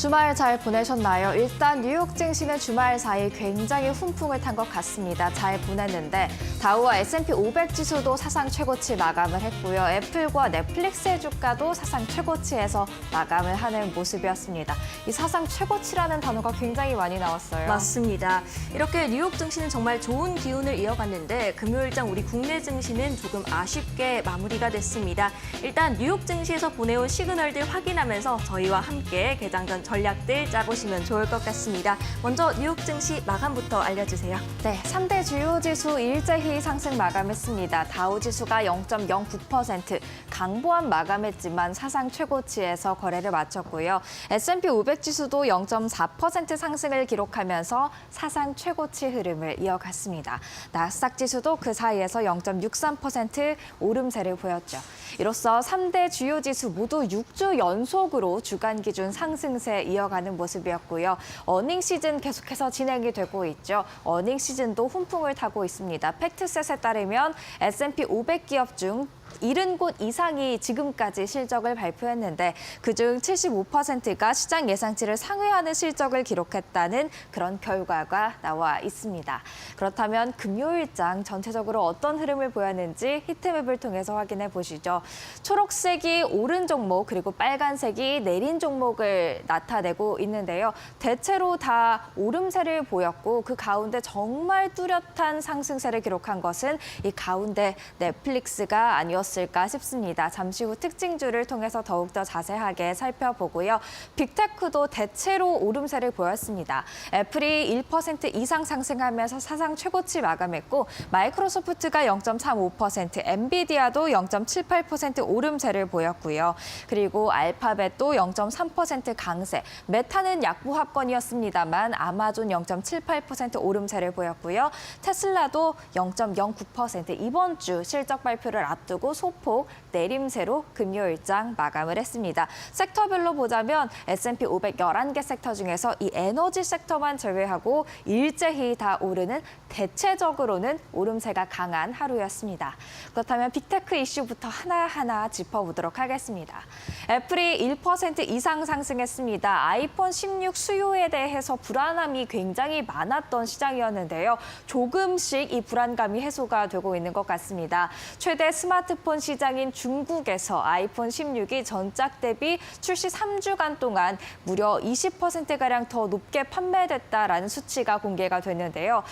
주말 잘 보내셨나요? 일단 뉴욕 증시는 주말 사이 굉장히 훈풍을 탄 것 같습니다. 잘 보냈는데 다우와 S&P 500 지수도 사상 최고치 마감을 했고요. 애플과 넷플릭스의 주가도 사상 최고치에서 마감을 하는 모습이었습니다. 이 사상 최고치라는 단어가 굉장히 많이 나왔어요. 맞습니다. 이렇게 뉴욕 증시는 정말 좋은 기운을 이어갔는데 금요일장 우리 국내 증시는 조금 아쉽게 마무리가 됐습니다. 일단 뉴욕 증시에서 보내온 시그널들 확인하면서 저희와 함께 개장 전 전략들 짜보시면 좋을 것 같습니다. 먼저 뉴욕 증시 마감부터 알려주세요. 네, 3대 주요 지수 일제히 상승 마감했습니다. 다우 지수가 0.09% 강보한 마감했지만 사상 최고치에서 거래를 마쳤고요. S&P 500 지수도 0.4% 상승을 기록하면서 사상 최고치 흐름을 이어갔습니다. 나스닥 지수도 그 사이에서 0.63% 오름세를 보였죠. 이로써 3대 주요 지수 모두 6주 연속으로 주간 기준 상승세 이어가는 모습이었고요. 어닝 시즌 계속해서 진행이 되고 있죠. 어닝 시즌도 훈풍을 타고 있습니다. 팩트셋에 따르면 S&P 500 기업 중 70곳 이상이 지금까지 실적을 발표했는데 그중 75%가 시장 예상치를 상회하는 실적을 기록했다는 그런 결과가 나와 있습니다. 그렇다면 금요일장 전체적으로 어떤 흐름을 보였는지 히트맵을 통해서 확인해 보시죠. 초록색이 오른 종목 그리고 빨간색이 내린 종목을 나타내고 있는데요. 대체로 다 오름세를 보였고 그 가운데 정말 뚜렷한 상승세를 기록한 것은 이 가운데 넷플릭스가 아니었습니다. 까 싶습니다. 잠시 후 특징주를 통해서 더욱더 자세하게 살펴보고요. 빅테크도 대체로 오름세를 보였습니다. 애플이 1% 이상 상승하면서 사상 최고치 마감했고 마이크로소프트가 0.35%, 엔비디아도 0.78% 오름세를 보였고요. 그리고 알파벳도 0.3% 강세, 메타는 약보합권이었습니다만 아마존 0.78% 오름세를 보였고요. 테슬라도 0.09% 이번 주 실적 발표를 앞두고 소폭 내림세로 금요일장 마감을 했습니다. 섹터별로 보자면 S&P 500 11개 섹터 중에서 이 에너지 섹터만 제외하고 일제히 다 오르는 대체적으로는 오름세가 강한 하루였습니다. 그렇다면 빅테크 이슈부터 하나하나 짚어보도록 하겠습니다. 애플이 1% 이상 상승했습니다. 아이폰 16 수요에 대해서 불안함이 굉장히 많았던 시장이었는데요. 조금씩 이 불안감이 해소가 되고 있는 것 같습니다. 최대 스마트폰 시장인 중국에서 아이폰 16이 전작 대비 출시 3주간 동안 무려 20%가량 더 높게 판매됐다라는 수치가 공개가 됐는데요.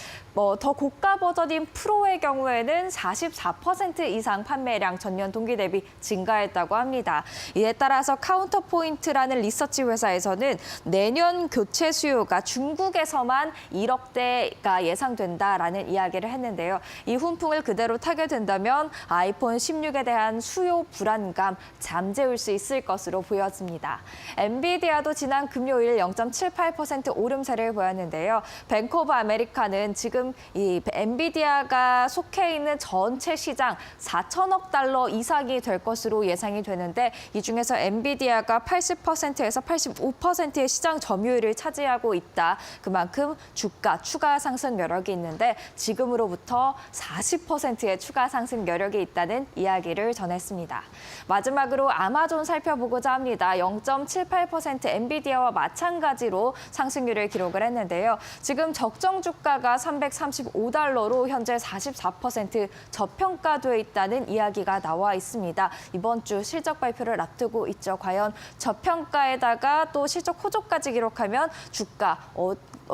더 고가 버전인 프로의 경우에는 44% 이상 판매량 전년 동기 대비 증가했다고 합니다. 이에 따라서 카운터포인트라는 리서치 회사에서는 내년 교체 수요가 중국에서만 1억 대가 예상된다라는 이야기를 했는데요. 이 훈풍을 그대로 타게 된다면 아이폰 16에 대한 수요 불안감 잠재울 수 있을 것으로 보여집니다. 엔비디아도 지난 금요일 0.78% 오름세를 보였는데요. 뱅크 오브 아메리카는 지금 이 엔비디아가 속해 있는 전체 시장 4천억 달러 이상이 될 것으로 예상이 되는데 이 중에서 엔비디아가 80%에서 85%의 시장 점유율을 차지하고 있다. 그만큼 주가 추가 상승 여력이 있는데 지금으로부터 40%의 추가 상승 여력이 있다는 이야기를 전했습니다. 마지막으로 아마존 살펴보고자 합니다. 0.78% 엔비디아와 마찬가지로 상승률을 기록을 했는데요. 지금 적정 주가가 335달러로 현재 44% 저평가돼 있다는 이야기가 나와 있습니다. 이번 주 실적 발표를 앞두고 있죠. 과연 저평가에다가 또 실적 호조까지 기록하면 주가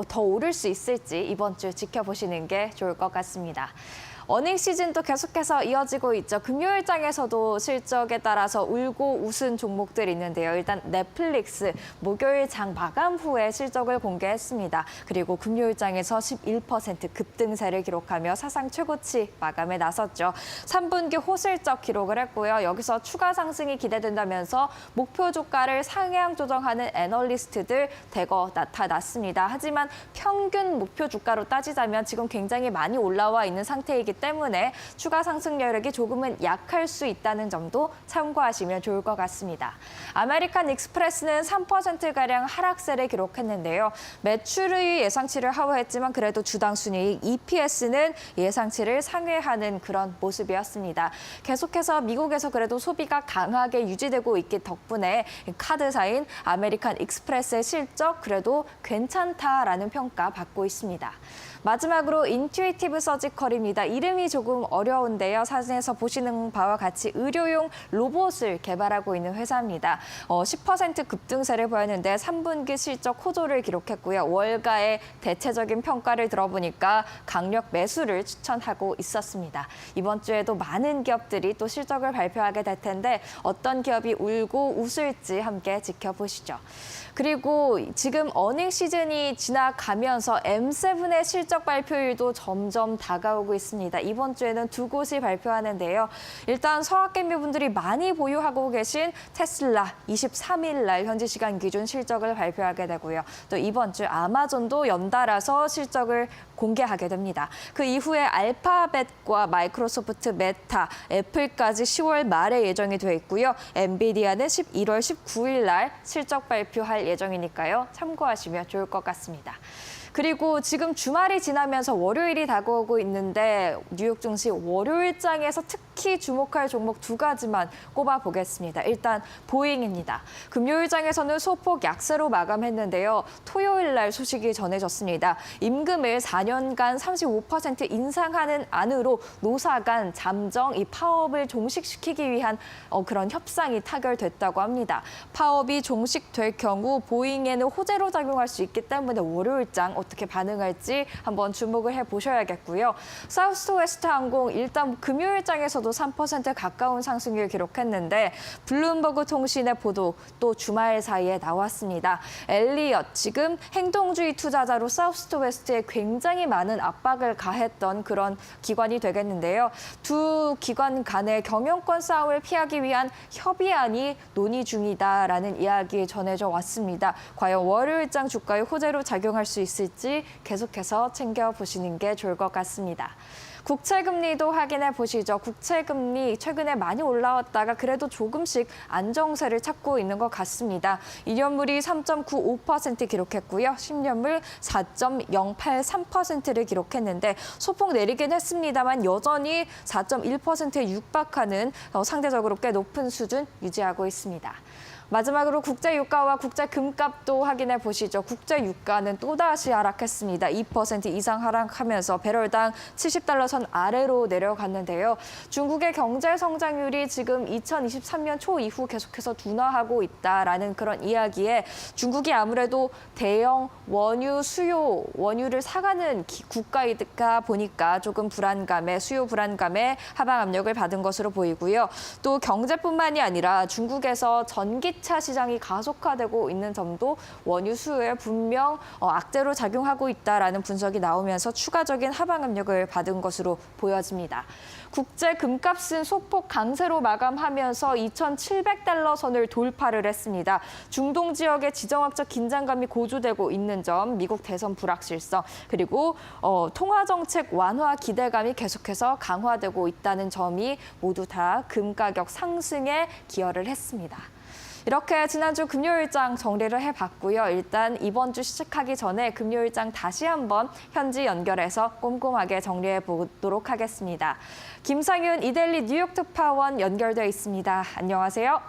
더 오를 수 있을지 이번 주 지켜보시는 게 좋을 것 같습니다. 어닝 시즌도 계속해서 이어지고 있죠. 금요일장에서도 실적에 따라서 울고 웃은 종목들이 있는데요. 일단 넷플릭스 목요일 장 마감 후에 실적을 공개했습니다. 그리고 금요일장에서 11% 급등세를 기록하며 사상 최고치 마감에 나섰죠. 3분기 호실적 기록을 했고요. 여기서 추가 상승이 기대된다면서 목표 주가를 상향 조정하는 애널리스트들 대거 나타났습니다. 하지만 평균 목표 주가로 따지자면 지금 굉장히 많이 올라와 있는 상태이기 때문에 추가 상승 여력이 조금은 약할 수 있다는 점도 참고하시면 좋을 것 같습니다. 아메리칸 익스프레스는 3%가량 하락세를 기록했는데요. 매출의 예상치를 하회했지만 그래도 주당 순이익 EPS는 예상치를 상회하는 그런 모습이었습니다. 계속해서 미국에서 그래도 소비가 강하게 유지되고 있기 덕분에 카드사인 아메리칸 익스프레스의 실적 그래도 괜찮다라는 평가 받고 있습니다. 마지막으로 인튜이티브 서지컬입니다. 이름이 조금 어려운데요. 사진에서 보시는 바와 같이 의료용 로봇을 개발하고 있는 회사입니다. 10% 급등세를 보였는데 3분기 실적 호조를 기록했고요. 월가의 대체적인 평가를 들어보니까 강력 매수를 추천하고 있었습니다. 이번 주에도 많은 기업들이 또 실적을 발표하게 될 텐데 어떤 기업이 울고 웃을지 함께 지켜보시죠. 그리고 지금 어닝 시즌이 지나가면서 M7의 실적 발표일도 점점 다가오고 있습니다. 이번 주에는 두 곳이 발표하는데요. 일단 서학개미분들이 많이 보유하고 계신 테슬라 23일 날 현지 시간 기준 실적을 발표하게 되고요. 또 이번 주 아마존도 연달아서 실적을 공개하게 됩니다. 그 이후에 알파벳과 마이크로소프트, 메타, 애플까지 10월 말에 예정이 돼 있고요. 엔비디아는 11월 19일 날 실적 발표할 예정이니까요. 참고하시면 좋을 것 같습니다. 그리고 지금 주말이 지나면서 월요일이 다가오고 있는데 뉴욕 증시 월요일장에서 특히 주목할 종목 두 가지만 꼽아보겠습니다. 일단 보잉입니다. 금요일장에서는 소폭 약세로 마감했는데요. 토요일 날 소식이 전해졌습니다. 임금을 4년간 35% 인상하는 안으로 노사 간 잠정 이 파업을 종식시키기 위한 그런 협상이 타결됐다고 합니다. 파업이 종식될 경우 보잉에는 호재로 작용할 수 있기 때문에 월요일장 어떻게 반응할지 한번 주목을 해보셔야겠고요. 사우스웨스트 항공 일단 금요일장에서도 3% 가까운 상승률 기록했는데 블룸버그 통신의 보도 또 주말 사이에 나왔습니다. 엘리엇 지금 행동주의 투자자로 사우스웨스트에 굉장히 많은 압박을 가했던 그런 기관이 되겠는데요. 두 기관 간의 경영권 싸움을 피하기 위한 협의안이 논의 중이다라는 이야기 전해져 왔습니다. 과연 월요일장 주가에 호재로 작용할 수 있을지 계속해서 챙겨보시는 게 좋을 것 같습니다. 국채금리도 확인해 보시죠. 국채금리 최근에 많이 올라왔다가 그래도 조금씩 안정세를 찾고 있는 것 같습니다. 2년물이 3.95% 기록했고요. 10년물 4.083%를 기록했는데 소폭 내리긴 했습니다만 여전히 4.1%에 육박하는 상대적으로 꽤 높은 수준 유지하고 있습니다. 마지막으로 국제유가와 국제금값도 확인해 보시죠. 국제유가는 또다시 하락했습니다. 2% 이상 하락하면서 배럴당 70달러 선 아래로 내려갔는데요. 중국의 경제 성장률이 지금 2023년 초 이후 계속해서 둔화하고 있다라는 그런 이야기에 중국이 아무래도 대형 원유 수요, 원유를 사가는 국가이다 보니까 조금 수요 불안감에 하방 압력을 받은 것으로 보이고요. 또 경제뿐만이 아니라 중국에서 전기차 시장이 가속화되고 있는 점도 원유 수요에 분명 악재로 작용하고 있다라는 분석이 나오면서 추가적인 하방 압력을 받은 것으로 보여집니다. 국제 금값은 소폭 강세로 마감하면서 2,700달러 선을 돌파를 했습니다. 중동 지역의 지정학적 긴장감이 고조되고 있는 점, 미국 대선 불확실성, 그리고 통화 정책 완화 기대감이 계속해서 강화되고 있다는 점이 모두 다 금 가격 상승에 기여를 했습니다. 이렇게 지난주 금요일장 정리를 해봤고요. 일단 이번 주 시작하기 전에 금요일장 다시 한번 현지 연결해서 꼼꼼하게 정리해 보도록 하겠습니다. 김상윤 이데일리 뉴욕 특파원 연결돼 있습니다. 안녕하세요.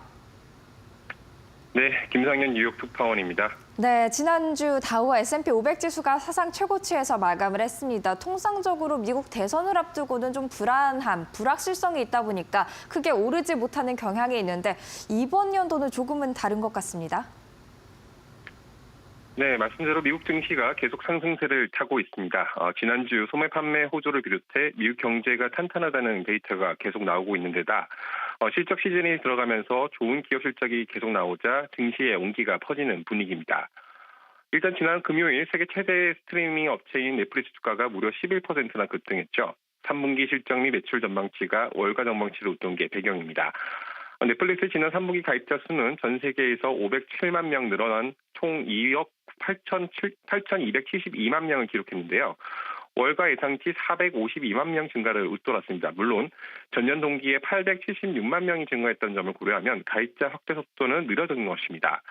네, 김상윤 뉴욕 특파원입니다. 네, 지난주 다우와 S&P 500 지수가 사상 최고치에서 마감을 했습니다. 통상적으로 미국 대선을 앞두고는 좀 불확실성이 있다 보니까 크게 오르지 못하는 경향이 있는데 이번 연도는 조금은 다른 것 같습니다. 네, 말씀대로 미국 증시가 계속 상승세를 타고 있습니다. 지난주 소매 판매 호조를 비롯해 미국 경제가 탄탄하다는 데이터가 계속 나오고 있는 데다 실적 시즌이 들어가면서 좋은 기업 실적이 계속 나오자 증시의 온기가 퍼지는 분위기입니다. 일단 지난 금요일 세계 최대 스트리밍 업체인 넷플릭스 주가가 무려 11%나 급등했죠. 3분기 실적 및 매출 전망치가 월가 전망치로 웃돈 게 배경입니다. 넷플릭스 지난 3분기 가입자 수는 전 세계에서 507만 명 늘어난 총 2억 8,272만 명을 기록했는데요. 월가 예상치 452만 명 증가를 웃돌았습니다. 물론 전년 동기에 876만 명이 증가했던 점을 고려하면 가입자 확대 속도는 느려진 것입니다.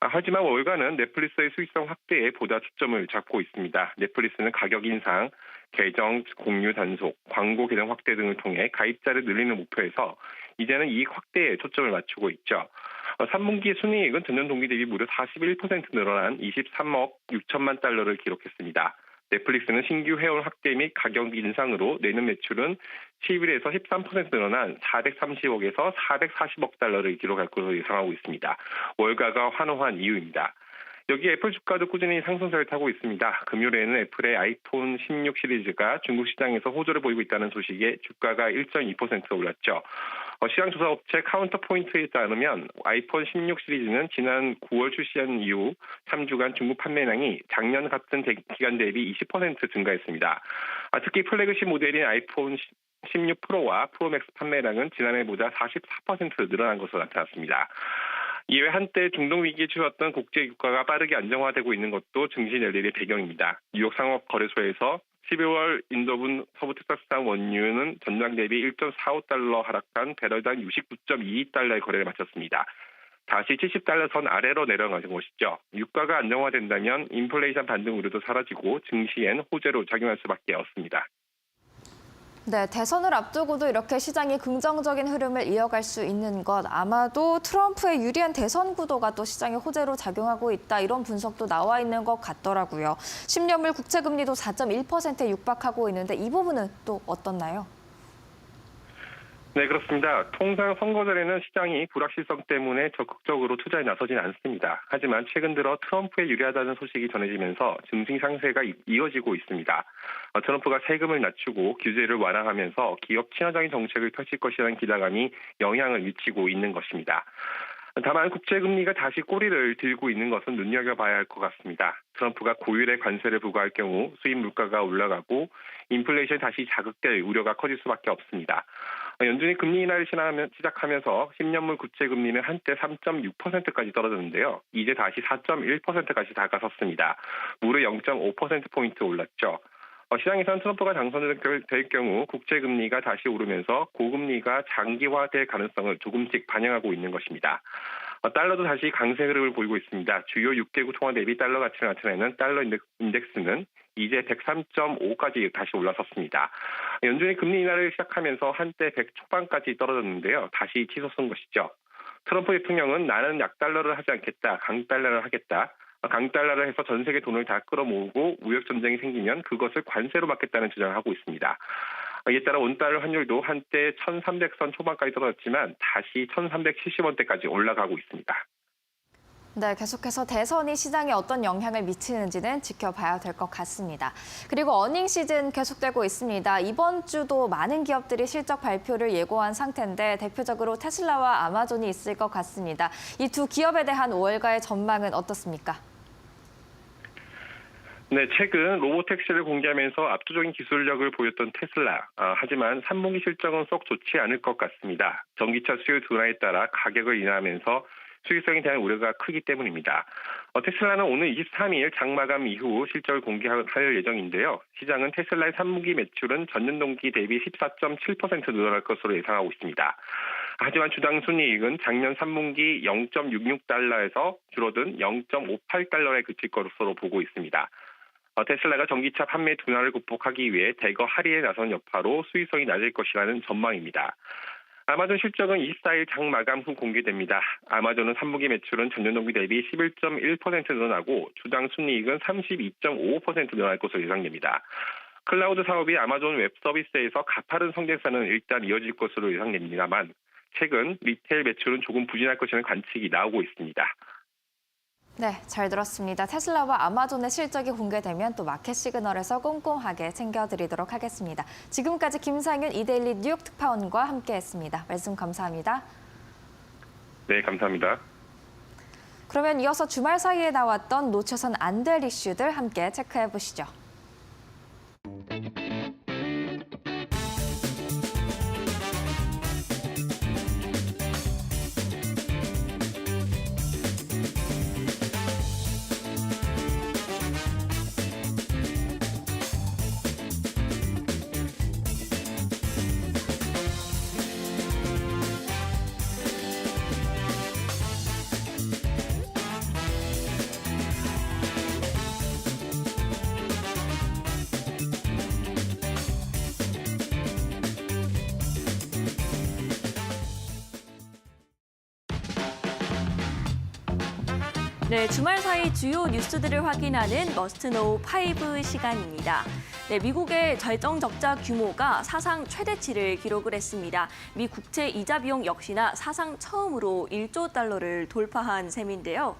하지만 월가는 넷플릭스의 수익성 확대에 보다 초점을 잡고 있습니다. 넷플릭스는 가격 인상, 계정 공유 단속, 광고 계정 확대 등을 통해 가입자를 늘리는 목표에서 이제는 이익 확대에 초점을 맞추고 있죠. 3분기 순이익은 전년 동기 대비 무려 41% 늘어난 23억 6천만 달러를 기록했습니다. 넷플릭스는 신규 회원 확대 및 가격 인상으로 내년 매출은 11에서 13% 늘어난 430억에서 440억 달러를 기록할 것으로 예상하고 있습니다. 월가가 환호한 이유입니다. 여기 애플 주가도 꾸준히 상승세를 타고 있습니다. 금요일에는 애플의 아이폰 16 시리즈가 중국 시장에서 호조를 보이고 있다는 소식에 주가가 1.2% 올랐죠. 시장 조사 업체 카운터포인트에 따르면 아이폰 16 시리즈는 지난 9월 출시한 이후 3주간 중국 판매량이 작년 같은 기간 대비 20% 증가했습니다. 특히 플래그십 모델인 아이폰 16 프로와 프로맥스 판매량은 지난해보다 44% 늘어난 것으로 나타났습니다. 이외 한때 중동 위기에 치렀던 국제 유가가 빠르게 안정화되고 있는 것도 증시 내릴의 배경입니다. 뉴욕 상업거래소에서 12월 인도분 서부 텍사스산 원유는 전장 대비 1.45달러 하락한 배럴당 69.22달러의 거래를 마쳤습니다. 다시 70달러 선 아래로 내려가는 것이죠. 유가가 안정화된다면 인플레이션 반등 우려도 사라지고 증시엔 호재로 작용할 수밖에 없습니다. 네, 대선을 앞두고도 이렇게 시장이 긍정적인 흐름을 이어갈 수 있는 것, 아마도 트럼프의 유리한 대선 구도가 또 시장의 호재로 작용하고 있다, 이런 분석도 나와 있는 것 같더라고요. 10년물 국채금리도 4.1%에 육박하고 있는데 이 부분은 또 어떻나요? 네, 그렇습니다. 통상 선거 전에는 시장이 불확실성 때문에 적극적으로 투자에 나서진 않습니다. 하지만 최근 들어 트럼프에 유리하다는 소식이 전해지면서 증시 상세가 이어지고 있습니다. 트럼프가 세금을 낮추고 규제를 완화하면서 기업 친화적인 정책을 펼칠 것이라는 기대감이 영향을 미치고 있는 것입니다. 다만 국채금리가 다시 꼬리를 들고 있는 것은 눈여겨봐야 할 것 같습니다. 트럼프가 고율의 관세를 부과할 경우 수입 물가가 올라가고 인플레이션이 다시 자극될 우려가 커질 수밖에 없습니다. 연준이 금리 인하를 시작하면서 10년물 국채금리는 한때 3.6%까지 떨어졌는데요. 이제 다시 4.1%까지 다가섰습니다. 무려 0.5%포인트 올랐죠. 시장에서는 트럼프가 당선될 경우 국채금리가 다시 오르면서 고금리가 장기화될 가능성을 조금씩 반영하고 있는 것입니다. 달러도 다시 강세 흐름을 보이고 있습니다. 주요 6개국 통화 대비 달러 가치를 나타내는 달러 인덱스는 이제 103.5까지 다시 올라섰습니다. 연준이 금리 인하를 시작하면서 한때 100 초반까지 떨어졌는데요. 다시 치솟은 것이죠. 트럼프 대통령은 나는 약달러를 하지 않겠다, 강달러를 하겠다. 강달러를 해서 전 세계 돈을 다 끌어모으고 무역 전쟁이 생기면 그것을 관세로 막겠다는 주장을 하고 있습니다. 이에 따라 원달러 환율도 한때 1,300선 초반까지 떨어졌지만 다시 1,370원대까지 올라가고 있습니다. 네, 계속해서 대선이 시장에 어떤 영향을 미치는지는 지켜봐야 될 것 같습니다. 그리고 어닝 시즌 계속되고 있습니다. 이번 주도 많은 기업들이 실적 발표를 예고한 상태인데 대표적으로 테슬라와 아마존이 있을 것 같습니다. 이 두 기업에 대한 5월가의 전망은 어떻습니까? 네, 최근 로보택시를 공개하면서 압도적인 기술력을 보였던 테슬라. 하지만 3분기 실적은 썩 좋지 않을 것 같습니다. 전기차 수요 둔화에 따라 가격을 인하하면서 수익성에 대한 우려가 크기 때문입니다. 테슬라는 오늘 23일 장마감 이후 실적을 공개할 예정인데요. 시장은 테슬라의 3분기 매출은 전년 동기 대비 14.7% 늘어날 것으로 예상하고 있습니다. 하지만 주당 순이익은 작년 3분기 0.66달러에서 줄어든 0.58달러에 그칠 것으로 보고 있습니다. 테슬라가 전기차 판매 둔화를 극복하기 위해 대거 할인에 나선 여파로 수익성이 낮을 것이라는 전망입니다. 아마존 실적은 24일 장 마감 후 공개됩니다. 아마존은 3분기 매출은 전년 동기 대비 11.1% 늘어나고 주당 순이익은 32.5% 늘어날 것으로 예상됩니다. 클라우드 사업이 아마존 웹 서비스에서 가파른 성장세는 일단 이어질 것으로 예상됩니다만 최근 리테일 매출은 조금 부진할 것이라는 관측이 나오고 있습니다. 네, 잘 들었습니다. 테슬라와 아마존의 실적이 공개되면 또 마켓 시그널에서 꼼꼼하게 챙겨드리도록 하겠습니다. 지금까지 김상윤 이데일리 뉴욕 특파원과 함께했습니다. 말씀 감사합니다. 네, 감사합니다. 그러면 이어서 주말 사이에 나왔던 놓쳐선 안 될 이슈들 함께 체크해 보시죠. 네, 주말 사이 주요 뉴스들을 확인하는 머스트노우 5 시간입니다. 네, 미국의 재정 적자 규모가 사상 최대치를 기록을 했습니다. 미 국채 이자 비용 역시나 사상 처음으로 1조 달러를 돌파한 셈인데요.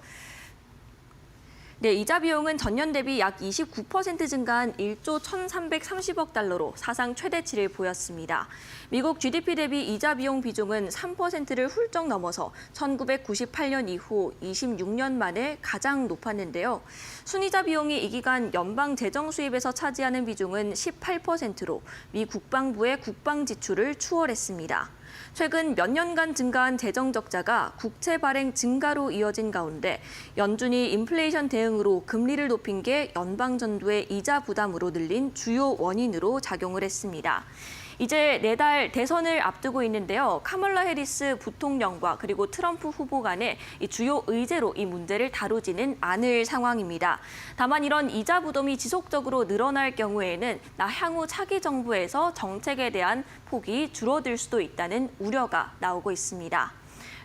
네, 이자 비용은 전년 대비 약 29% 증가한 1조 1,330억 달러로 사상 최대치를 보였습니다. 미국 GDP 대비 이자 비용 비중은 3%를 훌쩍 넘어서 1998년 이후 26년 만에 가장 높았는데요. 순이자 비용이 이 기간 연방 재정 수입에서 차지하는 비중은 18%로 미 국방부의 국방 지출을 추월했습니다. 최근 몇 년간 증가한 재정 적자가 국채 발행 증가로 이어진 가운데 연준이 인플레이션 대응으로 금리를 높인 게 연방 정부의 이자 부담으로 늘린 주요 원인으로 작용을 했습니다. 이제 내달 대선을 앞두고 있는데요. 카멀라 해리스 부통령과 그리고 트럼프 후보 간의 이 주요 의제로 이 문제를 다루지는 않을 상황입니다. 다만 이런 이자 부담이 지속적으로 늘어날 경우에는 향후 차기 정부에서 정책에 대한 폭이 줄어들 수도 있다는 우려가 나오고 있습니다.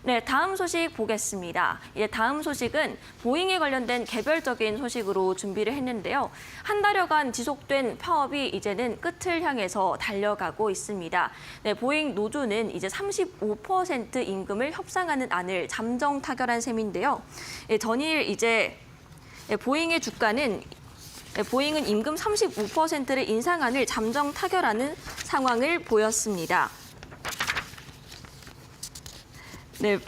네, 다음 소식 보겠습니다. 다음 소식은 보잉에 관련된 개별적인 소식으로 준비를 했는데요. 한 달여간 지속된 파업이 이제는 끝을 향해서 달려가고 있습니다. 네, 보잉 노조는 이제 35% 임금을 협상하는 안을 잠정 타결한 셈인데요. 전일 이제 보잉의 주가는 보잉은 임금 35%를 인상안을 잠정 타결하는 상황을 보였습니다. 네,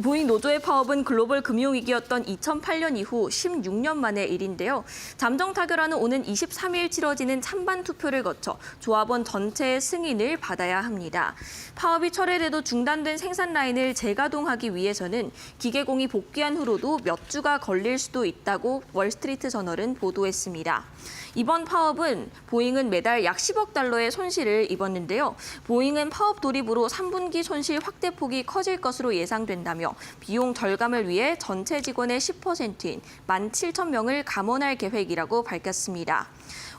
보잉 노조의 파업은 글로벌 금융위기였던 2008년 이후 16년 만의 일인데요. 잠정 타결안은 오는 23일 치러지는 찬반 투표를 거쳐 조합원 전체의 승인을 받아야 합니다. 파업이 철회돼도 중단된 생산 라인을 재가동하기 위해서는 기계공이 복귀한 후로도 몇 주가 걸릴 수도 있다고 월스트리트 저널은 보도했습니다. 이번 파업은 보잉은 매달 약 10억 달러의 손실을 입었는데요. 보잉은 파업 돌입으로 3분기 손실 확대폭이 커질 것으로 예상된다며 비용 절감을 위해 전체 직원의 10%인 17,000명을 감원할 계획이라고 밝혔습니다.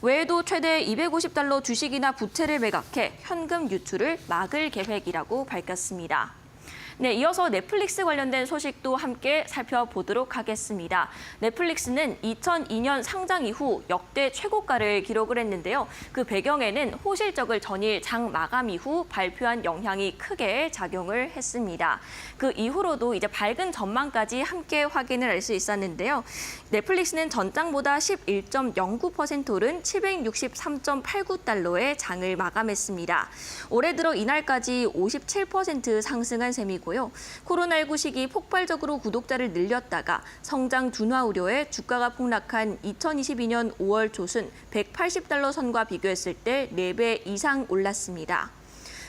외에도 최대 250달러 주식이나 부채를 매각해 현금 유출을 막을 계획이라고 밝혔습니다. 네, 이어서 넷플릭스 관련된 소식도 함께 살펴보도록 하겠습니다. 넷플릭스는 2002년 상장 이후 역대 최고가를 기록을 했는데요. 그 배경에는 호실적을 전일 장 마감 이후 발표한 영향이 크게 작용을 했습니다. 그 이후로도 이제 밝은 전망까지 함께 확인을 할 수 있었는데요. 넷플릭스는 전장보다 11.09% 오른 763.89달러의 장을 마감했습니다. 올해 들어 이날까지 57% 상승한 셈이고요. 코로나19 시기 폭발적으로 구독자를 늘렸다가 성장 둔화 우려에 주가가 폭락한 2022년 5월 초순 180달러 선과 비교했을 때 4배 이상 올랐습니다.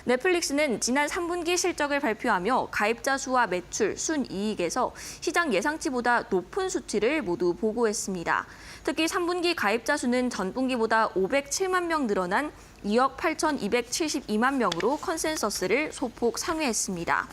넷플릭스는 지난 3분기 실적을 발표하며 가입자 수와 매출, 순이익에서 시장 예상치보다 높은 수치를 모두 보고했습니다. 특히 3분기 가입자 수는 전분기보다 507만 명 늘어난 2억 8,272만 명으로 컨센서스를 소폭 상회했습니다.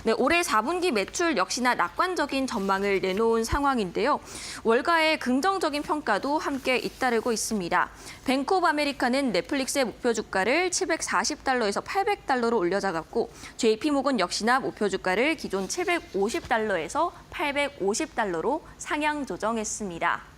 네, 올해 4분기 매출 역시나 낙관적인 전망을 내놓은 상황인데요. 월가의 긍정적인 평가도 함께 잇따르고 있습니다. 뱅크 오브 아메리카는 넷플릭스의 목표 주가를 740달러에서 800달러로 올려잡았고 JP모건 역시나 목표 주가를 기존 750달러에서 850달러로 상향 조정했습니다.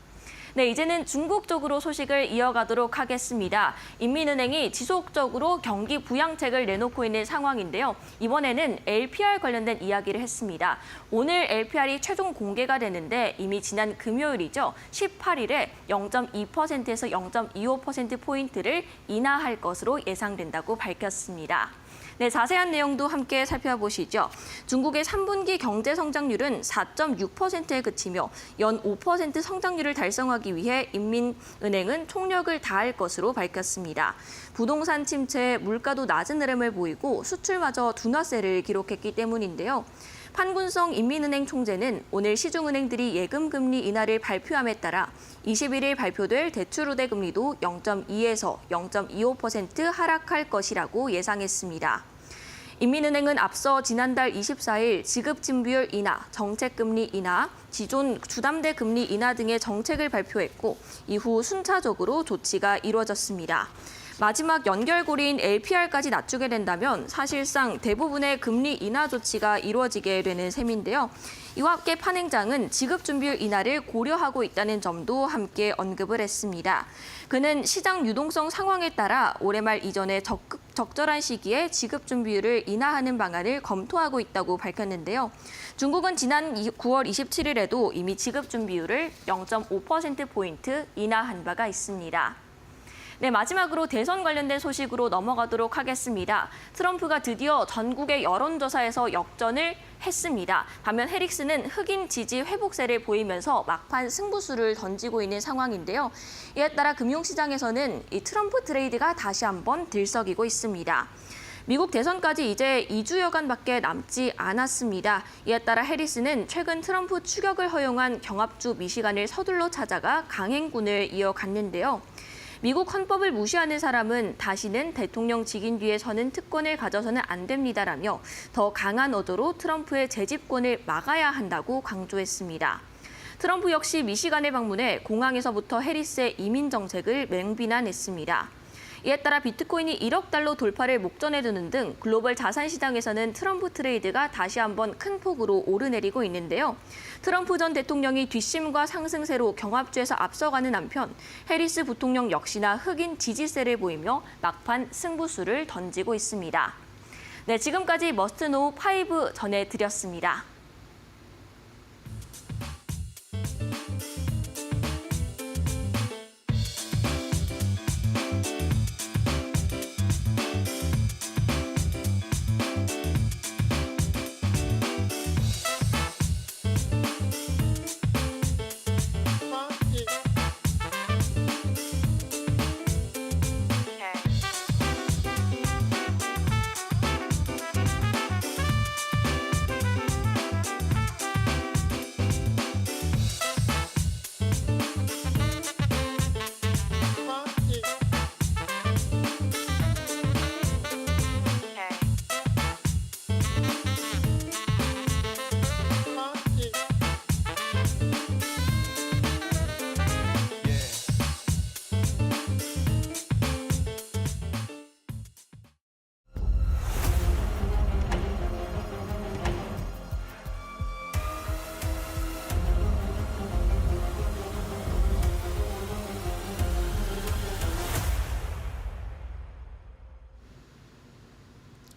네, 이제는 중국 쪽으로 소식을 이어가도록 하겠습니다. 인민은행이 지속적으로 경기 부양책을 내놓고 있는 상황인데요. 이번에는 LPR 관련된 이야기를 했습니다. 오늘 LPR이 최종 공개가 되는데 이미 지난 금요일이죠. 18일에 0.2%에서 0.25%포인트를 인하할 것으로 예상된다고 밝혔습니다. 네, 자세한 내용도 함께 살펴보시죠. 중국의 3분기 경제 성장률은 4.6%에 그치며 연 5% 성장률을 달성하기 위해 인민은행은 총력을 다할 것으로 밝혔습니다. 부동산 침체, 물가도 낮은 흐름을 보이고 수출마저 둔화세를 기록했기 때문인데요. 판군성 인민은행 총재는 오늘 시중은행들이 예금금리 인하를 발표함에 따라 21일 발표될 대출 우대 금리도 0.2에서 0.25% 하락할 것이라고 예상했습니다. 인민은행은 앞서 지난달 24일 지급진비율 인하, 정책금리 인하, 기존 주담대 금리 인하 등의 정책을 발표했고 이후 순차적으로 조치가 이루어졌습니다. 마지막 연결고리인 LPR까지 낮추게 된다면 사실상 대부분의 금리 인하 조치가 이루어지게 되는 셈인데요. 이와 함께 판행장은 지급 준비율 인하를 고려하고 있다는 점도 함께 언급을 했습니다. 그는 시장 유동성 상황에 따라 올해 말 이전에 적절한 시기에 지급 준비율을 인하하는 방안을 검토하고 있다고 밝혔는데요. 중국은 지난 9월 27일에도 이미 지급 준비율을 0.5%포인트 인하한 바가 있습니다. 네, 마지막으로 대선 관련된 소식으로 넘어가도록 하겠습니다. 트럼프가 드디어 전국의 여론조사에서 역전을 했습니다. 반면 해릭스는 흑인 지지 회복세를 보이면서 막판 승부수를 던지고 있는 상황인데요. 이에 따라 금융시장에서는 이 트럼프 트레이드가 다시 한번 들썩이고 있습니다. 미국 대선까지 이제 2주여간밖에 남지 않았습니다. 이에 따라 해리스는 최근 트럼프 추격을 허용한 경합주 미시간을 서둘러 찾아가 강행군을 이어갔는데요. 미국 헌법을 무시하는 사람은 다시는 대통령 직인 뒤에 서는 특권을 가져서는 안 됩니다라며 더 강한 어조로 트럼프의 재집권을 막아야 한다고 강조했습니다. 트럼프 역시 미시간에 방문해 공항에서부터 해리스의 이민 정책을 맹비난했습니다. 이에 따라 비트코인이 1억 달러 돌파를 목전에 두는 등 글로벌 자산 시장에서는 트럼프 트레이드가 다시 한번 큰 폭으로 오르내리고 있는데요. 트럼프 전 대통령이 뒷심과 상승세로 경합주에서 앞서가는 한편 해리스 부통령 역시나 흑인 지지세를 보이며 막판 승부수를 던지고 있습니다. 네, 지금까지 머스트노우 5 전해드렸습니다.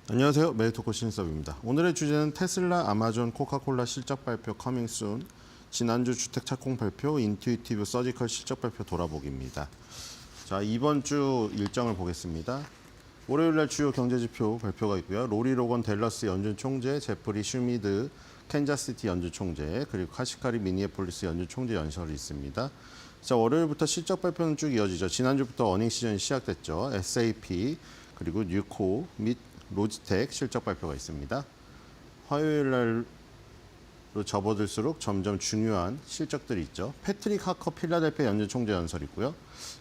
안녕하세요. 메리토코 신섭입니다. 오늘의 주제는 테슬라, 아마존, 코카콜라 실적 발표 커밍 순, 지난주 주택 착공 발표, 인투이티브 서지컬 실적 발표 돌아보기입니다. 자, 이번 주 일정을 보겠습니다. 월요일 날 주요 경제 지표 발표가 있고요. 로리 로건 댈러스 연준 총재, 제프리 슈미드 캔자스시티 연준 총재, 그리고 카시카리 미니애폴리스 연준 총재 연설이 있습니다. 자, 월요일부터 실적 발표는 쭉 이어지죠. 지난주부터 어닝 시즌이 시작됐죠. SAP, 그리고 뉴코 및 로지텍 실적 발표가 있습니다. 화요일 날로 접어들수록 점점 중요한 실적들이 있죠. 패트릭 하커 필라델피아 연준 총재 연설이 있고요.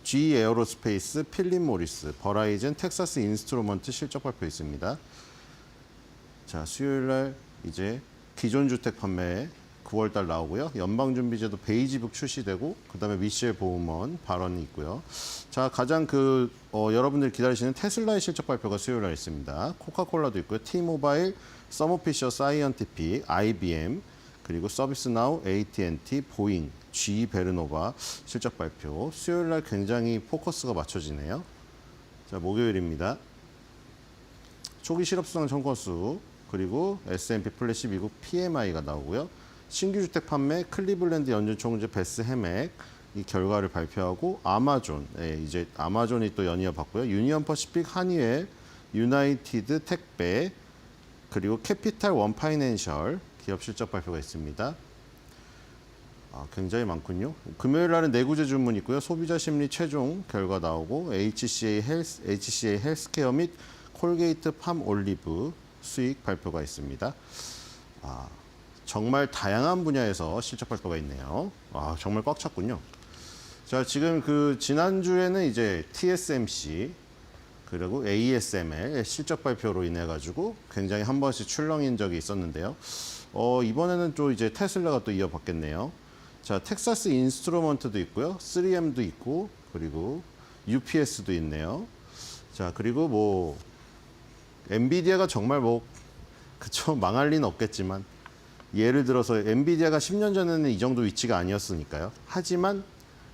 GE 에어로스페이스, 필립 모리스, 버라이즌, 텍사스 인스트루먼트 실적 발표 있습니다. 자, 수요일 날 이제 기존 주택 판매 9월 달 나오고요. 연방준비제도 베이지북 출시되고 그다음에 미셸 보우먼 발언이 있고요. 자, 가장 여러분들이 기다리시는 테슬라의 실적 발표가 수요일 날 있습니다. 코카콜라도 있고요. T-모바일, 서머피셔 사이언티픽, IBM, 그리고 서비스나우, AT&T, 보잉, GE 베르노바 실적 발표. 수요일 날 굉장히 포커스가 맞춰지네요. 자, 목요일입니다. 초기 실업수당 청건수, 그리고 S&P 플래시 미국 PMI가 나오고요. 신규 주택 판매, 클리블랜드 연준 총재 베스 해맥 이 결과를 발표하고 아마존, 이제 아마존이 또 연이어 봤고요. 유니언 퍼시픽, 한의웰, 유나이티드 택배, 그리고 캐피탈 원 파이낸셜 기업 실적 발표가 있습니다. 굉장히 많군요. 금요일 날은 내구재 주문 있고요. 소비자 심리 최종 결과 나오고 HCA 헬스케어 및 콜게이트 팜 올리브 수익 발표가 있습니다. 정말 다양한 분야에서 실적 발표가 있네요. 정말 꽉 찼군요. 자, 지금 지난주에는 이제 TSMC 그리고 ASML 실적 발표로 인해 가지고 굉장히 한 번씩 출렁인 적이 있었는데요. 이번에는 또 이제 테슬라가 또 이어받겠네요. 자, 텍사스 인스트루먼트도 있고요. 3M도 있고 그리고 UPS도 있네요. 자, 그리고 뭐 엔비디아가 정말 뭐 그쵸, 망할 리는 없겠지만 예를 들어서 엔비디아가 10년 전에는 이 정도 위치가 아니었으니까요. 하지만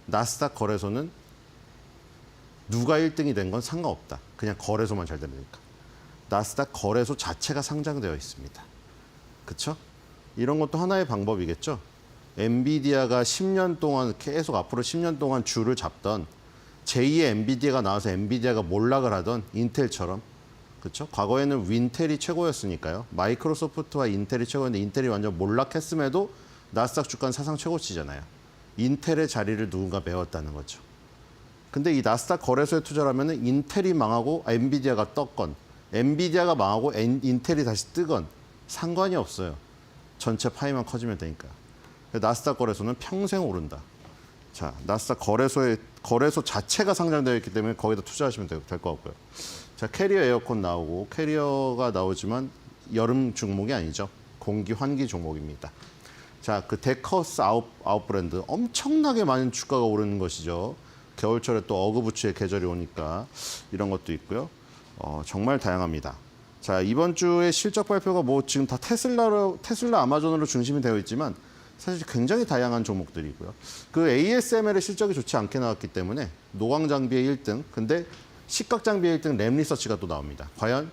나스닥 거래소는 누가 1등이 된 건 상관없다. 그냥 거래소만 잘 되니까. 나스닥 거래소 자체가 상장되어 있습니다. 그쵸? 이런 것도 하나의 방법이겠죠. 엔비디아가 10년 동안 계속 앞으로 10년 동안 줄을 잡던 제2의 엔비디아가 나와서 엔비디아가 몰락을 하던 인텔처럼, 그렇죠? 과거에는 윈텔이 최고였으니까요. 마이크로소프트와 인텔이 최고였는데 인텔이 완전 몰락했음에도 나스닥 주가는 사상 최고치잖아요. 인텔의 자리를 누군가 메웠다는 거죠. 근데 이 나스닥 거래소에 투자를 하면은 인텔이 망하고 엔비디아가 떴건, 엔비디아가 망하고 인텔이 다시 뜨건 상관이 없어요. 전체 파이만 커지면 되니까. 나스닥 거래소는 평생 오른다. 자, 나스닥 거래소 자체가 상장되어 있기 때문에 거기다 투자하시면 될 것 같고요. 자, 캐리어 에어컨 나오고, 캐리어가 나오지만 여름 종목이 아니죠. 공기 환기 종목입니다. 자, 그 데커스 아웃 브랜드 엄청나게 많은 주가가 오르는 것이죠. 겨울철에 또 어그부츠의 계절이 오니까 이런 것도 있고요. 정말 다양합니다. 자, 이번 주에 실적 발표가 뭐 지금 다 테슬라, 아마존으로 중심이 되어 있지만 사실 굉장히 다양한 종목들이고요. 그 ASML의 실적이 좋지 않게 나왔기 때문에 노광 장비의 1등, 근데 식각 장비의 1등 램리서치가 또 나옵니다. 과연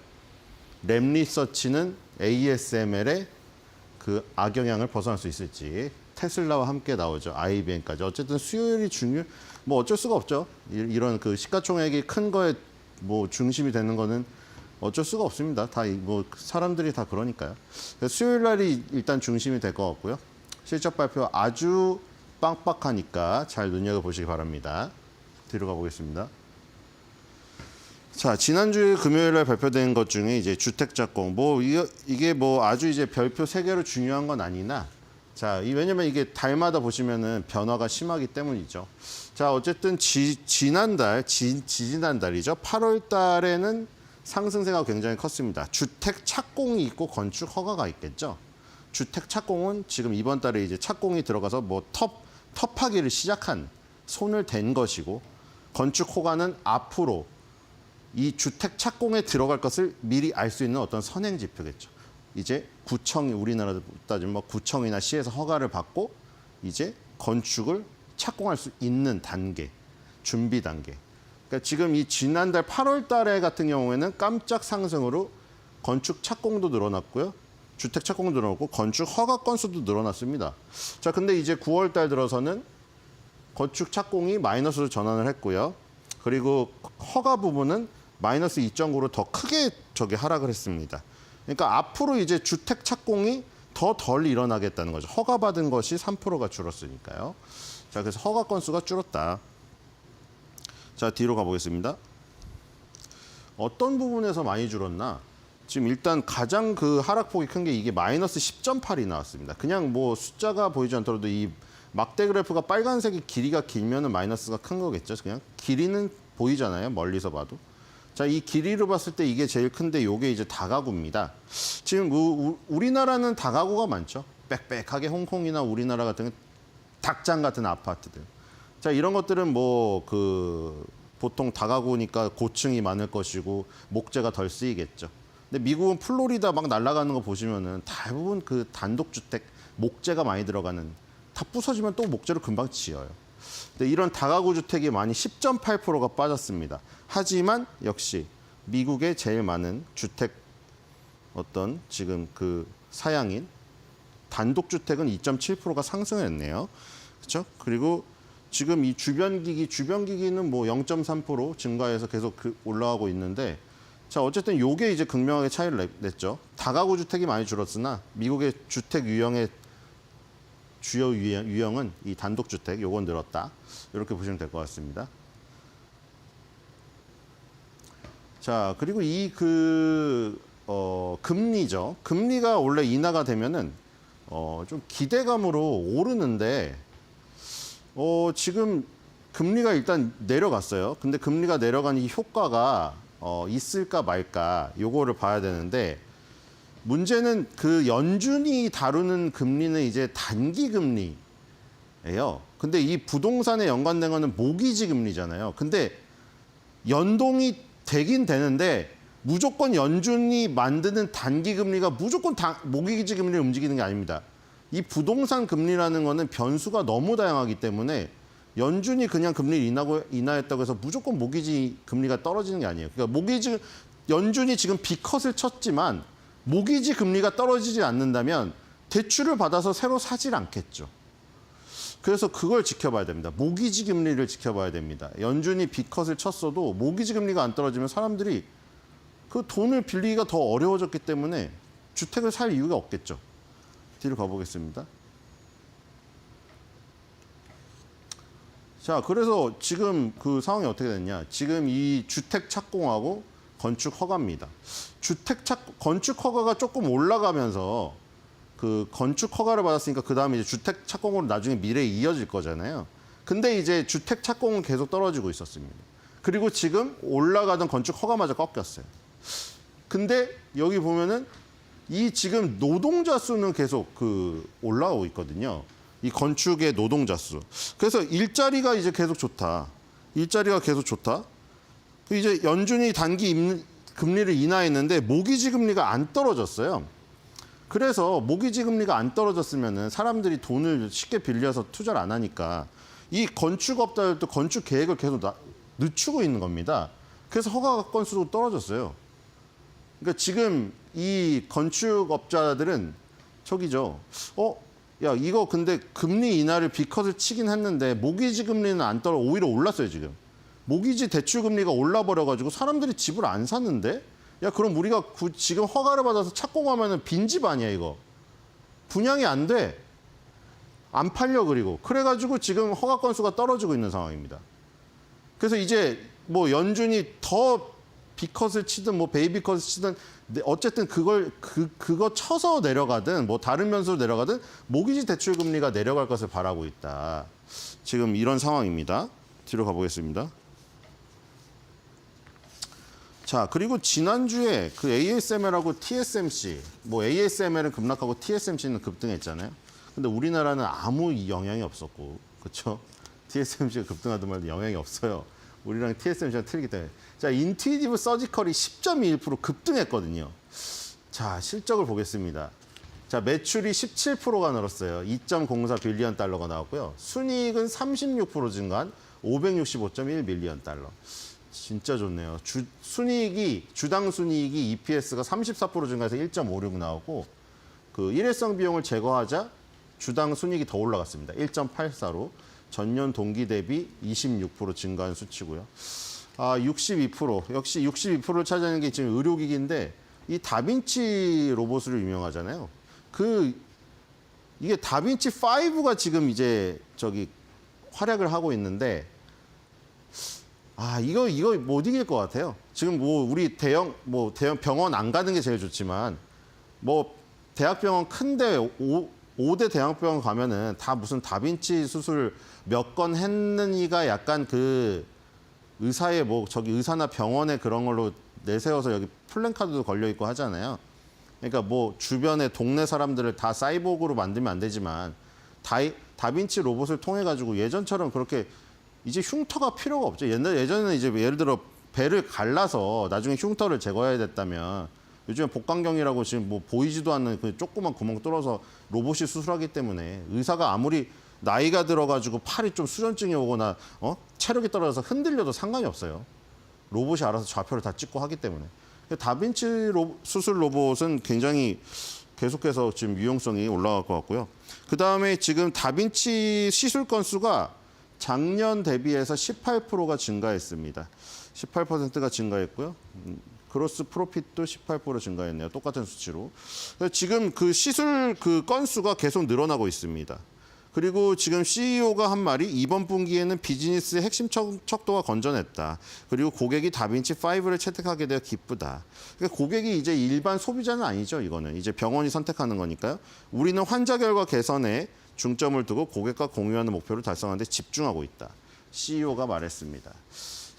램리서치는 ASML의 그 악영향을 벗어날 수 있을지. 테슬라와 함께 나오죠. IBM까지. 어쨌든 수요일이 뭐 어쩔 수가 없죠. 이런 그 시가총액이 큰 거에 뭐 중심이 되는 거는 어쩔 수가 없습니다. 다 뭐 사람들이 다 그러니까요. 수요일 날이 일단 중심이 될 것 같고요. 실적 발표 아주 빡빡하니까 잘 눈여겨보시기 바랍니다. 뒤로 가보겠습니다. 자, 지난주 금요일에 발표된 것 중에 이제 주택자공, 뭐 이게 뭐 아주 이제 별표 3개로 중요한 건 아니나, 자, 왜냐면 이게 달마다 보시면은 변화가 심하기 때문이죠. 자, 어쨌든 지지난달이죠. 8월 달에는 상승세가 굉장히 컸습니다. 주택 착공이 있고 건축 허가가 있겠죠. 주택 착공은 지금 이번 달에 이제 착공이 들어가서 뭐 텁하기를 시작한, 손을 댄 것이고, 건축 허가는 앞으로 이 주택 착공에 들어갈 것을 미리 알 수 있는 어떤 선행 지표겠죠. 이제 구청이, 우리나라로 따지면 뭐 구청이나 시에서 허가를 받고 이제 건축을 착공할 수 있는 단계, 준비 단계. 그러니까 지금 이 지난달 8월 달에 같은 경우에는 깜짝 상승으로 건축 착공도 늘어났고요. 주택 착공도 늘어났고 건축 허가 건수도 늘어났습니다. 자, 근데 이제 9월 달 들어서는 건축 착공이 마이너스로 전환을 했고요. 그리고 허가 부분은 마이너스 2.9로 더 크게 하락을 했습니다. 그러니까 앞으로 이제 주택 착공이 더 덜 일어나겠다는 거죠. 허가 받은 것이 3%가 줄었으니까요. 자, 그래서 허가 건수가 줄었다. 자, 뒤로 가보겠습니다. 어떤 부분에서 많이 줄었나? 지금 일단 가장 그 하락폭이 큰 게 이게 마이너스 10.8이 나왔습니다. 그냥 뭐 숫자가 보이지 않더라도 이 막대 그래프가 빨간색이 길이가 길면은 마이너스가 큰 거겠죠. 그냥 길이는 보이잖아요. 멀리서 봐도. 자, 이 길이로 봤을 때 이게 제일 큰데 이게 이제 다가구입니다. 지금 우리나라는 다가구가 많죠. 빽빽하게 홍콩이나 우리나라 같은 닭장 같은 아파트들. 자, 이런 것들은 뭐 보통 다가구니까 고층이 많을 것이고 목재가 덜 쓰이겠죠. 근데 미국은 플로리다 막 날아가는 거 보시면은 대부분 그 단독주택 목재가 많이 들어가는, 다 부서지면 또 목재로 금방 지어요. 근데 이런 다가구 주택이 많이 10.8%가 빠졌습니다. 하지만 역시 미국의 제일 많은 주택 어떤 지금 그 사양인 단독주택은 2.7%가 상승했네요. 그렇죠? 그리고 지금 이 주변 기기는 뭐 0.3% 증가해서 계속 올라가고 있는데, 자, 어쨌든 요게 이제 극명하게 차이를 냈죠. 다가구 주택이 많이 줄었으나 미국의 주택 유형의 주요 유형은 이 단독주택, 요건 늘었다. 이렇게 보시면 될 것 같습니다. 자, 그리고 이 금리죠. 금리가 원래 인하가 되면은 좀 기대감으로 오르는데, 지금 금리가 일단 내려갔어요. 근데 금리가 내려간 이 효과가 있을까 말까 요거를 봐야 되는데, 문제는 그 연준이 다루는 금리는 이제 단기 금리예요. 근데 이 부동산에 연관된 거는 모기지 금리잖아요. 근데 연동이 되긴 되는데 무조건 연준이 만드는 단기 금리가 무조건 모기지 금리를 움직이는 게 아닙니다. 이 부동산 금리라는 거는 변수가 너무 다양하기 때문에 연준이 그냥 금리를 인하했다고 해서 무조건 모기지 금리가 떨어지는 게 아니에요. 그러니까 연준이 지금 B컷을 쳤지만 모기지 금리가 떨어지지 않는다면 대출을 받아서 새로 사질 않겠죠. 그래서 그걸 지켜봐야 됩니다. 모기지 금리를 지켜봐야 됩니다. 연준이 B컷을 쳤어도 모기지 금리가 안 떨어지면 사람들이 그 돈을 빌리기가 더 어려워졌기 때문에 주택을 살 이유가 없겠죠. 뒤로 가보겠습니다. 자, 그래서 지금 그 상황이 어떻게 됐냐. 지금 이 주택 착공하고 건축 허가입니다. 건축 허가가 조금 올라가면서 그 건축 허가를 받았으니까 그 다음에 이제 주택 착공으로 나중에 미래에 이어질 거잖아요. 근데 이제 주택 착공은 계속 떨어지고 있었습니다. 그리고 지금 올라가던 건축 허가마저 꺾였어요. 근데 여기 보면은 이 지금 노동자 수는 계속 올라오고 있거든요. 이 건축의 노동자 수. 그래서 일자리가 이제 계속 좋다. 일자리가 계속 좋다. 이제 연준이 단기 금리를 인하했는데 모기지 금리가 안 떨어졌어요. 그래서 모기지 금리가 안 떨어졌으면은 사람들이 돈을 쉽게 빌려서 투자를 안 하니까 이 건축업자들도 건축 계획을 계속 늦추고 있는 겁니다. 그래서 허가 건수도 떨어졌어요. 그러니까 지금 이 건축업자들은 저기죠. 야, 이거 근데 금리 인하를 B컷을 치긴 했는데 모기지 금리는 안 떨어 오히려 올랐어요, 지금. 모기지 대출 금리가 올라버려가지고 사람들이 집을 안 샀는데? 야, 그럼 우리가 지금 허가를 받아서 착공하면은 빈집 아니야, 이거. 분양이 안 돼. 안 팔려, 그리고. 그래가지고 지금 허가 건수가 떨어지고 있는 상황입니다. 그래서 이제 뭐 연준이 더 B컷을 치든 뭐 베이비컷을 치든 어쨌든 그거 쳐서 내려가든 뭐 다른 변수로 내려가든 모기지 대출 금리가 내려갈 것을 바라고 있다. 지금 이런 상황입니다. 뒤로 가보겠습니다. 자, 그리고 지난주에 그 ASML하고 TSMC, 뭐 ASML은 급락하고 TSMC는 급등했잖아요. 근데 우리나라는 아무 영향이 없었고, 그렇죠? TSMC가 급등하든 말든 영향이 없어요. 우리랑 TSMC가 틀리기 때문에. 자, 인투이티브 서지컬이 10.21% 급등했거든요. 자, 실적을 보겠습니다. 자, 매출이 17%가 늘었어요. 2.04 빌리언 달러가 나왔고요. 순이익은 36% 증가한 565.1 밀리언 달러. 진짜 좋네요. 주당 순이익이 EPS가 34% 증가해서 1.56 나오고 그 일회성 비용을 제거하자 주당 순이익이 더 올라갔습니다. 1.84로 전년 동기 대비 26% 증가한 수치고요. 62% 역시 62%를 차지하는 게 지금 의료기기인데 이 다빈치 로봇으로 유명하잖아요. 이게 다빈치 5가 지금 이제 활약을 하고 있는데 이거 못 이길 것 같아요. 지금 뭐 우리 대형 병원 안 가는 게 제일 좋지만 뭐 대학병원 큰데 5대 대학병원 가면은 다 무슨 다빈치 수술 몇 건 했느니가 약간 그 의사의 의사나 병원에 그런 걸로 내세워서 여기 플랜카드도 걸려 있고 하잖아요. 그러니까 뭐 주변에 동네 사람들을 다 사이보그로 만들면 안 되지만 다빈치 로봇을 통해 가지고 예전처럼 그렇게 이제 흉터가 필요가 없죠. 예전에는 이제 예를 들어 배를 갈라서 나중에 흉터를 제거해야 됐다면 요즘에 복강경이라고 지금 뭐 보이지도 않는 그 조그만 구멍 뚫어서 로봇이 수술하기 때문에 의사가 아무리 나이가 들어가지고 팔이 좀 수전증이 오거나 체력이 떨어져서 흔들려도 상관이 없어요. 로봇이 알아서 좌표를 다 찍고 하기 때문에. 다빈치 수술 로봇은 굉장히 계속해서 지금 유용성이 올라갈 것 같고요. 그다음에 지금 다빈치 시술 건수가 작년 대비해서 18%가 증가했습니다. 18%가 증가했고요. 그로스 프로핏도 18% 증가했네요. 똑같은 수치로. 지금 그 시술 건수가 계속 늘어나고 있습니다. 그리고 지금 CEO가 한 말이 이번 분기에는 비즈니스의 핵심 척도가 건전했다. 그리고 고객이 다빈치 5를 채택하게 되어 기쁘다. 그러니까 고객이 이제 일반 소비자는 아니죠. 이거는 이제 병원이 선택하는 거니까요. 우리는 환자 결과 개선에 중점을 두고 고객과 공유하는 목표를 달성하는 데 집중하고 있다. CEO가 말했습니다.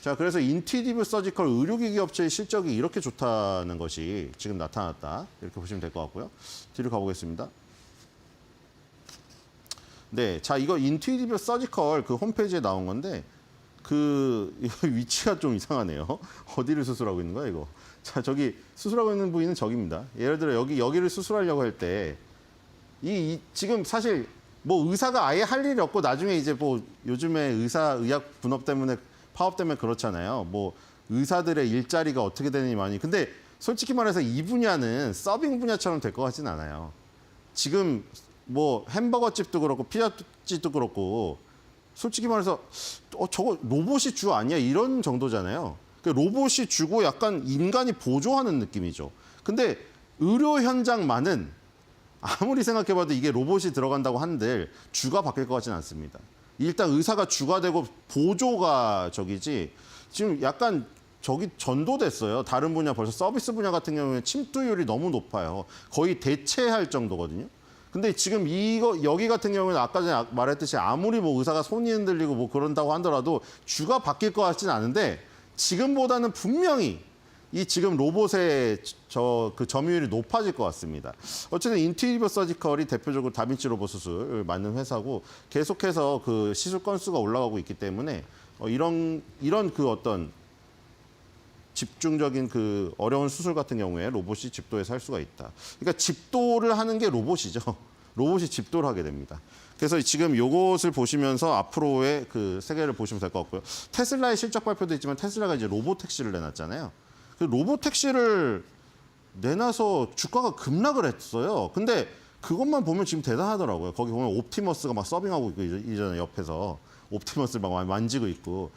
자, 그래서 인투이티브 서지컬 의료기기 업체의 실적이 이렇게 좋다는 것이 지금 나타났다. 이렇게 보시면 될 것 같고요. 뒤로 가보겠습니다. 네, 자, 이거 인투이티브 서지컬 그 홈페이지에 나온 건데 이거 위치가 좀 이상하네요. 어디를 수술하고 있는 거야, 이거? 자, 저기 수술하고 있는 부위는 저기입니다. 예를 들어 여기를 수술하려고 할 때 지금 사실 뭐 의사가 아예 할 일이 없고 나중에 이제 뭐 요즘에 의학 분업 때문에 파업 때문에 그렇잖아요. 뭐 의사들의 일자리가 어떻게 되느니 많이. 근데 솔직히 말해서 이 분야는 서빙 분야처럼 될 것 같진 않아요. 지금 뭐 햄버거 집도 그렇고 피자 집도 그렇고 솔직히 말해서 저거 로봇이 주 아니야 이런 정도잖아요. 로봇이 주고 약간 인간이 보조하는 느낌이죠. 근데 의료 현장만은 아무리 생각해봐도 이게 로봇이 들어간다고 한들 주가 바뀔 것 같지는 않습니다. 일단 의사가 주가 되고 보조가 저기지 지금 약간 저기 전도됐어요. 다른 분야 벌써 서비스 분야 같은 경우에 침투율이 너무 높아요. 거의 대체할 정도거든요. 근데 지금 여기 같은 경우는 아까 전에 말했듯이 아무리 뭐 의사가 손이 흔들리고 뭐 그런다고 하더라도 주가 바뀔 것 같지는 않은데 지금보다는 분명히 이 지금 로봇의 그 점유율이 높아질 것 같습니다. 어쨌든 인투이티브 서지컬이 대표적으로 다빈치 로봇 수술을 만든 회사고 계속해서 그 시술 건수가 올라가고 있기 때문에 이런 그 어떤 집중적인 그 어려운 수술 같은 경우에 로봇이 집도해서 할 수가 있다. 그러니까 집도를 하는 게 로봇이죠. 로봇이 집도를 하게 됩니다. 그래서 지금 요것을 보시면서 앞으로의 그 세계를 보시면 될 것 같고요. 테슬라의 실적 발표도 있지만 테슬라가 이제 로봇 택시를 내놨잖아요. 그 로봇 택시를 내놔서 주가가 급락을 했어요. 근데 그것만 보면 지금 대단하더라고요. 거기 보면 옵티머스가 막 서빙하고 있고 이전에 옆에서 옵티머스를 막 만지고 있고.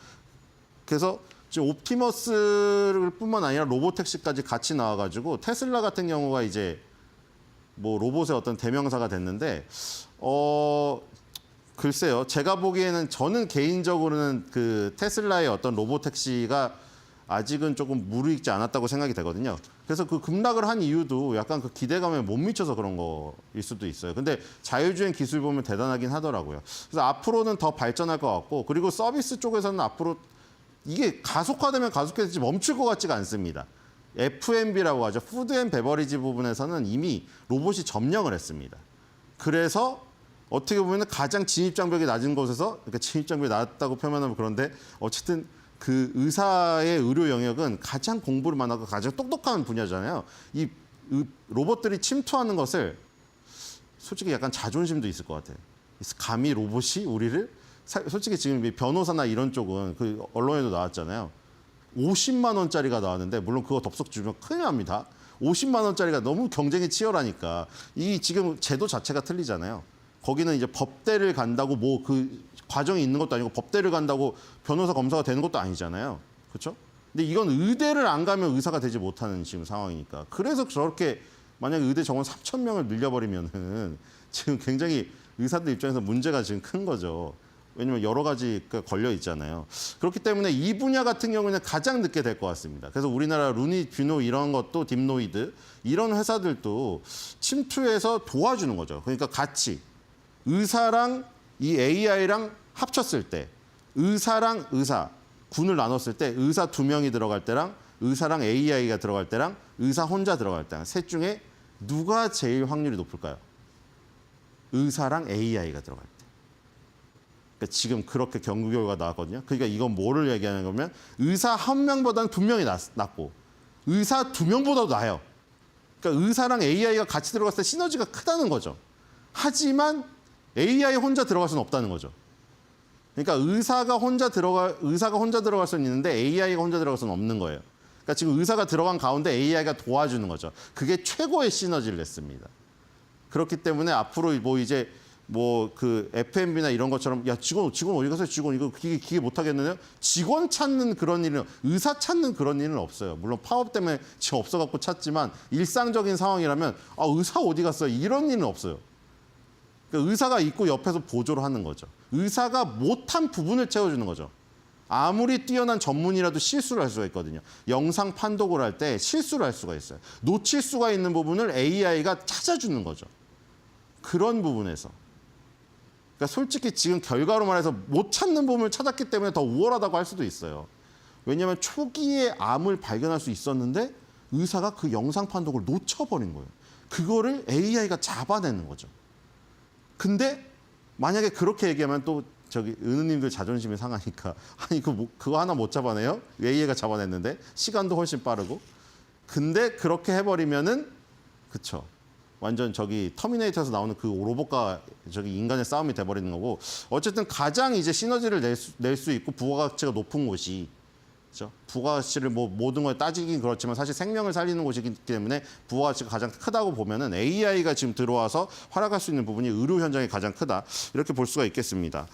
그래서 지금 옵티머스를 뿐만 아니라 로봇 택시까지 같이 나와가지고 테슬라 같은 경우가 이제 뭐 로봇의 어떤 대명사가 됐는데 글쎄요. 제가 보기에는 저는 개인적으로는 그 테슬라의 어떤 로봇 택시가 아직은 조금 무르익지 않았다고 생각이 되거든요. 그래서 그 급락을 한 이유도 약간 그 기대감에 못 미쳐서 그런 거일 수도 있어요. 근데 자율주행 기술 보면 대단하긴 하더라고요. 그래서 앞으로는 더 발전할 것 같고 그리고 서비스 쪽에서는 앞으로 이게 가속화되면 가속화될지 멈출 것 같지가 않습니다. F&B라고 하죠. 푸드 앤 베버리지 부분에서는 이미 로봇이 점령을 했습니다. 그래서 어떻게 보면 가장 진입장벽이 낮은 곳에서 그러니까 진입장벽이 낮다고 표현하면 그런데 어쨌든 그 의사의 의료 영역은 가장 공부를 많이 하고 가장 똑똑한 분야잖아요. 이 로봇들이 침투하는 것을 솔직히 약간 자존심도 있을 것 같아요. 감히 로봇이 우리를 솔직히 지금 변호사나 이런 쪽은 그 언론에도 나왔잖아요. 50만 원짜리가 나왔는데 물론 그거 덥석 주면 큰일 납니다. 50만 원짜리가 너무 경쟁이 치열하니까 이 지금 제도 자체가 틀리잖아요. 거기는 이제 법대를 간다고 뭐 그 과정이 있는 것도 아니고 법대를 간다고 변호사 검사가 되는 것도 아니잖아요. 그렇죠? 근데 이건 의대를 안 가면 의사가 되지 못하는 지금 상황이니까. 그래서 저렇게 만약에 의대 정원 3,000명을 늘려버리면은 지금 굉장히 의사들 입장에서 문제가 지금 큰 거죠. 왜냐면 여러 가지가 걸려 있잖아요. 그렇기 때문에 이 분야 같은 경우는 가장 늦게 될 것 같습니다. 그래서 우리나라 루니, 뷰노 이런 것도 딥노이드 이런 회사들도 침투해서 도와주는 거죠. 그러니까 같이 의사랑 이 AI랑 합쳤을 때 의사랑 의사 군을 나눴을 때 의사 2명이 들어갈 때랑 의사랑 AI가 들어갈 때랑 의사 혼자 들어갈 때랑 셋 중에 누가 제일 확률이 높을까요? 의사랑 AI가 들어갈 때. 그러니까 지금 그렇게 연구 결과가 나왔거든요. 그러니까 이건 뭐를 얘기하는 거면 의사 1명보다는 2명이 낫고 의사 2명보다도 나아요. 그러니까 의사랑 AI가 같이 들어갔을 때 시너지가 크다는 거죠. 하지만 AI 혼자 들어갈 수는 없다는 거죠. 그러니까 의사가 혼자 들어갈 수는 있는데 AI가 혼자 들어갈 수는 없는 거예요. 그러니까 지금 의사가 들어간 가운데 AI가 도와주는 거죠. 그게 최고의 시너지를 냈습니다. 그렇기 때문에 앞으로 뭐 이제 뭐 그 F&B나 이런 것처럼 야 직원 어디 가서 직원 이거 기계 못 하겠느냐? 직원 찾는 그런 일은 의사 찾는 그런 일은 없어요. 물론 파업 때문에 지금 없어갖고 찾지만 일상적인 상황이라면 아 의사 어디 갔어? 이런 일은 없어요. 그러니까 의사가 있고 옆에서 보조를 하는 거죠. 의사가 못한 부분을 채워주는 거죠. 아무리 뛰어난 전문이라도 실수를 할 수가 있거든요. 영상 판독을 할 때 실수를 할 수가 있어요. 놓칠 수가 있는 부분을 AI가 찾아주는 거죠. 그런 부분에서. 그러니까 솔직히 지금 결과로 말해서 못 찾는 부분을 찾았기 때문에 더 우월하다고 할 수도 있어요. 왜냐하면 초기에 암을 발견할 수 있었는데 의사가 그 영상 판독을 놓쳐버린 거예요. 그거를 AI가 잡아내는 거죠. 근데 만약에 그렇게 얘기하면 또 저기 은우님들 자존심이 상하니까 아니 그거 하나 못 잡아내요? AI가 잡아냈는데 시간도 훨씬 빠르고. 근데 그렇게 해버리면은 그쵸. 완전 저기 터미네이터에서 나오는 그 로봇과 저기 인간의 싸움이 돼버리는 거고. 어쨌든 가장 이제 시너지를 낼 수 있고 부가가치가 높은 곳이, 그렇죠? 부가가치를 뭐 모든 걸 따지긴 그렇지만 사실 생명을 살리는 곳이기 때문에 부가가치가 가장 크다고 보면은 AI가 지금 들어와서 활약할 수 있는 부분이 의료 현장이 가장 크다, 이렇게 볼 수가 있겠습니다.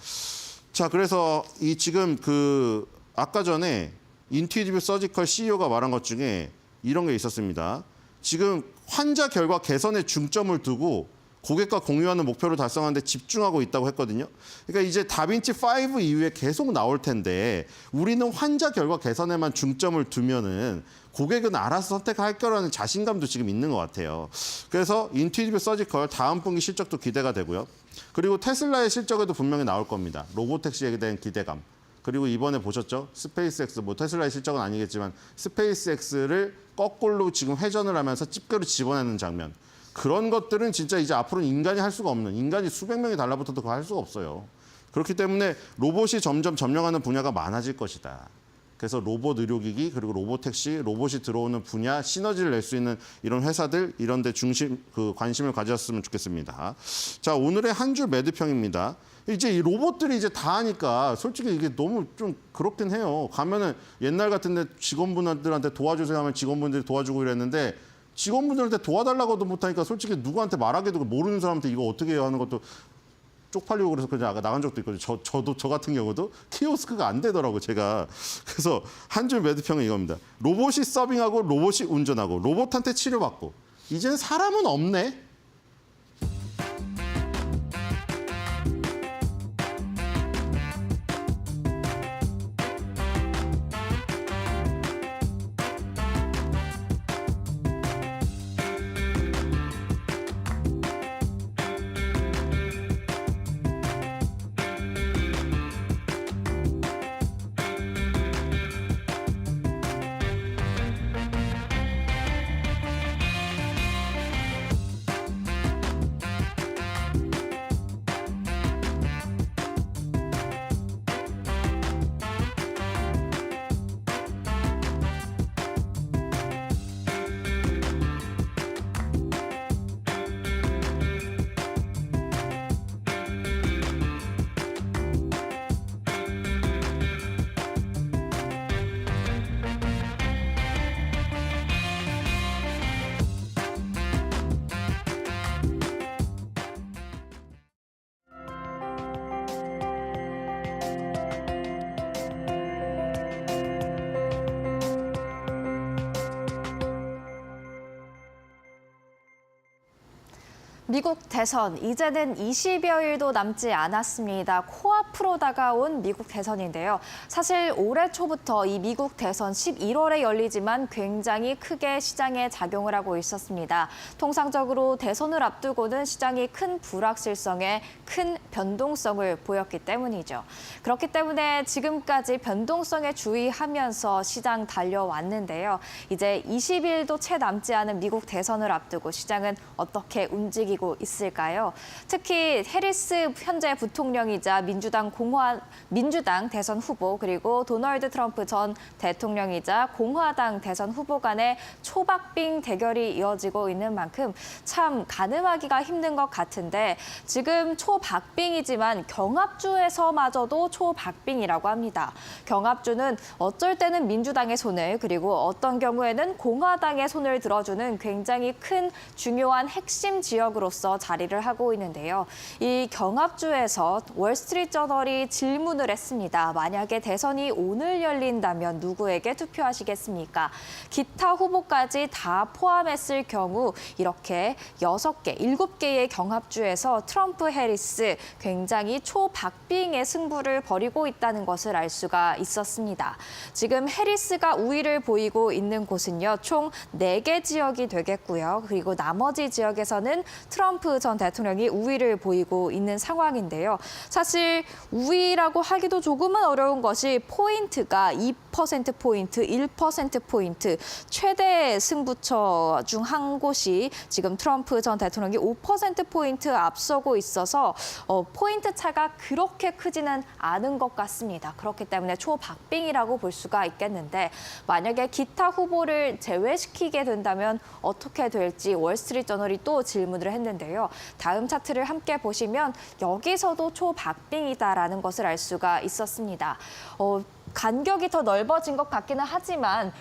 자, 그래서 이 지금 그 아까 전에 인투이티브 서지컬 CEO가 말한 것 중에 이런 게 있었습니다. 지금 환자 결과 개선에 중점을 두고 고객과 공유하는 목표를 달성하는 데 집중하고 있다고 했거든요. 그러니까 이제 다빈치 5 이후에 계속 나올 텐데 우리는 환자 결과 개선에만 중점을 두면은 고객은 알아서 선택할 거라는 자신감도 지금 있는 것 같아요. 그래서 인투이티브 서지컬 다음 분기 실적도 기대가 되고요. 그리고 테슬라의 실적에도 분명히 나올 겁니다. 로보택시에 대한 기대감. 그리고 이번에 보셨죠? 스페이스X, 뭐 테슬라의 실적은 아니겠지만 스페이스X를 거꾸로 지금 회전을 하면서 집게로 집어내는 장면. 그런 것들은 진짜 이제 앞으로는 인간이 할 수가 없는, 인간이 수백 명이 달라붙어도 그거 할 수가 없어요. 그렇기 때문에 로봇이 점점 점령하는 분야가 많아질 것이다. 그래서 로봇 의료기기, 그리고 로봇택시, 로봇이 들어오는 분야, 시너지를 낼 수 있는 이런 회사들, 이런 데 관심을 가졌으면 좋겠습니다. 자, 오늘의 한 줄 매도평입니다. 이제 이 로봇들이 이제 다 하니까 솔직히 이게 너무 좀 그렇긴 해요. 가면은 옛날 같은데 직원분들한테 도와주세요 하면 직원분들이 도와주고 이랬는데 직원분들한테 도와달라고도 못하니까 솔직히 누구한테 말하기도 모르는 사람한테 이거 어떻게 해야 하는 것도 쪽팔리고 그래서 그냥 나간 적도 있거든요. 저 같은 경우도 키오스크가 안 되더라고 제가. 그래서 한 줄 매도평은 이겁니다. 로봇이 서빙하고 로봇이 운전하고 로봇한테 치료받고 이제는 사람은 없네. 미국 대선, 이제는 20여일도 남지 않았습니다. 코앞으로 다가온 미국 대선인데요. 사실 올해 초부터 이 미국 대선 11월에 열리지만 굉장히 크게 시장에 작용을 하고 있었습니다. 통상적으로 대선을 앞두고는 시장이 큰 불확실성에 큰 변동성을 보였기 때문이죠. 그렇기 때문에 지금까지 변동성에 주의하면서 시장 달려왔는데요. 이제 20일도 채 남지 않은 미국 대선을 앞두고 시장은 어떻게 움직이고 있을까요? 특히 해리스 현재 부통령이자 민주당 대선 후보, 그리고 도널드 트럼프 전 대통령이자 공화당 대선 후보 간의 초박빙 대결이 이어지고 있는 만큼 참 가늠하기가 힘든 것 같은데, 지금 초박빙이지만 경합주에서마저도 초박빙이라고 합니다. 경합주는 어쩔 때는 민주당의 손을, 그리고 어떤 경우에는 공화당의 손을 들어주는 굉장히 큰 중요한 핵심 지역으로서 자리를 하고 있는데요. 이 경합주에서 월스트리트저널이 질문을 했습니다. 만약에 대선이 오늘 열린다면 누구에게 투표하시겠습니까? 기타 후보까지 다 포함했을 경우 이렇게 6개, 7개의 경합주에서 트럼프, 해리스 굉장히 초박빙의 승부를 벌이고 있다는 것을 알 수가 있었습니다. 지금 해리스가 우위를 보이고 있는 곳은요, 총 4개 지역이 되겠고요. 그리고 나머지 지역에서는 트럼프 전 대통령이 우위를 보이고 있는 상황인데요. 사실 우위라고 하기도 조금은 어려운 것이 포인트가 2%포인트, 1%포인트 최대 승부처 중 한 곳이 지금 트럼프 전 대통령이 5%포인트 앞서고 있어서 포인트 차가 그렇게 크지는 않은 것 같습니다. 그렇기 때문에 초박빙이라고 볼 수가 있겠는데 만약에 기타 후보를 제외시키게 된다면 어떻게 될지 월스트리트저널이 또 질문을 했는데요. 다음 차트를 함께 보시면 여기서도 초박빙이다라는 것을 알 수가 있었습니다. 간격이 더 넓어진 것 같기는 하지만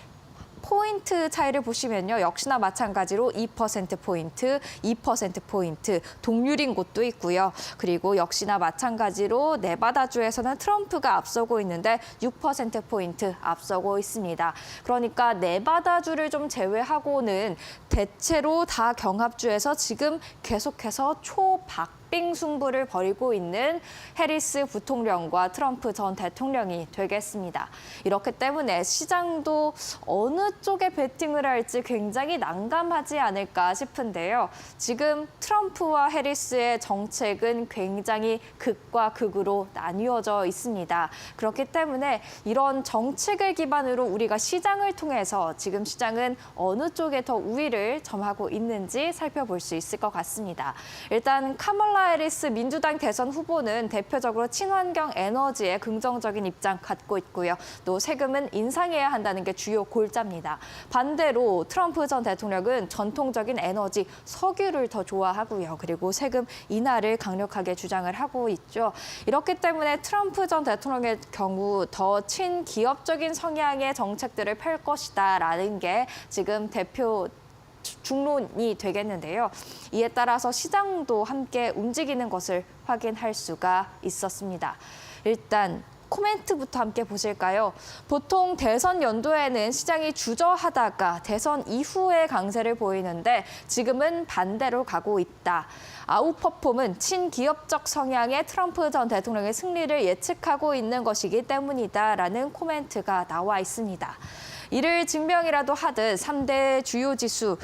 포인트 차이를 보시면요. 역시나 마찬가지로 2%포인트, 2%포인트 동률인 곳도 있고요. 그리고 역시나 마찬가지로 네바다주에서는 트럼프가 앞서고 있는데 6%포인트 앞서고 있습니다. 그러니까 네바다주를 좀 제외하고는 대체로 다 경합주에서 지금 계속해서 초박빙 승부를 벌이고 있는 해리스 부통령과 트럼프 전 대통령이 되겠습니다. 이렇기 때문에 시장도 어느 쪽에 베팅을 할지 굉장히 난감하지 않을까 싶은데요. 지금 트럼프와 해리스의 정책은 굉장히 극과 극으로 나뉘어져 있습니다. 그렇기 때문에 이런 정책을 기반으로 우리가 시장을 통해서 지금 시장은 어느 쪽에 더 우위를 점하고 있는지 살펴볼 수 있을 것 같습니다. 일단 카멀라 해리스 민주당 대선 후보는 대표적으로 친환경 에너지에 긍정적인 입장 갖고 있고요. 또 세금은 인상해야 한다는 게 주요 골자입니다. 반대로 트럼프 전 대통령은 전통적인 에너지 석유를 더 좋아하고요. 그리고 세금 인하를 강력하게 주장을 하고 있죠. 이렇기 때문에 트럼프 전 대통령의 경우 더 친기업적인 성향의 정책들을 펼 것이다라는 게 지금 대표 중론이 되겠는데요. 이에 따라서 시장도 함께 움직이는 것을 확인할 수가 있었습니다. 일단 코멘트부터 함께 보실까요? 보통 대선 연도에는 시장이 주저하다가 대선 이후에 강세를 보이는데 지금은 반대로 가고 있다. 아웃퍼폼은 친기업적 성향의 트럼프 전 대통령의 승리를 예측하고 있는 것이기 때문이다라는 코멘트가 나와 있습니다. 이를 증명이라도 하듯 3대 주요 지수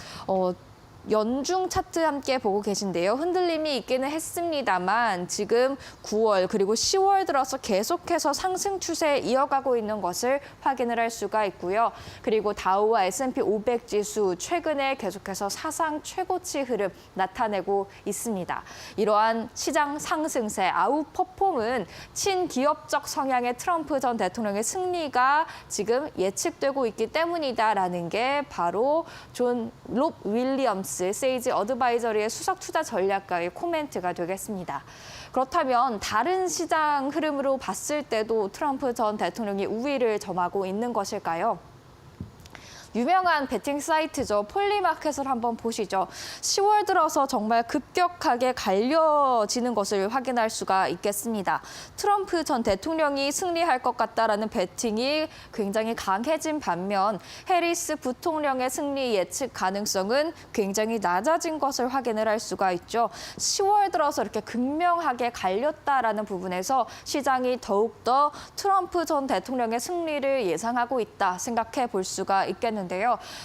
연중 차트 함께 보고 계신데요. 흔들림이 있기는 했습니다만 지금 9월 그리고 10월 들어서 계속해서 상승 추세 이어가고 있는 것을 확인을 할 수가 있고요. 그리고 다우와 S&P 500 지수 최근에 계속해서 사상 최고치 흐름 나타내고 있습니다. 이러한 시장 상승세 아웃퍼폼은 친기업적 성향의 트럼프 전 대통령의 승리가 지금 예측되고 있기 때문이다라는 게 바로 존 롭 윌리엄스 세이지 어드바이저리의 수석 투자 전략가의 코멘트가 되겠습니다. 그렇다면 다른 시장 흐름으로 봤을 때도 트럼프 전 대통령이 우위를 점하고 있는 것일까요? 유명한 베팅 사이트죠. 폴리마켓을 한번 보시죠. 10월 들어서 정말 급격하게 갈려지는 것을 확인할 수가 있겠습니다. 트럼프 전 대통령이 승리할 것 같다라는 베팅이 굉장히 강해진 반면 해리스 부통령의 승리 예측 가능성은 굉장히 낮아진 것을 확인을 할 수가 있죠. 10월 들어서 이렇게 극명하게 갈렸다라는 부분에서 시장이 더욱더 트럼프 전 대통령의 승리를 예상하고 있다 생각해 볼 수가 있겠는데요.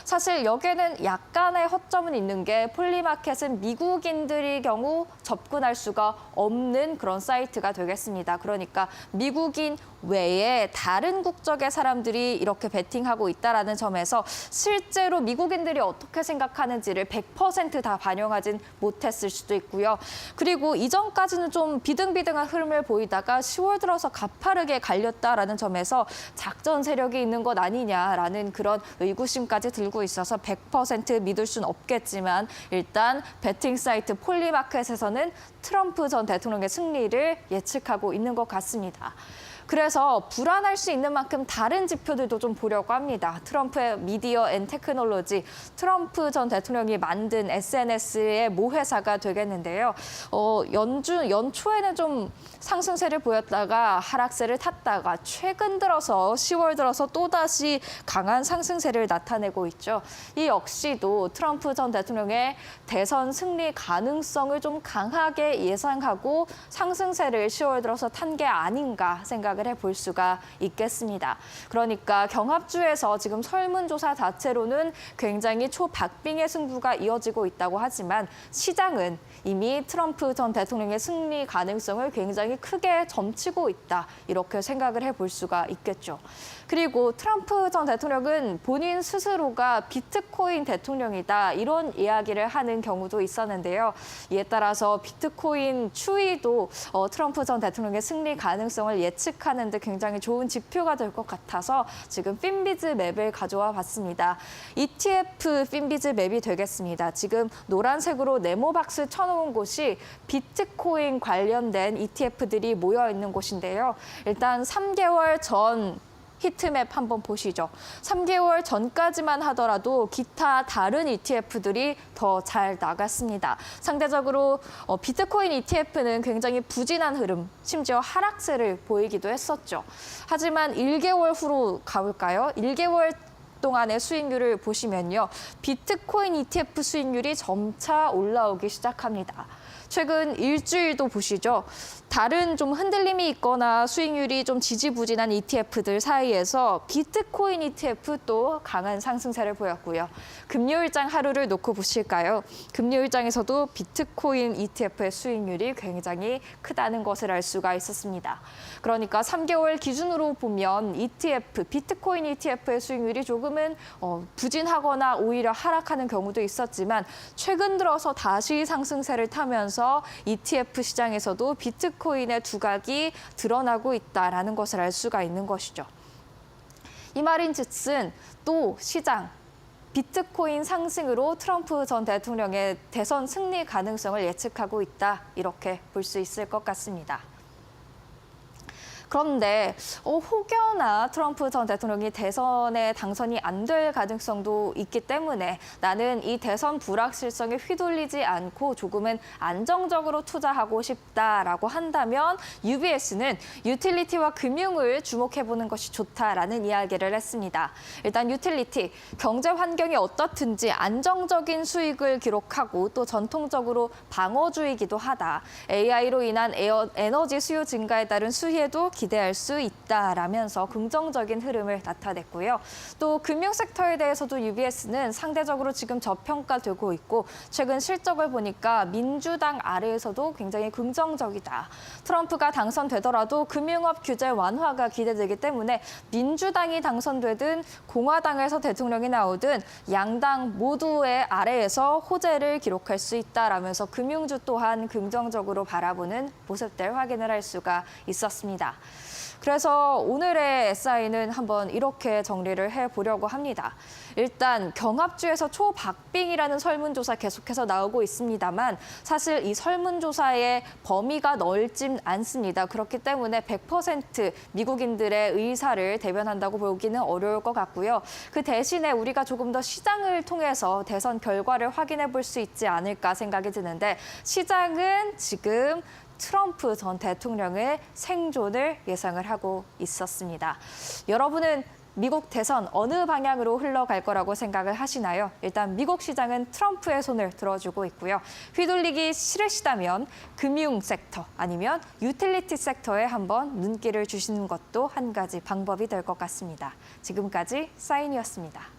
사실 여기에는 약간의 허점은 있는 게 폴리마켓은 미국인들의 경우 접근할 수가 없는 그런 사이트가 되겠습니다. 그러니까 미국인 외에 다른 국적의 사람들이 이렇게 베팅하고 있다는 점에서 실제로 미국인들이 어떻게 생각하는지를 100% 다 반영하진 못했을 수도 있고요. 그리고 이전까지는 좀 비등비등한 흐름을 보이다가 10월 들어서 가파르게 갈렸다라는 점에서 작전 세력이 있는 것 아니냐라는 그런 의구심까지 들고 있어서 100% 믿을 수는 없겠지만 일단 베팅 사이트 폴리마켓에서는 트럼프 전 대통령의 승리를 예측하고 있는 것 같습니다. 그래서 불안할 수 있는 만큼 다른 지표들도 좀 보려고 합니다. 트럼프의 미디어 앤 테크놀로지, 트럼프 전 대통령이 만든 SNS의 모회사가 되겠는데요. 연초에는 좀 상승세를 보였다가 하락세를 탔다가 최근 들어서 10월 들어서 또다시 강한 상승세를 나타내고 있죠. 이 역시도 트럼프 전 대통령의 대선 승리 가능성을 좀 강하게 예상하고 상승세를 10월 들어서 탄 게 아닌가 생각을 생각을 해볼 수가 있겠습니다. 그러니까 경합주에서 지금 설문조사 자체로는 굉장히 초박빙의 승부가 이어지고 있다고 하지만 시장은 이미 트럼프 전 대통령의 승리 가능성을 굉장히 크게 점치고 있다. 이렇게 생각을 해볼 수가 있겠죠. 그리고 트럼프 전 대통령은 본인 스스로가 비트코인 대통령이다. 이런 이야기를 하는 경우도 있었는데요. 이에 따라서 비트코인 추이도 트럼프 전 대통령의 승리 가능성을 예측하는 데 굉장히 좋은 지표가 될 것 같아서 지금 핀비즈 맵을 가져와 봤습니다. ETF 핀비즈 맵이 되겠습니다. 지금 노란색으로 네모박스 쳐놓은 곳이 비트코인 관련된 ETF들이 모여 있는 곳인데요. 일단 3개월 전 히트맵 한번 보시죠. 3개월 전까지만 하더라도 기타 다른 ETF들이 더 잘 나갔습니다. 상대적으로 비트코인 ETF는 굉장히 부진한 흐름, 심지어 하락세를 보이기도 했었죠. 하지만 1개월 후로 가볼까요? 1개월 동안의 수익률을 보시면요. 비트코인 ETF 수익률이 점차 올라오기 시작합니다. 최근 일주일도 보시죠. 다른 좀 흔들림이 있거나 수익률이 좀 지지부진한 ETF들 사이에서 비트코인 ETF 또 강한 상승세를 보였고요. 금요일장 하루를 놓고 보실까요? 금요일장에서도 비트코인 ETF의 수익률이 굉장히 크다는 것을 알 수가 있었습니다. 그러니까 3개월 기준으로 보면 ETF, 비트코인 ETF의 수익률이 조금은 부진하거나 오히려 하락하는 경우도 있었지만 최근 들어서 다시 상승세를 타면서 ETF 시장에서도 비트코인의 두각이 드러나고 있다는 것을 알 수가 있는 것이죠. 이 말인즉슨 또 시장, 비트코인 상승으로 트럼프 전 대통령의 대선 승리 가능성을 예측하고 있다. 이렇게 볼 수 있을 것 같습니다. 그런데 혹여나 트럼프 전 대통령이 대선에 당선이 안 될 가능성도 있기 때문에 나는 이 대선 불확실성에 휘둘리지 않고 조금은 안정적으로 투자하고 싶다라고 한다면 UBS는 유틸리티와 금융을 주목해보는 것이 좋다라는 이야기를 했습니다. 일단 유틸리티, 경제 환경이 어떻든지 안정적인 수익을 기록하고 또 전통적으로 방어주의이기도 하다. AI로 인한 에너지 수요 증가에 따른 수혜도 기대할 수 있다라면서 긍정적인 흐름을 나타냈고요. 또 금융 섹터에 대해서도 UBS는 상대적으로 지금 저평가되고 있고 최근 실적을 보니까 민주당 아래에서도 굉장히 긍정적이다. 트럼프가 당선되더라도 금융업 규제 완화가 기대되기 때문에 민주당이 당선되든 공화당에서 대통령이 나오든 양당 모두의 아래에서 호재를 기록할 수 있다라면서 금융주 또한 긍정적으로 바라보는 모습들 확인을 할 수가 있었습니다. 그래서 오늘의 SI는 한번 이렇게 정리를 해보려고 합니다. 일단 경합주에서 초박빙이라는 설문조사 계속해서 나오고 있습니다만 사실 이 설문조사의 범위가 넓진 않습니다. 그렇기 때문에 100% 미국인들의 의사를 대변한다고 보기는 어려울 것 같고요. 그 대신에 우리가 조금 더 시장을 통해서 대선 결과를 확인해 볼 수 있지 않을까 생각이 드는데 시장은 지금 트럼프 전 대통령의 생존을 예상을 하고 있었습니다. 여러분은 미국 대선 어느 방향으로 흘러갈 거라고 생각을 하시나요? 일단 미국 시장은 트럼프의 손을 들어주고 있고요. 휘둘리기 싫으시다면 금융 섹터 아니면 유틸리티 섹터에 한번 눈길을 주시는 것도 한 가지 방법이 될 것 같습니다. 지금까지 사인이었습니다.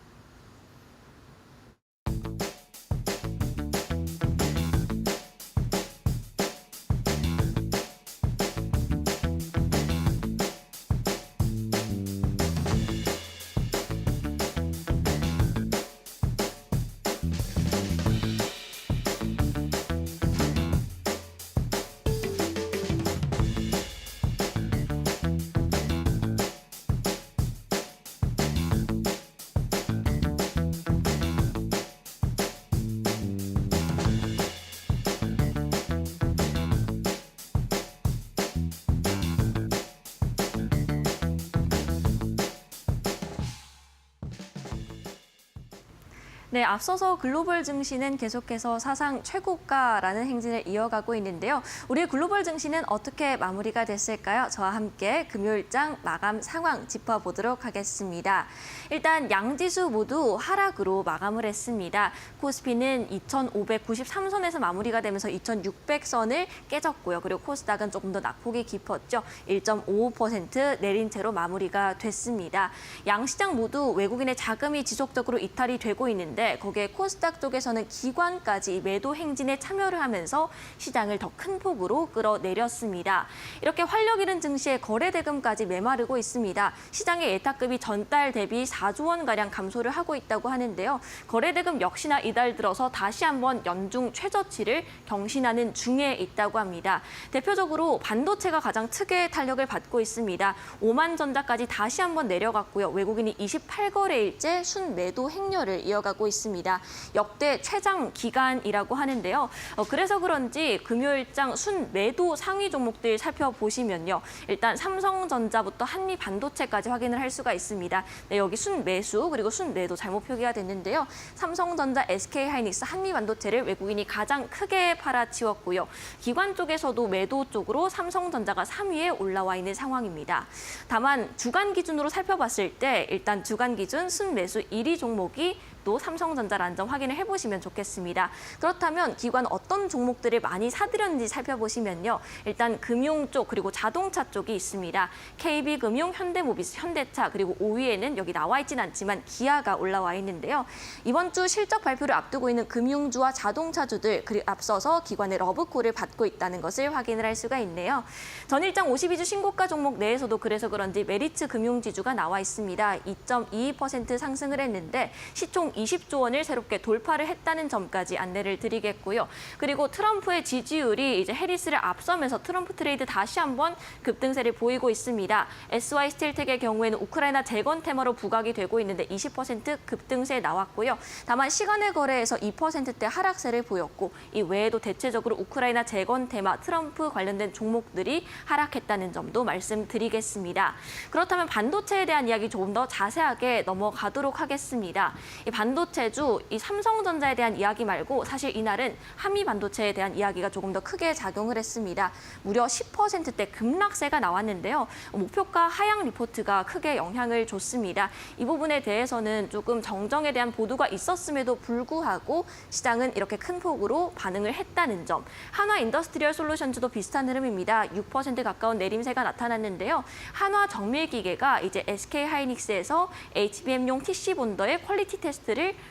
네, 앞서서 글로벌 증시는 계속해서 사상 최고가라는 행진을 이어가고 있는데요. 우리 글로벌 증시는 어떻게 마무리가 됐을까요? 저와 함께 금요일장 마감 상황 짚어보도록 하겠습니다. 일단 양지수 모두 하락으로 마감을 했습니다. 코스피는 2,593선에서 마무리가 되면서 2,600선을 깨졌고요. 그리고 코스닥은 조금 더 낙폭이 깊었죠. 1.55% 내린 채로 마무리가 됐습니다. 양시장 모두 외국인의 자금이 지속적으로 이탈이 되고 있는데 거기에 코스닥 쪽에서는 기관까지 매도 행진에 참여를 하면서 시장을 더 큰 폭으로 끌어내렸습니다. 이렇게 활력 잃은 증시의 거래 대금까지 메마르고 있습니다. 시장의 예탁급이 전달 대비 4조 원가량 감소를 하고 있다고 하는데요. 거래 대금 역시나 이달 들어서 다시 한번 연중 최저치를 경신하는 중에 있다고 합니다. 대표적으로 반도체가 가장 특유의 탄력을 받고 있습니다. 오만전자까지 다시 한번 내려갔고요. 외국인이 28거래일째 순매도 행렬을 이어가고 있습니다. 역대 최장 기간이라고 하는데요. 그래서 그런지 금요일장 순매도 상위 종목들 살펴보시면요. 일단 삼성전자부터 한미반도체까지 확인을 할 수가 있습니다. 네, 여기 순매수 그리고 순매도 잘못 표기가 됐는데요. 삼성전자, SK하이닉스, 한미반도체를 외국인이 가장 크게 팔아치웠고요. 기관 쪽에서도 매도 쪽으로 삼성전자가 3위에 올라와 있는 상황입니다. 다만 주간 기준으로 살펴봤을 때 일단 주간 기준 순매수 1위 종목이 또 삼성전자라는 점 확인을 해보시면 좋겠습니다. 그렇다면 기관 어떤 종목들을 많이 사들였는지 살펴보시면요. 일단 금융 쪽 그리고 자동차 쪽이 있습니다. KB금융, 현대모비스, 현대차 그리고 5위에는 여기 나와 있진 않지만 기아가 올라와 있는데요. 이번 주 실적 발표를 앞두고 있는 금융주와 자동차주들 그리고 앞서서 기관의 러브콜을 받고 있다는 것을 확인을 할 수가 있네요. 전일장 52주 신고가 종목 내에서도 그래서 그런지 메리츠 금융지주가 나와 있습니다. 2.22% 상승을 했는데 시총 20조 원을 새롭게 돌파를 했다는 점까지 안내를 드리겠고요. 그리고 트럼프의 지지율이 이제 해리스를 앞서면서 트럼프 트레이드 다시 한번 급등세를 보이고 있습니다. SY 스틸텍의 경우에는 우크라이나 재건 테마로 부각이 되고 있는데 20% 급등세 나왔고요. 다만 시간의 거래에서 2%대 하락세를 보였고 이 외에도 대체적으로 우크라이나 재건 테마, 트럼프 관련된 종목들이 하락했다는 점도 말씀드리겠습니다. 그렇다면 반도체에 대한 이야기 조금 더 자세하게 넘어가도록 하겠습니다. 이 반도체주, 이 삼성전자에 대한 이야기 말고 사실 이날은 한미 반도체에 대한 이야기가 조금 더 크게 작용을 했습니다. 무려 10%대 급락세가 나왔는데요. 목표가 하향 리포트가 크게 영향을 줬습니다. 이 부분에 대해서는 조금 정정에 대한 보도가 있었음에도 불구하고 시장은 이렇게 큰 폭으로 반응을 했다는 점. 한화 인더스트리얼 솔루션즈도 비슷한 흐름입니다. 6% 가까운 내림세가 나타났는데요. 한화 정밀기계가 이제 SK하이닉스에서 HBM용 TC 본더의 퀄리티 테스트를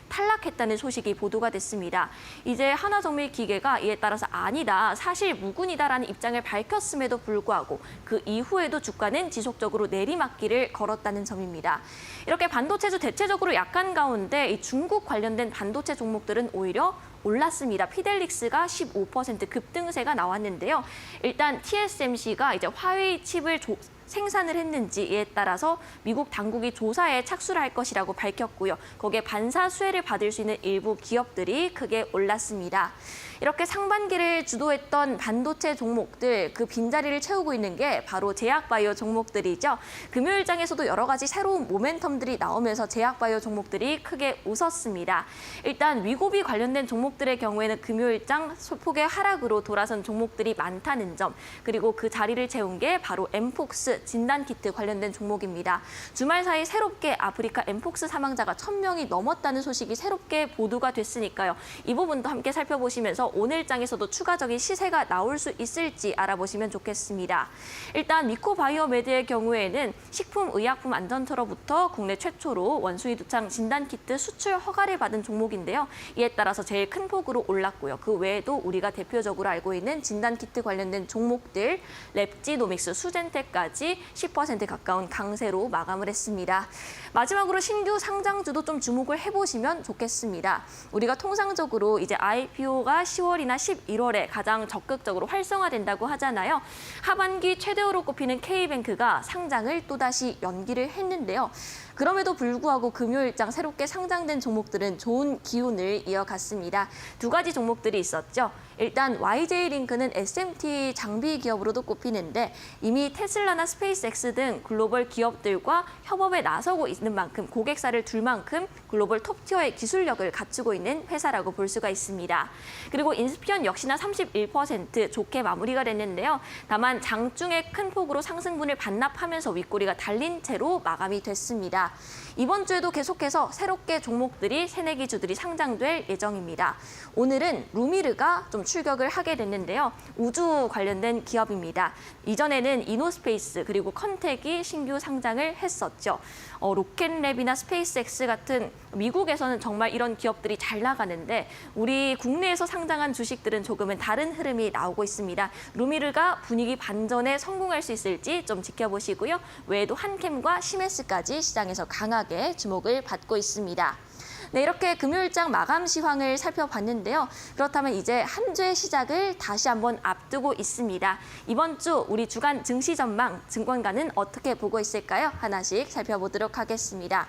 탈락했다는 소식이 보도가 됐습니다. 이제 한화정밀기계가 이에 따라서 아니다, 사실 무근이다라는 입장을 밝혔음에도 불구하고 그 이후에도 주가는 지속적으로 내리막길을 걸었다는 점입니다. 이렇게 반도체주 대체적으로 약한 가운데 이 중국 관련된 반도체 종목들은 오히려 올랐습니다. 피델릭스가 15% 급등세가 나왔는데요. 일단 TSMC가 이제 화웨이 칩을 생산을 했는지에 따라서 미국 당국이 조사에 착수를 할 것이라고 밝혔고요. 거기에 반사 수혜를 받을 수 있는 일부 기업들이 크게 올랐습니다. 이렇게 상반기를 주도했던 반도체 종목들, 그 빈자리를 채우고 있는 게 바로 제약바이오 종목들이죠. 금요일장에서도 여러 가지 새로운 모멘텀들이 나오면서 제약바이오 종목들이 크게 웃었습니다. 일단 위고비 관련된 종목들의 경우에는 금요일장 소폭의 하락으로 돌아선 종목들이 많다는 점, 그리고 그 자리를 채운 게 바로 엠폭스 진단키트 관련된 종목입니다. 주말 사이 새롭게 아프리카 엠폭스 사망자가 1,000명이 넘었다는 소식이 새롭게 보도가 됐으니까요. 이 부분도 함께 살펴보시면서 오늘장에서도 추가적인 시세가 나올 수 있을지 알아보시면 좋겠습니다. 일단 미코바이오메드의 경우에는 식품의약품안전처로부터 국내 최초로 원수의 두창 진단키트 수출 허가를 받은 종목인데요. 이에 따라서 제일 큰 폭으로 올랐고요. 그 외에도 우리가 대표적으로 알고 있는 진단키트 관련된 종목들, 랩지노믹스, 수젠텍까지 10% 가까운 강세로 마감을 했습니다. 마지막으로 신규 상장주도 좀 주목을 해보시면 좋겠습니다. 우리가 통상적으로 이제 IPO가 10월이나 11월에 가장 적극적으로 활성화된다고 하잖아요. 하반기 최대어로 꼽히는 K뱅크가 상장을 또다시 연기를 했는데요. 그럼에도 불구하고 금요일장 새롭게 상장된 종목들은 좋은 기운을 이어갔습니다. 두 가지 종목들이 있었죠. 일단 YJ링크는 SMT 장비 기업으로도 꼽히는데 이미 테슬라나 스페이스X 등 글로벌 기업들과 협업에 나서고 있는 만큼 고객사를 둘 만큼 글로벌 톱티어의 기술력을 갖추고 있는 회사라고 볼 수가 있습니다. 그리고 인스피언 역시나 31% 좋게 마무리가 됐는데요. 다만 장중에 큰 폭으로 상승분을 반납하면서 윗꼬리가 달린 채로 마감이 됐습니다. 이번 주에도 계속해서 새롭게 종목들이 새내기 주들이 상장될 예정입니다. 오늘은 루미르가 좀 출격을 하게 됐는데요. 우주 관련된 기업입니다. 이전에는 이노스페이스 그리고 컨텍이 신규 상장을 했었죠. 로켓랩이나 스페이스X 같은 미국에서는 정말 이런 기업들이 잘 나가는데 우리 국내에서 상장한 주식들은 조금은 다른 흐름이 나오고 있습니다. 루미르가 분위기 반전에 성공할 수 있을지 좀 지켜보시고요. 외에도 한캠과 시메스까지 시장에서 강하게 주목을 받고 있습니다. 네, 이렇게 금요일장 마감 시황을 살펴봤는데요. 그렇다면 이제 한 주의 시작을 다시 한번 앞두고 있습니다. 이번 주 우리 주간 증시 전망 증권가는 어떻게 보고 있을까요? 하나씩 살펴보도록 하겠습니다.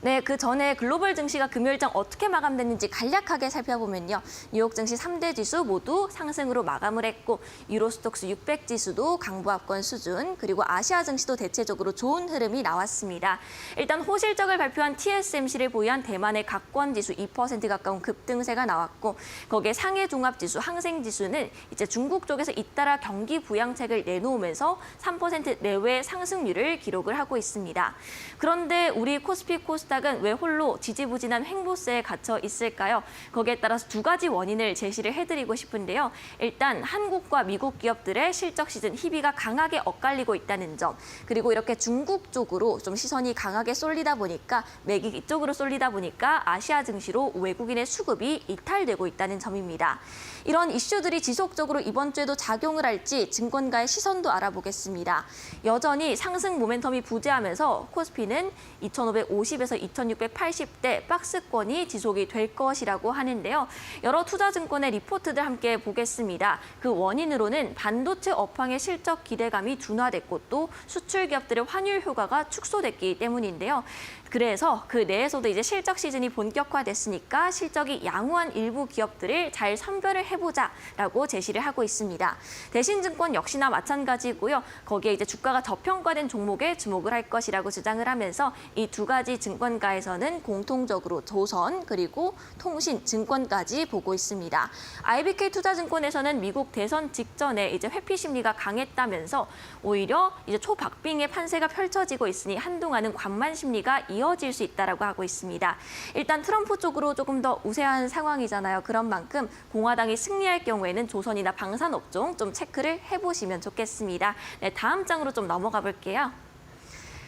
네, 그 전에 글로벌 증시가 금요일장 어떻게 마감됐는지 간략하게 살펴보면요. 뉴욕 증시 3대 지수 모두 상승으로 마감을 했고 유로스톡스 600 지수도 강보합권 수준, 그리고 아시아 증시도 대체적으로 좋은 흐름이 나왔습니다. 일단 호실적을 발표한 TSMC를 보유한 대만의 각권 지수 2% 가까운 급등세가 나왔고 거기에 상해 종합 지수, 항생 지수는 이제 중국 쪽에서 잇따라 경기 부양책을 내놓으면서 3% 내외 상승률을 기록을 하고 있습니다. 그런데 우리 코스피 코스닥은 왜 홀로 지지부진한 횡보세에 갇혀 있을까요? 거기에 따라서 두 가지 원인을 제시를 해드리고 싶은데요. 일단 한국과 미국 기업들의 실적 시즌 희비가 강하게 엇갈리고 있다는 점, 그리고 이렇게 중국 쪽으로 좀 시선이 강하게 쏠리다 보니까 매기 이쪽으로 쏠리다 보니까 아시아 증시로 외국인의 수급이 이탈되고 있다는 점입니다. 이런 이슈들이 지속적으로 이번 주에도 작용을 할지 증권가의 시선도 알아보겠습니다. 여전히 상승 모멘텀이 부재하면서 코스피는 2,550에서 2,680대 박스권이 지속이 될 것이라고 하는데요. 여러 투자증권의 리포트들 함께 보겠습니다. 그 원인으로는 반도체 업황의 실적 기대감이 둔화됐고 또 수출 기업들의 환율 효과가 축소됐기 때문인데요. 그래서 그 내에서도 이제 실적 시즌이 본격화됐으니까 실적이 양호한 일부 기업들을 잘 선별을 해보자라고 제시를 하고 있습니다. 대신증권 역시나 마찬가지고요. 거기에 이제 주가가 저평가된 종목에 주목을 할 것이라고 주장을 하면서 이 두 가지 증권가에서는 공통적으로 조선 그리고 통신, 증권까지 보고 있습니다. IBK 투자증권에서는 미국 대선 직전에 이제 회피 심리가 강했다면서 오히려 이제 초박빙의 판세가 펼쳐지고 있으니 한동안은 관만 심리가 이어질 수 있다라고 하고 있습니다. 일단 트럼프 쪽으로 조금 더 우세한 상황이잖아요. 그런 만큼 공화당이 승리할 경우에는 조선이나 방산업종 좀 체크를 해보시면 좋겠습니다. 네, 다음 장으로 좀 넘어가 볼게요.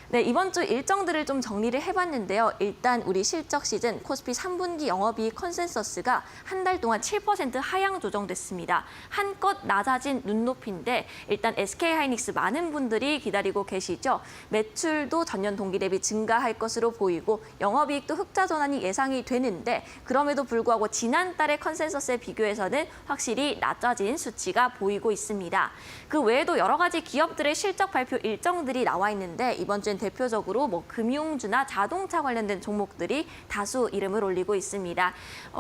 네, 이번 주 일정들을 좀 정리를 해봤는데요. 일단 우리 실적 시즌 코스피 3분기 영업이익 컨센서스가 한 달 동안 7% 하향 조정됐습니다. 한껏 낮아진 눈높이인데 일단 SK하이닉스 많은 분들이 기다리고 계시죠. 매출도 전년 동기 대비 증가할 것으로 보이고 영업이익도 흑자 전환이 예상이 되는데 그럼에도 불구하고 지난달의 컨센서스에 비교해서는 확실히 낮아진 수치가 보이고 있습니다. 그 외에도 여러 가지 기업들의 실적 발표 일정들이 나와 있는데 이번 주엔 대표적으로 금융주나 자동차 관련된 종목들이 다수 이름을 올리고 있습니다.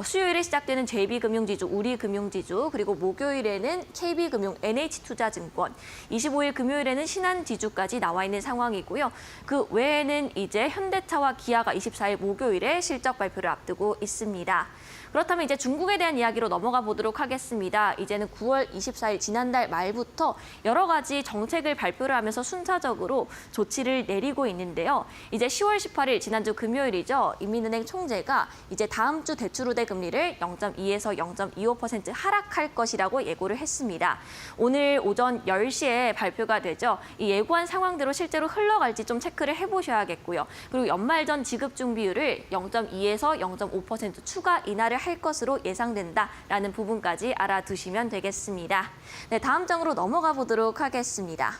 수요일에 시작되는 JB금융지주, 우리금융지주, 그리고 목요일에는 KB금융, NH투자증권, 25일 금요일에는 신한지주까지 나와 있는 상황이고요. 그 외에는 이제 현대차와 기아가 24일 목요일에 실적 발표를 앞두고 있습니다. 그렇다면 이제 중국에 대한 이야기로 넘어가 보도록 하겠습니다. 이제는 9월 24일 지난달 말부터 여러 가지 정책을 발표를 하면서 순차적으로 조치를 내리고 있는데요. 이제 10월 18일 지난주 금요일이죠. 인민은행 총재가 이제 다음 주 대출 우대 금리를 0.2에서 0.25% 하락할 것이라고 예고를 했습니다. 오늘 오전 10시에 발표가 되죠. 이 예고한 상황대로 실제로 흘러갈지 좀 체크를 해보셔야겠고요. 그리고 연말 전 지급 중비율을 0.2에서 0.5% 추가 인하를 할 것으로 예상된다라는 부분까지 알아두시면 되겠습니다. 네, 다음 장으로 넘어가 보도록 하겠습니다.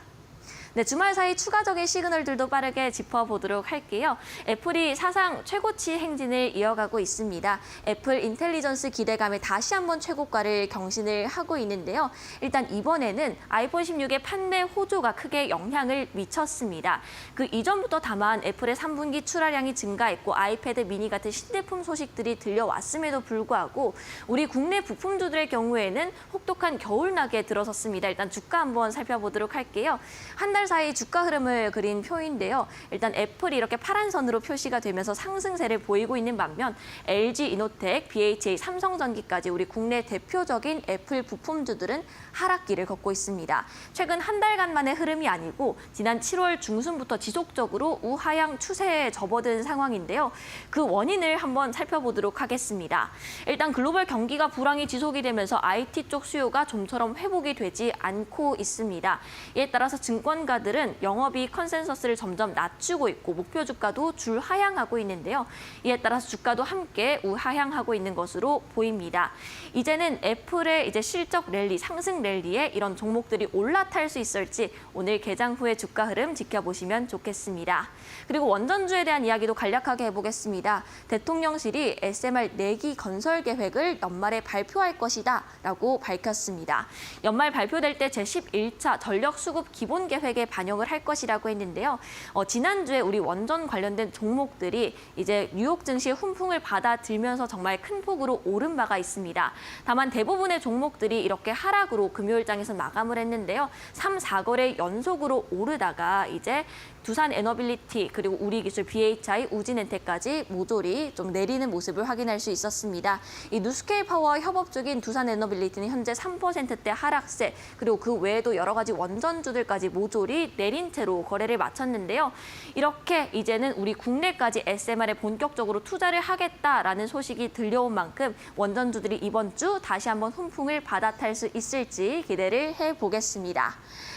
네, 주말 사이 추가적인 시그널들도 빠르게 짚어보도록 할게요. 애플이 사상 최고치 행진을 이어가고 있습니다. 애플 인텔리전스 기대감에 다시 한번 최고가를 경신을 하고 있는데요. 일단 이번에는 아이폰 16의 판매 호조가 크게 영향을 미쳤습니다. 그 이전부터 다만 애플의 3분기 출하량이 증가했고 아이패드 미니 같은 신제품 소식들이 들려왔음에도 불구하고 우리 국내 부품주들의 경우에는 혹독한 겨울나기에 들어섰습니다. 일단 주가 한번 살펴보도록 할게요. 한 달 사이 주가 흐름을 그린 표인데요. 일단 애플이 이렇게 파란 선으로 표시가 되면서 상승세를 보이고 있는 반면 LG 이노텍, BHA, 삼성전기까지 우리 국내 대표적인 애플 부품주들은 하락기를 걷고 있습니다. 최근 한 달간만의 흐름이 아니고 지난 7월 중순부터 지속적으로 우하향 추세에 접어든 상황인데요. 그 원인을 한번 살펴보도록 하겠습니다. 일단 글로벌 경기가 불황이 지속이 되면서 IT 쪽 수요가 좀처럼 회복이 되지 않고 있습니다. 이에 따라서 증권가들은 영업이익 컨센서스를 점점 낮추고 있고 목표 주가도 줄하향하고 있는데요. 이에 따라서 주가도 함께 우하향하고 있는 것으로 보입니다. 이제는 애플의 실적 랠리, 상승 랠리에 이런 종목들이 올라탈 수 있을지 오늘 개장 후의 주가 흐름 지켜보시면 좋겠습니다. 그리고 원전주에 대한 이야기도 간략하게 해보겠습니다. 대통령실이 SMR 4기 건설 계획을 연말에 발표할 것이다 라고 밝혔습니다. 연말 발표될 때 제11차 전력 수급 기본 계획에 반영을 할 것이라고 했는데요. 지난주에 우리 원전 관련된 종목들이 이제 뉴욕 증시의 훈풍을 받아들면서 정말 큰 폭으로 오른 바가 있습니다. 다만 대부분의 종목들이 이렇게 하락으로 금요일장에서 마감을 했는데요. 3, 4거래 연속으로 오르다가 이제 두산 에너빌리티 그리고 우리기술 BHI, 우진엔텍까지 모조리 좀 내리는 모습을 확인할 수 있었습니다. 이 누스케일 파워와 협업 중인 두산 에너빌리티는 현재 3%대 하락세 그리고 그 외에도 여러 가지 원전주들까지 모조리 내린 채로 거래를 마쳤는데요. 이렇게 이제는 우리 국내까지 SMR에 본격적으로 투자를 하겠다라는 소식이 들려온 만큼 원전주들이 이번 주 다시 한번 훈풍을 받아탈 수 있을지 기대를 해보겠습니다.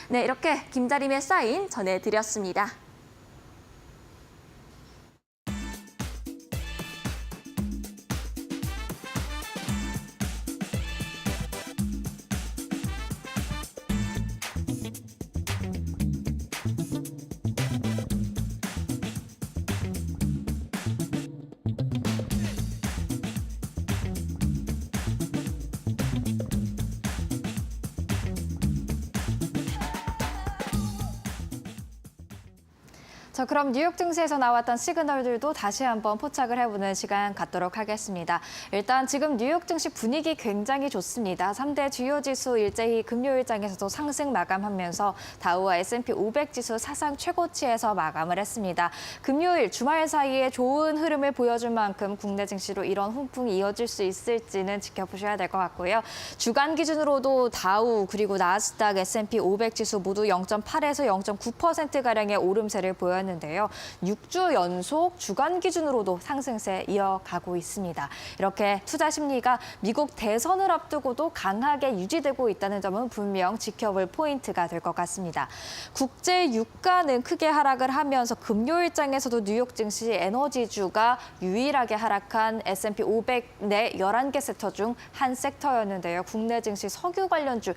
네, 이렇게 김자림의 사인 전해드렸습니다. 자, 그럼 뉴욕 증시에서 나왔던 시그널들도 다시 한번 포착을 해보는 시간 갖도록 하겠습니다. 일단 지금 뉴욕 증시 분위기 굉장히 좋습니다. 3대 주요 지수 일제히 금요일장에서도 상승 마감하면서 다우와 S&P 500 지수 사상 최고치에서 마감을 했습니다. 금요일 주말 사이에 좋은 흐름을 보여줄 만큼 국내 증시로 이런 훈풍이 이어질 수 있을지는 지켜보셔야 될 것 같고요. 주간 기준으로도 다우 그리고 나스닥, S&P 500 지수 모두 0.8에서 0.9%가량의 오름세를 보였는데요. 6주 연속 주간 기준으로도 상승세 이어가고 있습니다. 이렇게 투자 심리가 미국 대선을 앞두고도 강하게 유지되고 있다는 점은 분명 지켜볼 포인트가 될 것 같습니다. 국제 유가는 크게 하락을 하면서 금요일장에서도 뉴욕 증시 에너지주가 유일하게 하락한 S&P 500 내 11개 섹터 중 한 섹터였는데요. 국내 증시 석유 관련주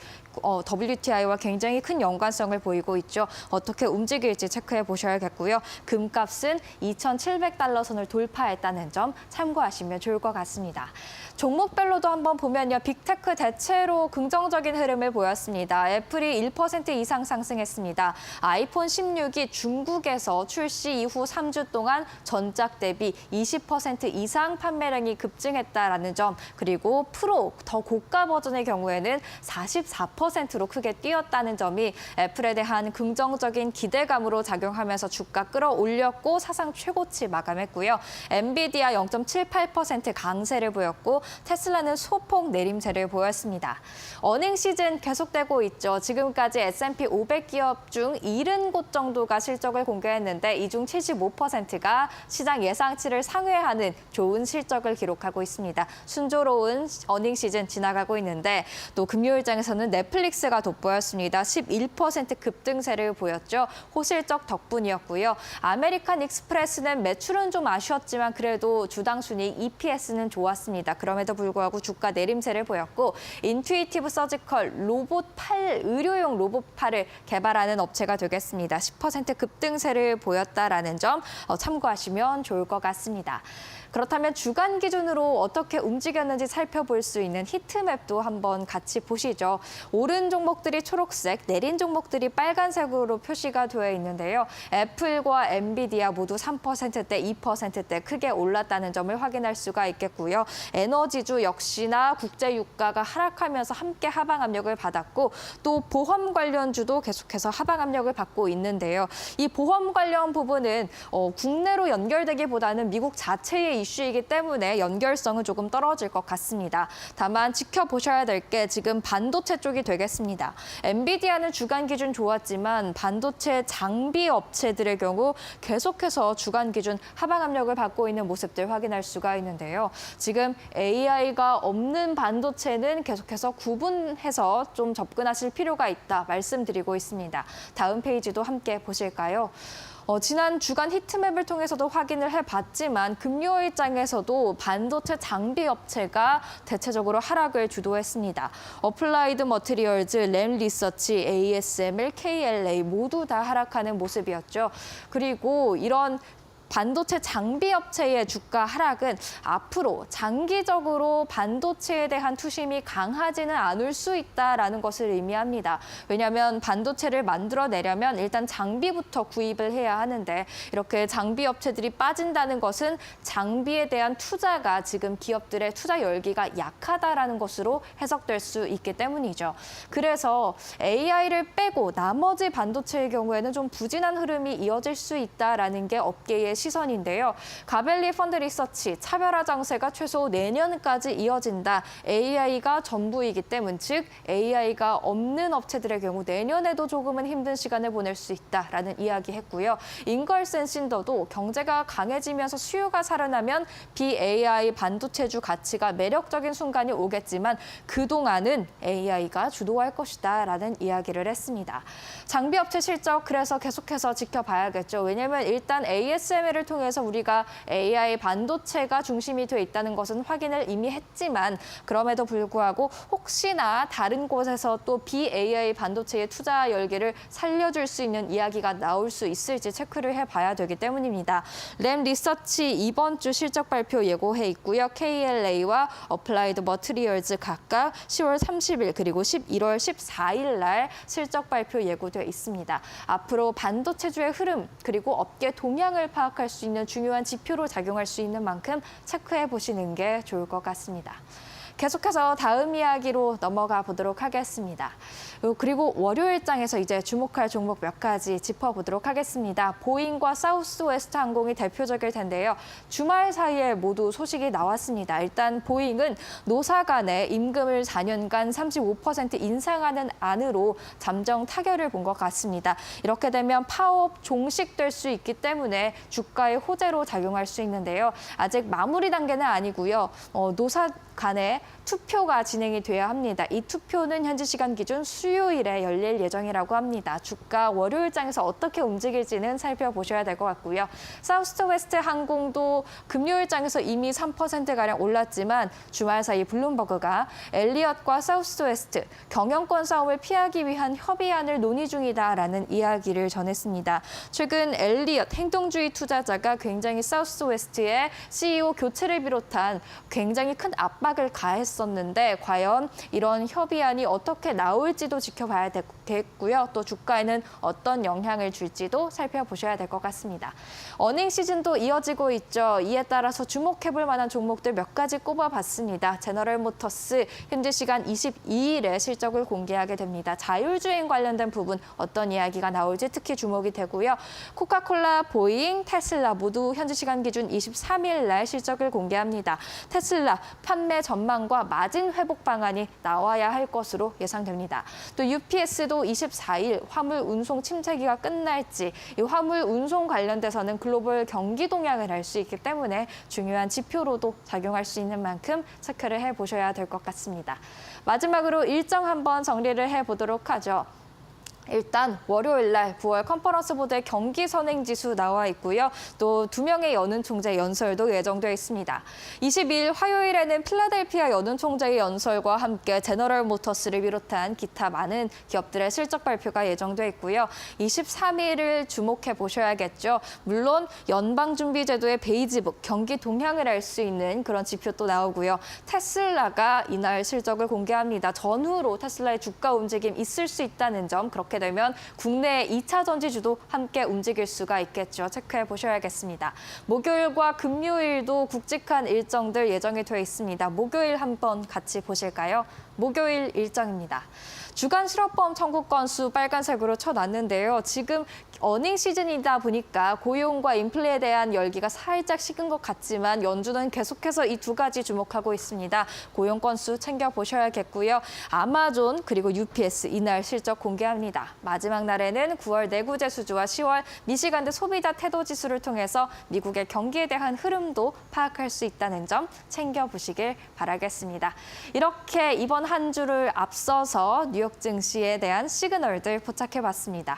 WTI와 굉장히 큰 연관성을 보이고 있죠. 어떻게 움직일지 체크해 보셔야겠고요. 금값은 2,700달러 선을 돌파했다는 점 참고하시면 좋을 것 같습니다. 종목별로도 한번 보면요. 빅테크 대체로 긍정적인 흐름을 보였습니다. 애플이 1% 이상 상승했습니다. 아이폰 16이 중국에서 출시 이후 3주 동안 전작 대비 20% 이상 판매량이 급증했다라는 점, 그리고 프로 더 고가 버전의 경우에는 44%로 크게 뛰었다는 점이 애플에 대한 긍정적인 기대감으로 작용하면서 주가 끌어올렸고 사상 최고치 마감했고요. 엔비디아 0.78% 강세를 보였고 테슬라는 소폭 내림세를 보였습니다. 어닝 시즌 계속되고 있죠. 지금까지 S&P 500 기업 중 70곳 정도가 실적을 공개했는데 이 중 75%가 시장 예상치를 상회하는 좋은 실적을 기록하고 있습니다. 순조로운 어닝 시즌 지나가고 있는데 또 금요일장에서는 넷플릭스가 돋보였습니다. 11% 급등세를 보였죠. 호실적 덕분이었고요. 나왔고요. 아메리칸 익스프레스는 매출은 좀 아쉬웠지만 그래도 주당 순이익 EPS는 좋았습니다. 그럼에도 불구하고 주가 내림세를 보였고 인투이티브 서지컬 의료용 로봇팔을 개발하는 업체가 되겠습니다. 10% 급등세를 보였다라는 점 참고하시면 좋을 것 같습니다. 그렇다면 주간 기준으로 어떻게 움직였는지 살펴볼 수 있는 히트맵도 한번 같이 보시죠. 오른 종목들이 초록색, 내린 종목들이 빨간색으로 표시가 되어 있는데요. 애플과 엔비디아 모두 3%대, 2%대 크게 올랐다는 점을 확인할 수가 있겠고요. 에너지주 역시나 국제 유가가 하락하면서 함께 하방 압력을 받았고 또 보험 관련주도 계속해서 하방 압력을 받고 있는데요. 이 보험 관련 부분은 국내로 연결되기보다는 미국 자체의 이슈이기 때문에 연결성은 조금 떨어질 것 같습니다. 다만 지켜보셔야 될 게 지금 반도체 쪽이 되겠습니다. 엔비디아는 주간 기준 좋았지만 반도체 장비 업체들의 경우 계속해서 주간 기준 하방 압력을 받고 있는 모습들 확인할 수가 있는데요. 지금 AI가 없는 반도체는 계속해서 구분해서 좀 접근하실 필요가 있다 말씀드리고 있습니다. 다음 페이지도 함께 보실까요? 지난 주간 히트맵을 통해서도 확인을 해봤지만 금요일장에서도 반도체 장비 업체가 대체적으로 하락을 주도했습니다. 어플라이드 머티리얼즈, 램 리서치, ASML, KLA 모두 다 하락하는 모습이었죠. 그리고 이런 반도체 장비 업체의 주가 하락은 앞으로 장기적으로 반도체에 대한 투심이 강하지는 않을 수 있다라는 것을 의미합니다. 왜냐하면 반도체를 만들어내려면 일단 장비부터 구입을 해야 하는데 이렇게 장비 업체들이 빠진다는 것은 장비에 대한 투자가 지금 기업들의 투자 열기가 약하다라는 것으로 해석될 수 있기 때문이죠. 그래서 AI를 빼고 나머지 반도체의 경우에는 좀 부진한 흐름이 이어질 수 있다라는 게 업계의 시선인데요. 가벨리 펀드 리서치, 차별화 장세가 최소 내년까지 이어진다. AI가 전부이기 때문, 즉 AI가 없는 업체들의 경우 내년에도 조금은 힘든 시간을 보낼 수 있다라는 이야기했고요. 잉걸슨 신더도 경제가 강해지면서 수요가 살아나면 BAI 반도체주 가치가 매력적인 순간이 오겠지만 그동안은 AI가 주도할 것이다라는 이야기를 했습니다. 장비업체 실적 그래서 계속해서 지켜봐야겠죠. 왜냐하면 일단 ASML을 통해서 우리가 AI 반도체가 중심이 돼 있다는 것은 확인을 이미 했지만 그럼에도 불구하고 혹시나 다른 곳에서 또 BAI 반도체의 투자 열기를 살려줄 수 있는 이야기가 나올 수 있을지 체크를 해봐야 되기 때문입니다. 램 리서치 이번 주 실적 발표 예고해 있고요. KLA와 어플라이드 머티리얼즈 각각 10월 30일 그리고 11월 14일 날 실적 발표 예고되어 있습니다. 앞으로 반도체주의 흐름 그리고 업계 동향을 파악할 수 있는 중요한 지표로 작용할 수 있는 만큼 체크해 보시는 게 좋을 것 같습니다. 계속해서 다음 이야기로 넘어가 보도록 하겠습니다. 그리고 월요일장에서 이제 주목할 종목 몇 가지 짚어보도록 하겠습니다. 보잉과 사우스웨스트 항공이 대표적일 텐데요. 주말 사이에 모두 소식이 나왔습니다. 일단 보잉은 노사 간에 임금을 4년간 35% 인상하는 안으로 잠정 타결을 본 것 같습니다. 이렇게 되면 파업 종식될 수 있기 때문에 주가의 호재로 작용할 수 있는데요. 아직 마무리 단계는 아니고요. 노사 간에 투표가 진행이 돼야 합니다. 이 투표는 현지 시간 기준 수요일에 열릴 예정이라고 합니다. 주가 월요일장에서 어떻게 움직일지는 살펴보셔야 될 것 같고요. 사우스웨스트 항공도 금요일장에서 이미 3%가량 올랐지만 주말 사이 블룸버그가 엘리엇과 사우스웨스트 경영권 싸움을 피하기 위한 협의안을 논의 중이다라는 이야기를 전했습니다. 최근 엘리엇 행동주의 투자자가 굉장히 사우스웨스트의 CEO 교체를 비롯한 굉장히 큰 압박을 가했었는데 과연 이런 협의안이 어떻게 나올지도 지켜봐야 되겠고요. 또 주가에는 어떤 영향을 줄지도 살펴보셔야 될 것 같습니다. 어닝 시즌도 이어지고 있죠. 이에 따라서 주목해볼 만한 종목들 몇 가지 꼽아봤습니다. 제너럴 모터스 현지 시간 22일에 실적을 공개하게 됩니다. 자율주행 관련된 부분 어떤 이야기가 나올지 특히 주목이 되고요. 코카콜라, 보잉, 테슬라 모두 현지 시간 기준 23일 날 실적을 공개합니다. 테슬라 판매 전망과 마진 회복 방안이 나와야 할 것으로 예상됩니다. 또 UPS도 24일 화물 운송 침체기가 끝날지 이 화물 운송 관련돼서는 글로벌 경기 동향을 알 수 있기 때문에 중요한 지표로도 작용할 수 있는 만큼 체크를 해보셔야 될 것 같습니다. 마지막으로 일정 한번 정리를 해보도록 하죠. 일단 월요일 날 9월 컨퍼런스 보드의 경기 선행 지수 나와 있고요. 또 2명의 연은 총재 연설도 예정돼 있습니다. 22일 화요일에는 필라델피아 연은 총재의 연설과 함께 제너럴 모터스를 비롯한 기타 많은 기업들의 실적 발표가 예정돼 있고요. 23일을 주목해 보셔야겠죠. 물론 연방준비제도의 베이지북, 경기 동향을 알 수 있는 그런 지표 또 나오고요. 테슬라가 이날 실적을 공개합니다. 전후로 테슬라의 주가 움직임 있을 수 있다는 점, 그렇게 되면 국내 2차 전지주도 함께 움직일 수가 있겠죠. 체크해 보셔야겠습니다. 목요일과 금요일도 굵직한 일정들 예정이 되어 있습니다. 목요일 한번 같이 보실까요? 목요일 일정입니다. 주간 실업보험 청구 건수 빨간색으로 쳐놨는데요. 지금 어닝 시즌이다 보니까 고용과 인플레에 대한 열기가 살짝 식은 것 같지만 연준은 계속해서 이 두 가지 주목하고 있습니다. 고용 건수 챙겨보셔야겠고요. 아마존 그리고 UPS 이날 실적 공개합니다. 마지막 날에는 9월 내구재 수주와 10월 미시간대 소비자 태도 지수를 통해서 미국의 경기에 대한 흐름도 파악할 수 있다는 점 챙겨보시길 바라겠습니다. 이렇게 이번 한 주를 앞서서 뉴욕 증시에 대한 시그널들 포착해봤습니다.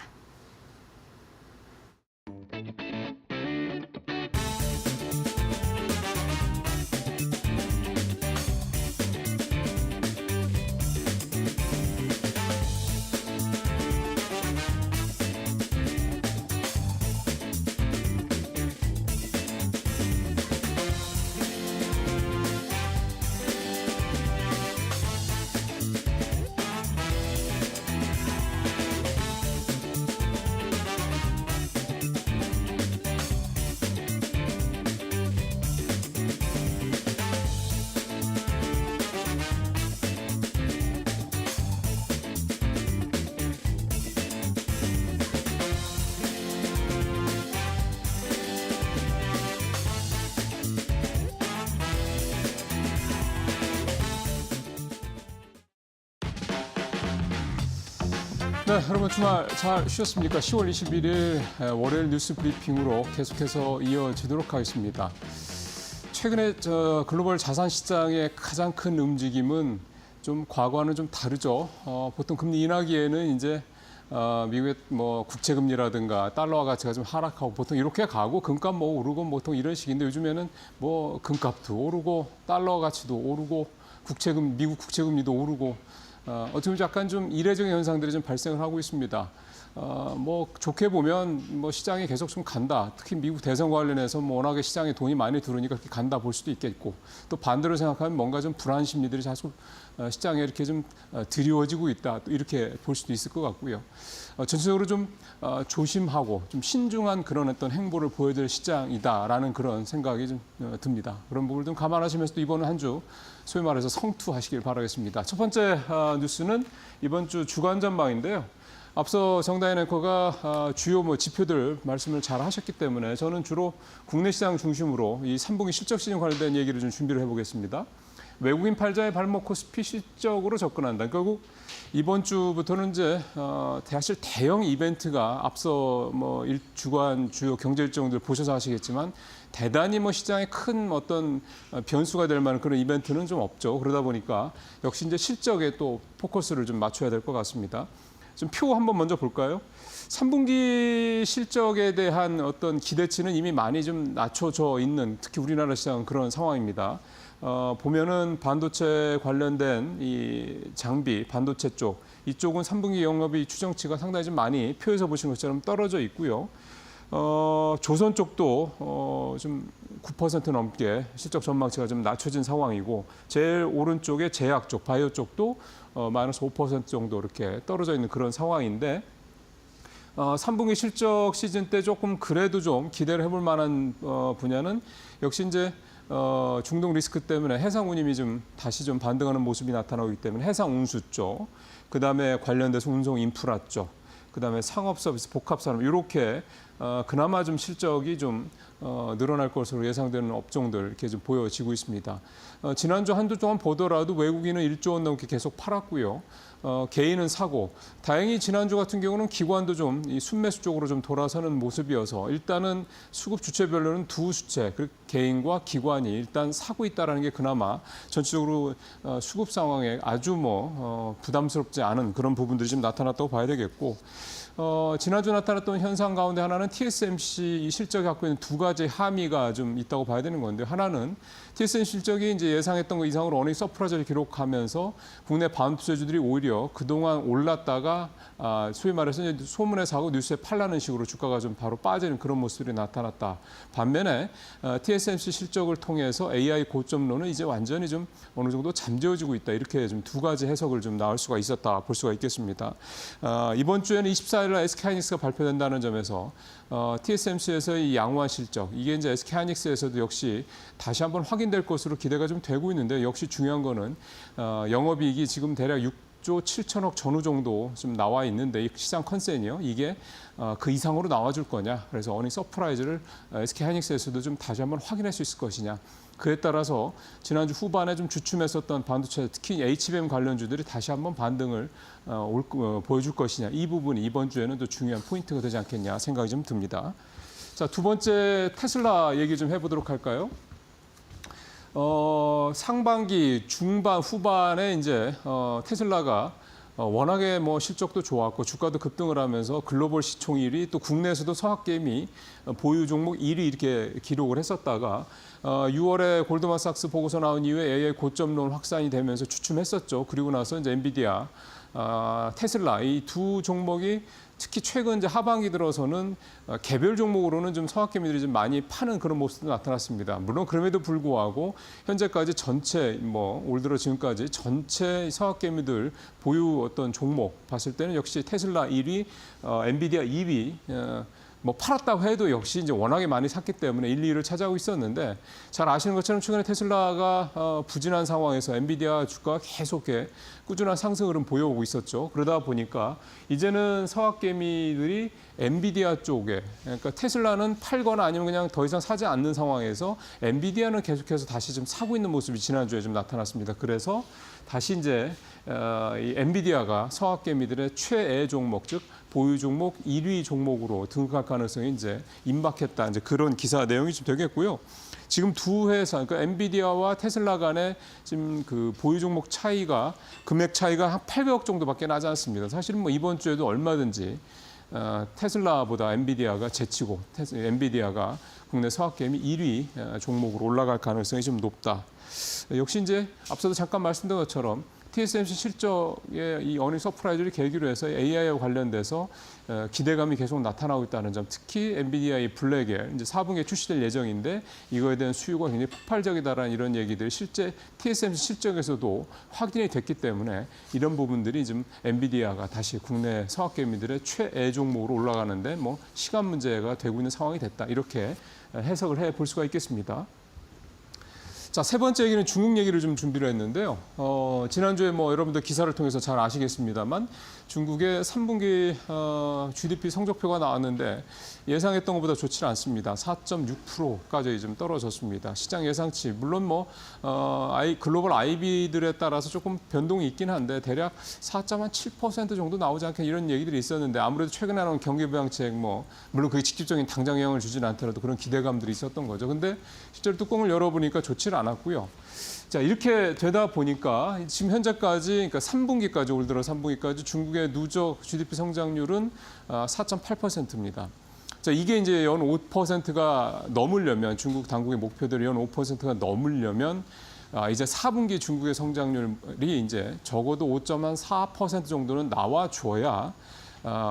네, 여러분 주말 잘 쉬었습니까? 10월 21일 월요일 뉴스 브리핑으로 계속해서 이어지도록 하겠습니다. 최근에 글로벌 자산 시장의 가장 큰 움직임은 좀 과거와는 좀 다르죠. 보통 금리 인하기에는 이제 미국의 뭐 국채 금리라든가 달러화 가치가 좀 하락하고 보통 이렇게 가고 금값 뭐 오르고 보통 이런 식인데 요즘에는 뭐 금값도 오르고 달러 가치도 오르고 미국 국채 금리도 오르고 어떻게 보면 약간 좀 이례적인 현상들이 좀 발생을 하고 있습니다. 뭐 좋게 보면 뭐 시장이 계속 좀 간다. 특히 미국 대선 관련해서 뭐 워낙에 시장에 돈이 많이 들어오니까 그렇게 간다 볼 수도 있겠고 또 반대로 생각하면 뭔가 좀 불안 심리들이 자꾸 시장에 이렇게 좀 드리워지고 있다. 또 이렇게 볼 수도 있을 것 같고요. 전체적으로 좀 조심하고 좀 신중한 그런 어떤 행보를 보여줄 시장이다라는 그런 생각이 좀 듭니다. 그런 부분을 좀 감안하시면서 또 이번 한 주 소위 말해서 성투하시길 바라겠습니다. 첫 번째 뉴스는 이번 주 주간 전망인데요. 앞서 정다인 앵커가 주요 지표들 말씀을 잘 하셨기 때문에 저는 주로 국내 시장 중심으로 이 3분기 실적 시즌 관련된 얘기를 좀 준비를 해보겠습니다. 외국인 팔자의 발목 코스피 실적으로 접근한다. 결국 이번 주부터는 이제 사실 대형 이벤트가 앞서 뭐 주간 주요 경제 일정들 보셔서 하시겠지만 대단히 뭐 시장에 큰 어떤 변수가 될 만한 그런 이벤트는 좀 없죠. 그러다 보니까 역시 이제 실적에 또 포커스를 좀 맞춰야 될 것 같습니다. 좀 표 한번 먼저 볼까요? 3분기 실적에 대한 어떤 기대치는 이미 많이 좀 낮춰져 있는 특히 우리나라 시장은 그런 상황입니다. 보면은 반도체 관련된 이 장비, 반도체 쪽 이쪽은 3분기 영업이 추정치가 상당히 좀 많이 표에서 보시는 것처럼 떨어져 있고요. 조선 쪽도 좀 9% 넘게 실적 전망치가 좀 낮춰진 상황이고 제일 오른쪽에 제약 쪽, 바이오 쪽도 마이너스 5% 정도 이렇게 떨어져 있는 그런 상황인데 3분기 실적 시즌 때 조금 그래도 좀 기대를 해볼 만한 분야는 역시 이제 중동 리스크 때문에 해상 운임이 좀 다시 좀 반등하는 모습이 나타나기 때문에 해상 운수 쪽, 그다음에 관련돼서 운송 인프라 쪽, 그다음에 상업 서비스, 복합 산업 이렇게 그나마 좀 실적이 좀 늘어날 것으로 예상되는 업종들 이렇게 좀 보여지고 있습니다. 지난주 한주 동안 보더라도 외국인은 1조 원 넘게 계속 팔았고요. 개인은 사고, 다행히 지난주 같은 경우는 기관도 좀 이 순매수 쪽으로 좀 돌아서는 모습이어서 일단은 수급 주체별로는 두 주체, 개인과 기관이 일단 사고 있다는 게 그나마 전체적으로 수급 상황에 아주 부담스럽지 않은 그런 부분들이 좀 나타났다고 봐야 되겠고, 지난주 나타났던 현상 가운데 하나는 TSMC 실적이 갖고 있는 두 가지 함의가 좀 있다고 봐야 되는 건데, 하나는 TSMC 실적이 이제 예상했던 것 이상으로 어닝 서프라이즈를 기록하면서 국내 반도체주들이 오히려 그동안 올랐다가 소위 말해서 이제 소문에 사고 뉴스에 팔라는 식으로 주가가 좀 바로 빠지는 그런 모습이 나타났다. 반면에 TSMC 실적을 통해서 AI 고점론은 이제 완전히 좀 어느 정도 잠재워지고 있다. 이렇게 좀 두 가지 해석을 좀 나올 수가 있었다 볼 수가 있겠습니다. 이번 주에는 24일 날 SK하이닉스가 발표된다는 점에서 TSMC에서의 이 양호한 실적, 이게 이제 SK하이닉스에서도 역시 다시 한번 확인될 것으로 기대가 좀 되고 있는데, 역시 중요한 거는 영업이익이 지금 대략 6조 7천억 전후 정도 좀 나와 있는데, 이 시장 컨센이요. 이게 그 이상으로 나와줄 거냐. 그래서 어닝 서프라이즈를 SK하이닉스에서도 좀 다시 한번 확인할 수 있을 것이냐. 그에 따라서 지난주 후반에 좀 주춤했었던 반도체, 특히 HBM 관련주들이 다시 한번 반등을 보여줄 것이냐. 이 부분이 이번 주에는 또 중요한 포인트가 되지 않겠냐 생각이 좀 듭니다. 자, 두 번째 테슬라 얘기 좀 해보도록 할까요? 상반기 중반 후반에 이제 테슬라가 워낙에 실적도 좋았고 주가도 급등을 하면서 글로벌 시총 1위, 또 국내에서도 서학개미 보유 종목 1위 이렇게 기록을 했었다가 6월에 골드만삭스 보고서 나온 이후에 AI 고점론 확산이 되면서 주춤했었죠. 그리고 나서 이제 엔비디아, 테슬라 이 두 종목이 특히 최근 이제 하반기 들어서는 개별 종목으로는 좀 서학개미들이 좀 많이 파는 그런 모습도 나타났습니다. 물론 그럼에도 불구하고 현재까지 전체 올 들어 지금까지 전체 서학개미들 보유 어떤 종목 봤을 때는 역시 테슬라 1위, 엔비디아 2위. 팔았다고 해도 역시 이제 워낙에 많이 샀기 때문에 1, 2위를 차지하고 있었는데, 잘 아시는 것처럼 최근에 테슬라가 부진한 상황에서 엔비디아 주가가 계속 꾸준한 상승 흐름 보여오고 있었죠. 그러다 보니까 이제는 서학개미들이 엔비디아 쪽에, 그러니까 테슬라는 팔거나 아니면 그냥 더 이상 사지 않는 상황에서 엔비디아는 계속해서 다시 좀 사고 있는 모습이 지난주에 좀 나타났습니다. 그래서 다시 이제 이 엔비디아가 서학개미들의 최애 종목, 즉 보유 종목 1위 종목으로 등극할 가능성이 이제 임박했다. 이제 그런 기사 내용이 좀 되겠고요. 지금 두 회사, 그러니까 엔비디아와 테슬라 간의 지금 그 보유 종목 차이가, 금액 차이가 한 800억 정도밖에 나지 않습니다. 사실은 이번 주에도 얼마든지 테슬라보다 엔비디아가 제치고 엔비디아가 국내 서학개미 1위 종목으로 올라갈 가능성이 좀 높다. 역시 이제 앞서도 잠깐 말씀드린 것처럼 TSMC 실적의 이 어닝 서프라이즈를 계기로 해서 AI와 관련돼서 기대감이 계속 나타나고 있다는 점, 특히 엔비디아의 블랙에 이제 4분기에 출시될 예정인데 이거에 대한 수요가 굉장히 폭발적이다라는 이런 얘기들이 실제 TSMC 실적에서도 확인이 됐기 때문에 이런 부분들이 지금 엔비디아가 다시 국내 서학개미들의 최애 종목으로 올라가는데 시간 문제가 되고 있는 상황이 됐다. 이렇게 해석을 해볼 수가 있겠습니다. 자, 세 번째 얘기는 중국 얘기를 좀 준비를 했는데요. 지난주에 여러분들 기사를 통해서 잘 아시겠습니다만 중국의 3분기 GDP 성적표가 나왔는데 예상했던 것보다 좋지는 않습니다. 4.6%까지 좀 떨어졌습니다. 시장 예상치, 물론 글로벌 IB들에 따라서 조금 변동이 있긴 한데 대략 4.7% 정도 나오지 않겠냐 이런 얘기들이 있었는데, 아무래도 최근에 나온 경기부양책 물론 그게 직접적인 당장 영향을 주지는 않더라도 그런 기대감들이 있었던 거죠. 근데 실제로 뚜껑을 열어보니까 좋지는 않았고요. 자, 이렇게 되다 보니까 지금 현재까지, 그러니까 3분기까지, 올 들어 3분기까지 중국의 누적 GDP 성장률은 4.8%입니다. 자, 이게 이제 연 5%가 넘으려면, 중국 당국의 목표대로 연 5%가 넘으려면 이제 4분기 중국의 성장률이 이제 적어도 5.4% 정도는 나와줘야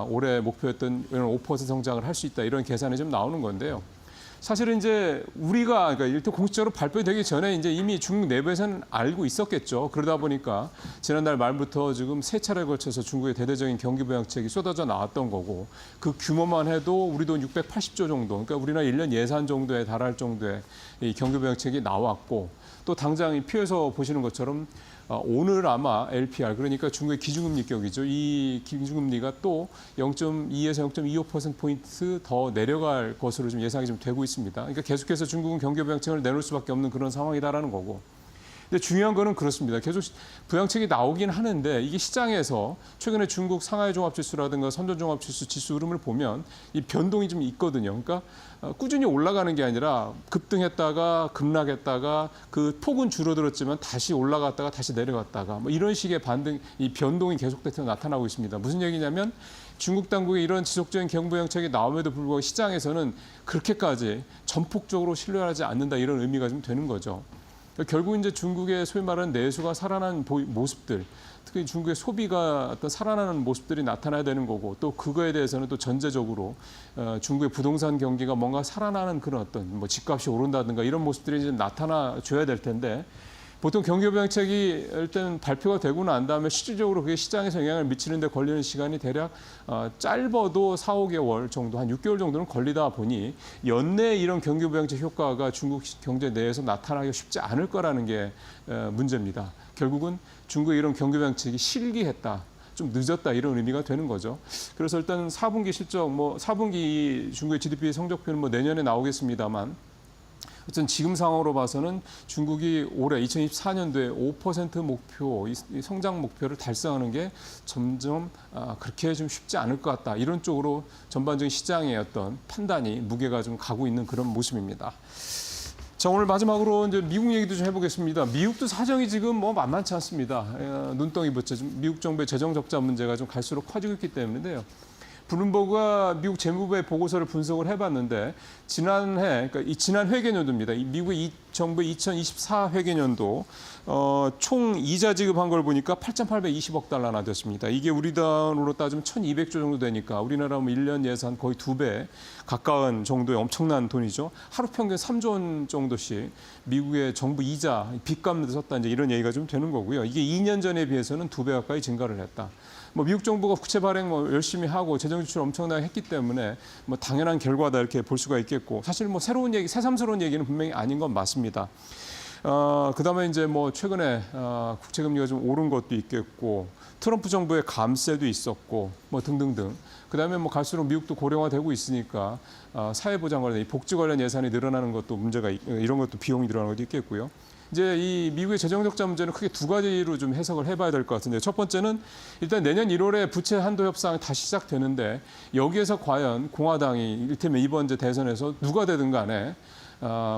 올해 목표였던 연 5% 성장을 할 수 있다, 이런 계산이 좀 나오는 건데요. 사실은 이제 우리가, 그러니까 일단 공식적으로 발표되기 전에 이제 이미 중국 내부에서는 알고 있었겠죠. 그러다 보니까 지난달 말부터 지금 세 차례에 걸쳐서 중국의 대대적인 경기 부양책이 쏟아져 나왔던 거고, 그 규모만 해도 우리 돈 680조 정도, 그러니까 우리나라 1년 예산 정도에 달할 정도의 이 경기 부양책이 나왔고, 또 당장 이 표에서 보시는 것처럼 오늘 아마 LPR, 그러니까 중국의 기준금리 격이죠. 이 기준금리가 또 0.2에서 0.25%포인트 더 내려갈 것으로 좀 예상이 좀 되고 있습니다. 그러니까 계속해서 중국은 경기 부양책을 내놓을 수밖에 없는 그런 상황이다라는 거고. 근데 중요한 거는 그렇습니다. 계속 부양책이 나오긴 하는데 이게 시장에서 최근에 중국 상하이 종합지수라든가 선전 종합지수 지수 흐름을 보면 이 변동이 좀 있거든요. 그러니까 꾸준히 올라가는 게 아니라 급등했다가 급락했다가 그 폭은 줄어들었지만 다시 올라갔다가 다시 내려갔다가 뭐 이런 식의 반등, 이 변동이 계속돼서 나타나고 있습니다. 무슨 얘기냐면 중국 당국의 이런 지속적인 경부양책이 나옴에도 불구하고 시장에서는 그렇게까지 전폭적으로 신뢰하지 않는다 이런 의미가 좀 되는 거죠. 결국 이제 중국의 소위 말하는 내수가 살아난 모습들, 특히 중국의 소비가 어떤 살아나는 모습들이 나타나야 되는 거고 또 그거에 대해서는 또 전제적으로 중국의 부동산 경기가 뭔가 살아나는 그런 어떤 뭐 집값이 오른다든가 이런 모습들이 이제 나타나줘야 될 텐데 보통 경기부양책이 일단 발표가 되고 난 다음에 실질적으로 그게 시장에서 영향을 미치는 데 걸리는 시간이 대략 짧아도 4, 5개월 정도, 한 6개월 정도는 걸리다 보니 연내에 이런 경기부양책 효과가 중국 경제 내에서 나타나기가 쉽지 않을 거라는 게 문제입니다. 결국은 중국의 이런 경기부양책이 실기했다. 좀 늦었다 이런 의미가 되는 거죠. 그래서 일단 4분기 실적, 4분기 중국의 GDP 성적표는 내년에 나오겠습니다만 어쨌든 지금 상황으로 봐서는 중국이 올해 2024년도에 5% 목표, 이 성장 목표를 달성하는 게 점점 그렇게 좀 쉽지 않을 것 같다. 이런 쪽으로 전반적인 시장의 어떤 판단이 무게가 좀 가고 있는 그런 모습입니다. 자, 오늘 마지막으로 이제 미국 얘기도 좀 해보겠습니다. 미국도 사정이 지금 만만치 않습니다. 눈덩이 부채, 미국 정부의 재정 적자 문제가 좀 갈수록 커지고 있기 때문인데요. 블룸버그가 미국 재무부의 보고서를 분석을 해봤는데 지난 회계년도입니다. 미국의 정부의 2024 회계년도 총 이자 지급한 걸 보니까 8,820억 달러나 됐습니다. 이게 우리 돈으로 따지면 1,200조 정도 되니까 우리나라 1년 예산 거의 2배 가까운 정도의 엄청난 돈이죠. 하루 평균 3조 원 정도씩 미국의 정부 이자 빚 갚는 데 썼다 이제 이런 얘기가 좀 되는 거고요. 이게 2년 전에 비해서는 2배 가까이 증가를 했다. 미국 정부가 국채 발행 열심히 하고 재정 지출 엄청나게 했기 때문에 당연한 결과다 이렇게 볼 수가 있겠고 사실 새로운 얘기, 새삼스러운 얘기는 분명히 아닌 건 맞습니다. 그다음에 이제 최근에 국채 금리가 좀 오른 것도 있겠고 트럼프 정부의 감세도 있었고 등등등. 그다음에 갈수록 미국도 고령화되고 있으니까 사회보장 관련, 복지 관련 예산이 늘어나는 것도 문제가 이런 것도 비용이 늘어나는 것도 있겠고요. 이제 이 미국의 재정 적자 문제는 크게 두 가지로 좀 해석을 해봐야 될 것 같은데 첫 번째는 일단 내년 1월에 부채 한도 협상이 다시 시작되는데 여기에서 과연 공화당이 이를테면 이번 이제 대선에서 누가 되든 간에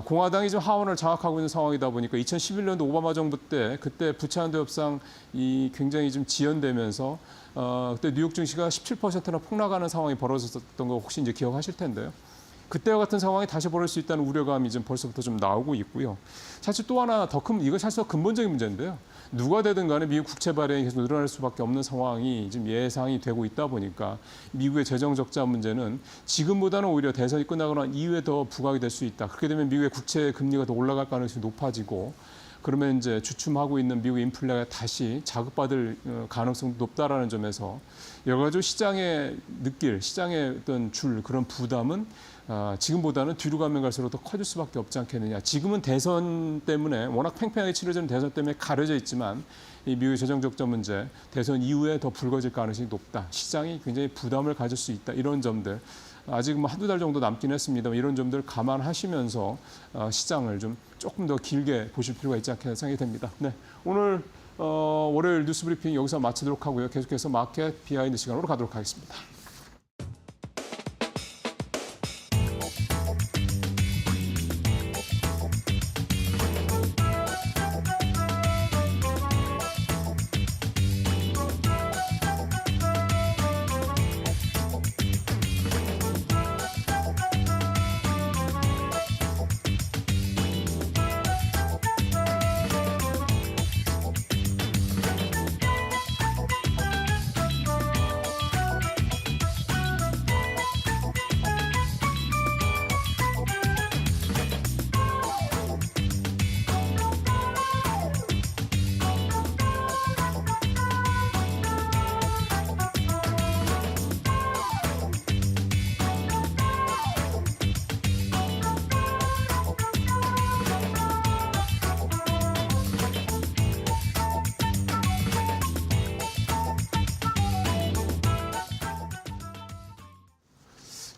공화당이 좀 하원을 장악하고 있는 상황이다 보니까 2011년도 오바마 정부 때 그때 부채 한도 협상이 굉장히 좀 지연되면서 그때 뉴욕 증시가 17%나 폭락하는 상황이 벌어졌던 거 혹시 이제 기억하실 텐데요. 그때와 같은 상황이 다시 벌어질 수 있다는 우려감이 좀 벌써부터 좀 나오고 있고요. 사실 또 하나 더 큰, 이거 사실 더 근본적인 문제인데요. 누가 되든 간에 미국 국채 발행이 계속 늘어날 수밖에 없는 상황이 지금 예상이 되고 있다 보니까 미국의 재정 적자 문제는 지금보다는 오히려 대선이 끝나고 난 이후에 더 부각이 될 수 있다. 그렇게 되면 미국의 국채 금리가 더 올라갈 가능성이 높아지고 그러면 이제 주춤하고 있는 미국 인플레가 다시 자극받을 가능성도 높다라는 점에서 여러 가지 시장의 어떤 그런 부담은 지금보다는 뒤로 가면 갈수록 더 커질 수밖에 없지 않겠느냐. 지금은 대선 때문에 워낙 팽팽하게 치러지는 대선 때문에 가려져 있지만 이 미국의 재정 적자 문제, 대선 이후에 더 불거질 가능성이 높다. 시장이 굉장히 부담을 가질 수 있다. 이런 점들. 아직 한두 달 정도 남긴 했습니다만 이런 점들 감안하시면서 시장을 좀 조금 더 길게 보실 필요가 있지 않겠나 생각이 됩니다. 네, 오늘 월요일 뉴스 브리핑 여기서 마치도록 하고요. 계속해서 마켓 비하인드 시간으로 가도록 하겠습니다.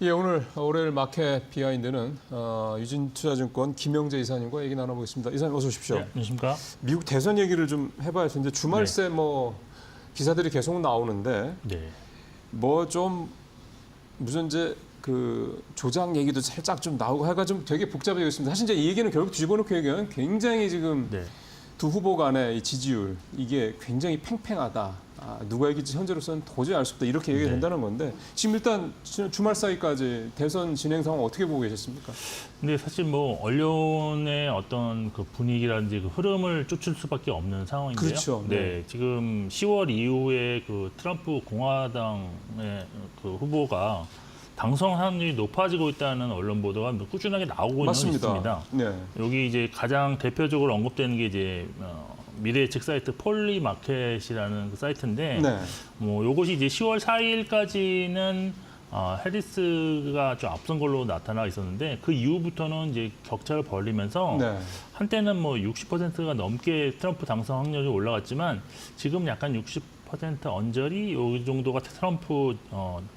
예, 오늘 월요일 마켓 비하인드는 유진투자증권 김영재 이사님과 얘기 나눠보겠습니다. 이사님 어서 오십시오. 네, 안녕하십니까? 미국 대선 얘기를 좀 해봐야 되는데 주말새 뭐 기사들이 계속 나오는데 네. 뭐 좀 무슨 이제 그 조작 얘기도 살짝 좀 나오고 하여간 좀 되게 복잡해지고 있습니다. 사실 이제 이 얘기는 결국 뒤집어놓고 얘기하면 굉장히 지금 네. 두 후보 간의 이 지지율 이게 굉장히 팽팽하다. 누가 이길지 현재로서는 도저히 알 수 없다. 이렇게 얘기가 된다는 건데 지금 일단 주말 사이까지 대선 진행 상황 어떻게 보고 계셨습니까? 근데 사실 뭐 언론의 어떤 그 분위기라든지 그 흐름을 쫓을 수밖에 없는 상황인데요. 그렇죠. 네. 네. 지금 10월 이후에 그 트럼프 공화당의 그 후보가 당선 확률이 높아지고 있다는 언론 보도가 꾸준하게 나오고 맞습니다. 있습니다. 네. 여기 이제 가장 대표적으로 언급되는 게 이제 미래 예측 사이트 폴리마켓이라는 그 사이트인데, 네. 뭐 요것이 이제 10월 4일까지는 해리스가 좀 앞선 걸로 나타나 있었는데 그 이후부터는 이제 격차를 벌리면서 네. 한때는 뭐 60%가 넘게 트럼프 당선 확률이 올라갔지만 지금 약간 60% 언저리 요 정도가 트럼프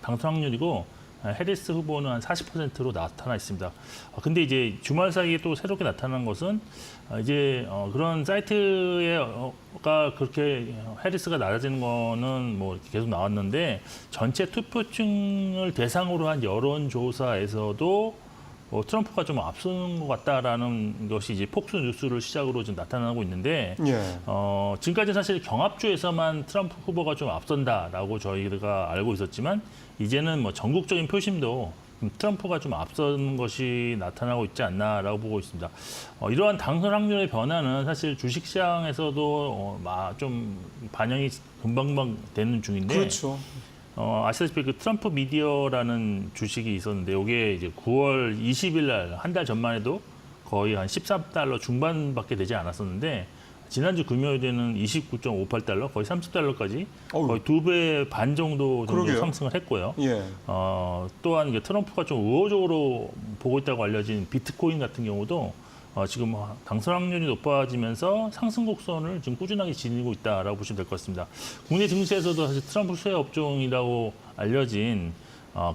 당선 확률이고 해리스 후보는 한 40%로 나타나 있습니다. 근데 이제 주말 사이에 또 새롭게 나타난 것은 이제 그런 사이트가 그렇게 해리스가 낮아지는 거는 뭐 이렇게 계속 나왔는데 전체 투표층을 대상으로 한 여론조사에서도 트럼프가 좀 앞서는 것 같다라는 것이 이제 폭스 뉴스를 시작으로 좀 나타나고 있는데 예. 지금까지 사실 경합주에서만 트럼프 후보가 좀 앞선다라고 저희가 알고 있었지만 이제는 뭐 전국적인 표심도 트럼프가 좀 앞서는 것이 나타나고 있지 않나라고 보고 있습니다. 이러한 당선 확률의 변화는 사실 주식시장에서도 좀 반영이 금방금방 되는 중인데 그렇죠. 아시다시피 그 트럼프 미디어라는 주식이 있었는데 이게 이제 9월 20일 날 한 달 전만 해도 거의 한 13달러 중반밖에 되지 않았었는데 지난주 금요일에는 29.58달러, 거의 30달러까지 거의 2배 반 정도 상승을 했고요. 예. 또한 이게 트럼프가 좀 우호적으로 보고 있다고 알려진 비트코인 같은 경우도 지금 당선 확률이 높아지면서 상승 곡선을 지금 꾸준하게 지니고 있다라고 보시면 될 것 같습니다. 국내 증시에서도 사실 트럼프 수혜 업종이라고 알려진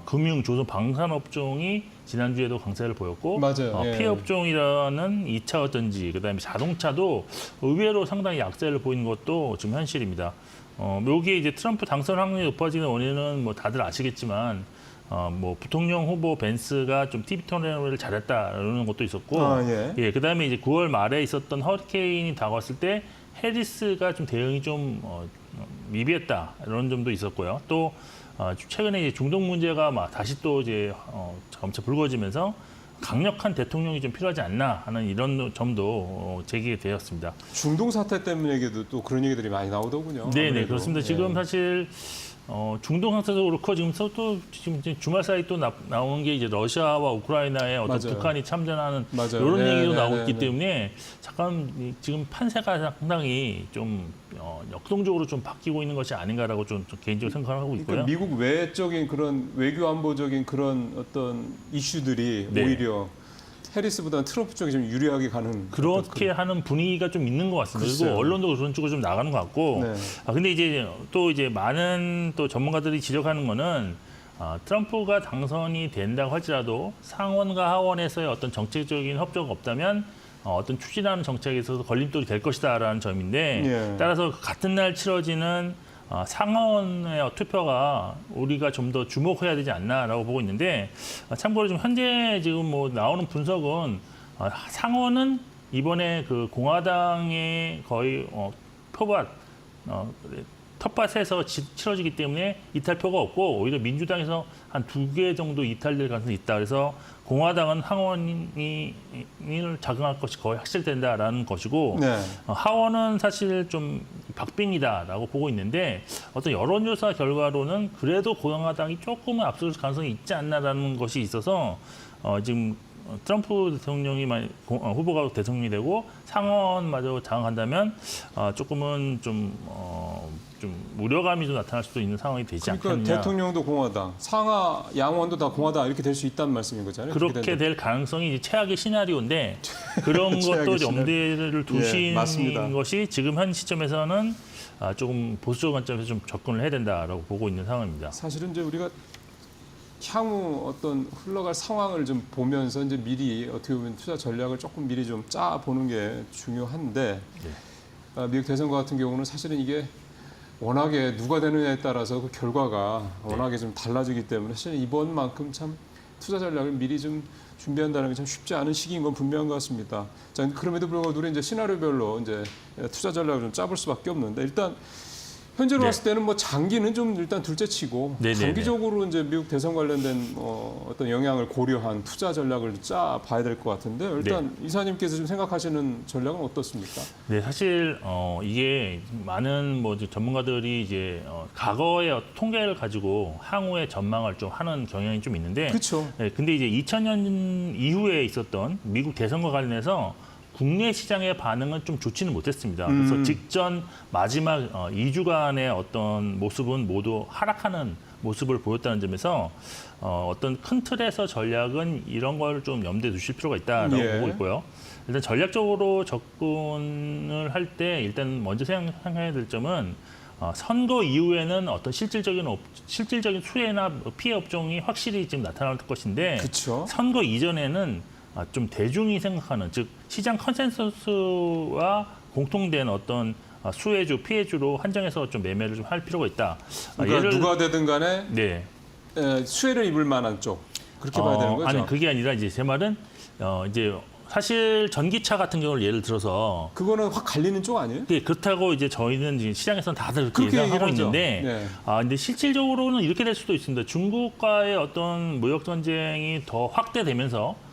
금융, 조선, 방산 업종이 지난주에도 강세를 보였고 맞아요. 예. 피해 업종이라는 2차 전지, 그다음에 자동차도 의외로 상당히 약세를 보이는 것도 지금 현실입니다. 여기에 이제 트럼프 당선 확률이 높아지는 원인은 뭐 다들 아시겠지만 뭐 부통령 후보 벤스가 좀 TV 토론을 잘했다라는 것도 있었고, 예, 그다음에 이제 9월 말에 있었던 허리케인이 다가왔을 때 해리스가 좀 대응이 좀 미비했다 이런 점도 있었고요. 또 최근에 이제 중동 문제가 다시 또 이제 점차 불거지면서 강력한 대통령이 좀 필요하지 않나 하는 이런 점도 제기가 되었습니다. 중동 사태 때문에 얘기도 또 그런 얘기들이 많이 나오더군요. 네, 아무래도. 그렇습니다. 지금 사실 중동 상태도 그렇고 지금 주말 사이 또 나오는 게 이제 러시아와 우크라이나의 어떤 맞아요. 북한이 참전하는 맞아요. 이런 네, 얘기도 네, 나오고 네, 있기 네. 때문에 잠깐 지금 판세가 상당히 좀 역동적으로 좀 바뀌고 있는 것이 아닌가라고 좀 개인적으로 생각하고 있고요. 그러니까 미국 외적인 그런 외교 안보적인 그런 어떤 이슈들이 네. 오히려 해리스보다는 트럼프 쪽이 좀 유리하게 가는 그렇게 하는 분위기가 좀 있는 것 같습니다. 글쎄요. 그리고 언론도 그런 쪽으로 좀 나가는 것 같고. 네. 근데 이제 또 이제 많은 또 전문가들이 지적하는 거는 트럼프가 당선이 된다고 할지라도 상원과 하원에서의 어떤 정책적인 협조가 없다면 어떤 추진하는 정책에 있어서 걸림돌이 될 것이다라는 점인데 예. 따라서 같은 날 치러지는 상원의 투표가 우리가 좀 더 주목해야 되지 않나라고 보고 있는데 참고로 지금 현재 지금 뭐 나오는 분석은 상원은 이번에 그 공화당의 거의 텃밭에서 치러지기 때문에 이탈표가 없고 오히려 민주당에서 한 2개 정도 이탈될 가능성이 있다. 그래서 공화당은 하원을 작용할 것이 거의 확실된다라는 것이고 네. 하원은 사실 좀 박빙이다라고 보고 있는데 어떤 여론조사 결과로는 그래도 공화당이 조금은 앞설 가능성이 있지 않나라는 것이 있어서 지금 트럼프 대통령이 후보가 대통령이 되고 상원마저 장악한다면 조금은 좀 우려감이 좀 나타날 수도 있는 상황이 되지 그러니까 않겠느냐. 대통령도 공화당, 상하 양원도 다 공화당 이렇게 될 수 있다는 말씀인 거잖아요. 그렇게 될 가능성이 이제 최악의 시나리오인데 그런 최악의 것도 시나리오. 염두를 두시는 맞습니다. 것이 지금 현 시점에서는 조금 보수적 관점에서 좀 접근을 해야 된다라고 보고 있는 상황입니다. 사실은 이제 우리가 향후 어떤 흘러갈 상황을 좀 보면서 이제 미리 어떻게 보면 투자 전략을 조금 미리 좀 짜 보는 게 중요한데 미국 대선과 같은 경우는 사실은 이게 워낙에 누가 되느냐에 따라서 그 결과가 워낙에 좀 달라지기 때문에 사실 이번만큼 참 투자 전략을 미리 좀 준비한다는 게 참 쉽지 않은 시기인 건 분명한 것 같습니다. 자, 그럼에도 불구하고 우리 이제 시나리오별로 이제 투자 전략을 좀 짜볼 수밖에 없는데 일단 현재로 봤을 때는 뭐 장기는 좀 일단 둘째치고 단기적으로 이제 미국 대선 관련된 어떤 영향을 고려한 투자 전략을 짜 봐야 될 것 같은데 일단 이사님께서 좀 생각하시는 전략은 어떻습니까? 네, 사실 이게 많은 뭐 이제 전문가들이 이제 과거의 통계를 가지고 향후의 전망을 좀 하는 경향이 좀 있는데, 그렇죠. 네, 근데 이제 2000년 이후에 있었던 미국 대선과 관련해서 국내 시장의 반응은 좀 좋지는 못했습니다. 그래서 직전 마지막 2주간의 어떤 모습은 모두 하락하는 모습을 보였다는 점에서 어떤 큰 틀에서 전략은 이런 걸 좀 염두에 두실 필요가 있다라고 보고 있고요. 일단 전략적으로 접근을 할 때 일단 먼저 생각해야 될 점은 선거 이후에는 어떤 실질적인 수혜나 피해 업종이 확실히 지금 나타날 것인데, 그쵸. 선거 이전에는 좀 대중이 생각하는, 즉 시장 컨센서스와 공통된 어떤 수혜주, 피해주로 한정해서 좀 매매를 좀 할 필요가 있다. 그러니까 누가 되든 간에 네. 수혜를 입을 만한 쪽 그렇게 봐야 되는 거죠. 아니, 그게 아니라 이제 제 말은 이제 사실 전기차 같은 경우를 예를 들어서 그거는 확 갈리는 쪽 아니에요? 네, 그렇다고 이제 저희는 이제 시장에서는 다들 그렇게 그렇게 예상하고 얘기를 하죠. 있는데, 네. 근데 실질적으로는 이렇게 될 수도 있습니다. 중국과의 어떤 무역 전쟁이 더 확대되면서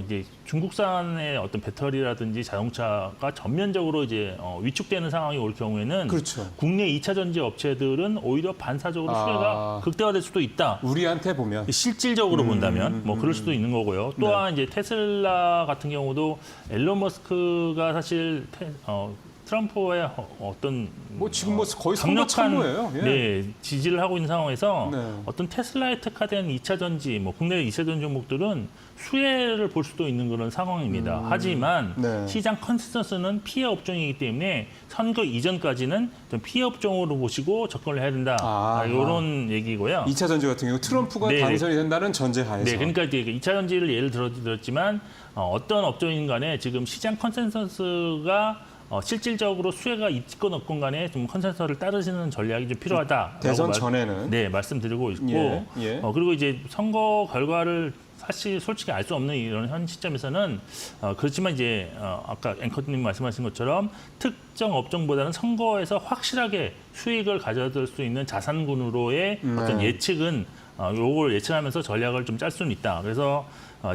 이제 중국산의 어떤 배터리라든지 자동차가 전면적으로 이제 위축되는 상황이 올 경우에는, 그렇죠. 국내 2차 전지 업체들은 오히려 반사적으로 수혜가 극대화될 수도 있다. 우리한테 보면 실질적으로 본다면 뭐 그럴 수도 있는 거고요. 또한 이제 테슬라 같은 경우도 앨런 머스크가 사실 트럼프의 어떤 뭐 지금 뭐 거의 선거 강력한 참모예요. 예. 네, 지지를 하고 있는 상황에서 네. 어떤 테슬라에 특화된 2차 전지, 뭐 국내 2차 전지 종목들은 수혜를 볼 수도 있는 그런 상황입니다. 하지만 네. 시장 컨센서스는 피해 업종이기 때문에 선거 이전까지는 좀 피해 업종으로 보시고 접근을 해야 된다. 이런 얘기고요. 2차 전지 같은 경우 트럼프가 네네. 당선이 된다는 전제 하에서. 네, 그러니까 이제 2차 전지를 예를 들었지만 어떤 업종인 간에 지금 시장 컨센서스가 실질적으로 수혜가 있건 없건 간에 좀 컨센서스를 따르시는 전략이 좀 필요하다. 대선 전에는. 네, 말씀드리고 있고, 예. 그리고 이제 선거 결과를 사실 솔직히 알 수 없는 이런 현 시점에서는 그렇지만 이제 아까 앵커님 말씀하신 것처럼 특정 업종보다는 선거에서 확실하게 수익을 가져들 수 있는 자산군으로의 어떤 예측은 요걸 예측하면서 전략을 좀 짤 수는 있다. 그래서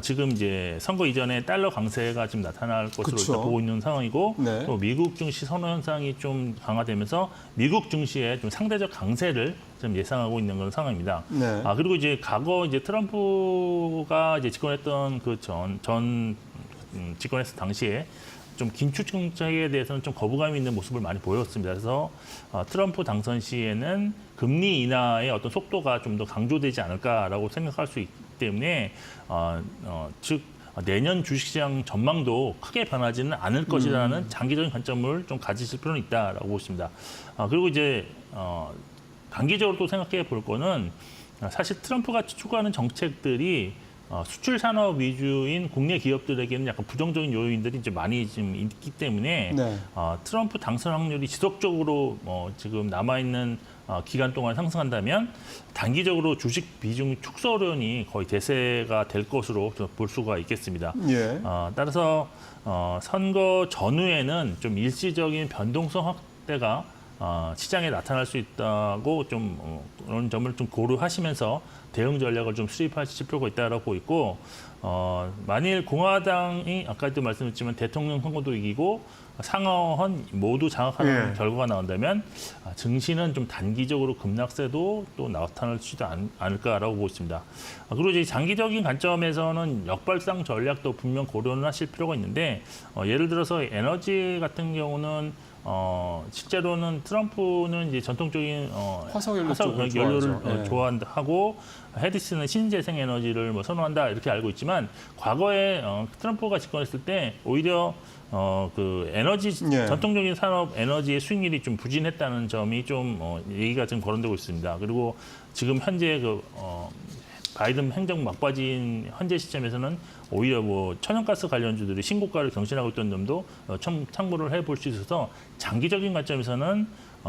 지금 이제 선거 이전에 달러 강세가 지금 나타날 것으로 그쵸. 일단 보고 있는 상황이고, 네. 또 미국 증시 선호 현상이 좀 강화되면서 미국 증시의 좀 상대적 강세를 좀 예상하고 있는 그런 상황입니다. 네. 그리고 이제 과거 이제 트럼프가 이제 집권했던 그 집권했을 당시에 좀 긴축 정책에 대해서는 좀 거부감이 있는 모습을 많이 보였습니다. 그래서 트럼프 당선 시에는 금리 인하의 어떤 속도가 좀 더 강조되지 않을까라고 생각할 수 있기 때문에 즉 내년 주식시장 전망도 크게 변하지는 않을 것이라는 장기적인 관점을 좀 가지실 필요는 있다라고 보십니다. 그리고 이제 단기적으로 또 생각해 볼 거는 사실 트럼프가 추구하는 정책들이 수출 산업 위주인 국내 기업들에게는 약간 부정적인 요인들이 이제 많이 좀 있기 때문에 네. 트럼프 당선 확률이 지속적으로 지금 남아 있는 기간 동안 상승한다면 단기적으로 주식 비중 축소론이 거의 대세가 될 것으로 볼 수가 있겠습니다. 예. 따라서 선거 전후에는 좀 일시적인 변동성 확대가 시장에 나타날 수 있다고 좀 그런 점을 좀 고려하시면서 대응 전략을 좀 수립하실 필요가 있다고 보고 있고, 만일 공화당이 아까도 말씀드렸지만 대통령 선거도 이기고 상하원 모두 장악하는 결과가 나온다면 증시는 좀 단기적으로 급락세도 또 나타날지도 않을까라고 보고 있습니다. 그리고 이제 장기적인 관점에서는 역발상 전략도 분명 고려는 하실 필요가 있는데, 예를 들어서 에너지 같은 경우는 실제로는 트럼프는 이제 전통적인 화석연료 쪽을 연료를 좋아하죠. 좋아하고, 해리스는 신재생 에너지를 뭐 선호한다 이렇게 알고 있지만, 과거에 트럼프가 집권했을 때 오히려 그 에너지 전통적인 산업 에너지의 수익률이 좀 부진했다는 점이 좀 얘기가 좀 거론되고 있습니다. 그리고 지금 현재 그 바이든 행정 막바지인 현재 시점에서는 오히려 뭐 천연가스 관련주들이 신고가를 경신하고 있던 점도 참고를 해볼 수 있어서 장기적인 관점에서는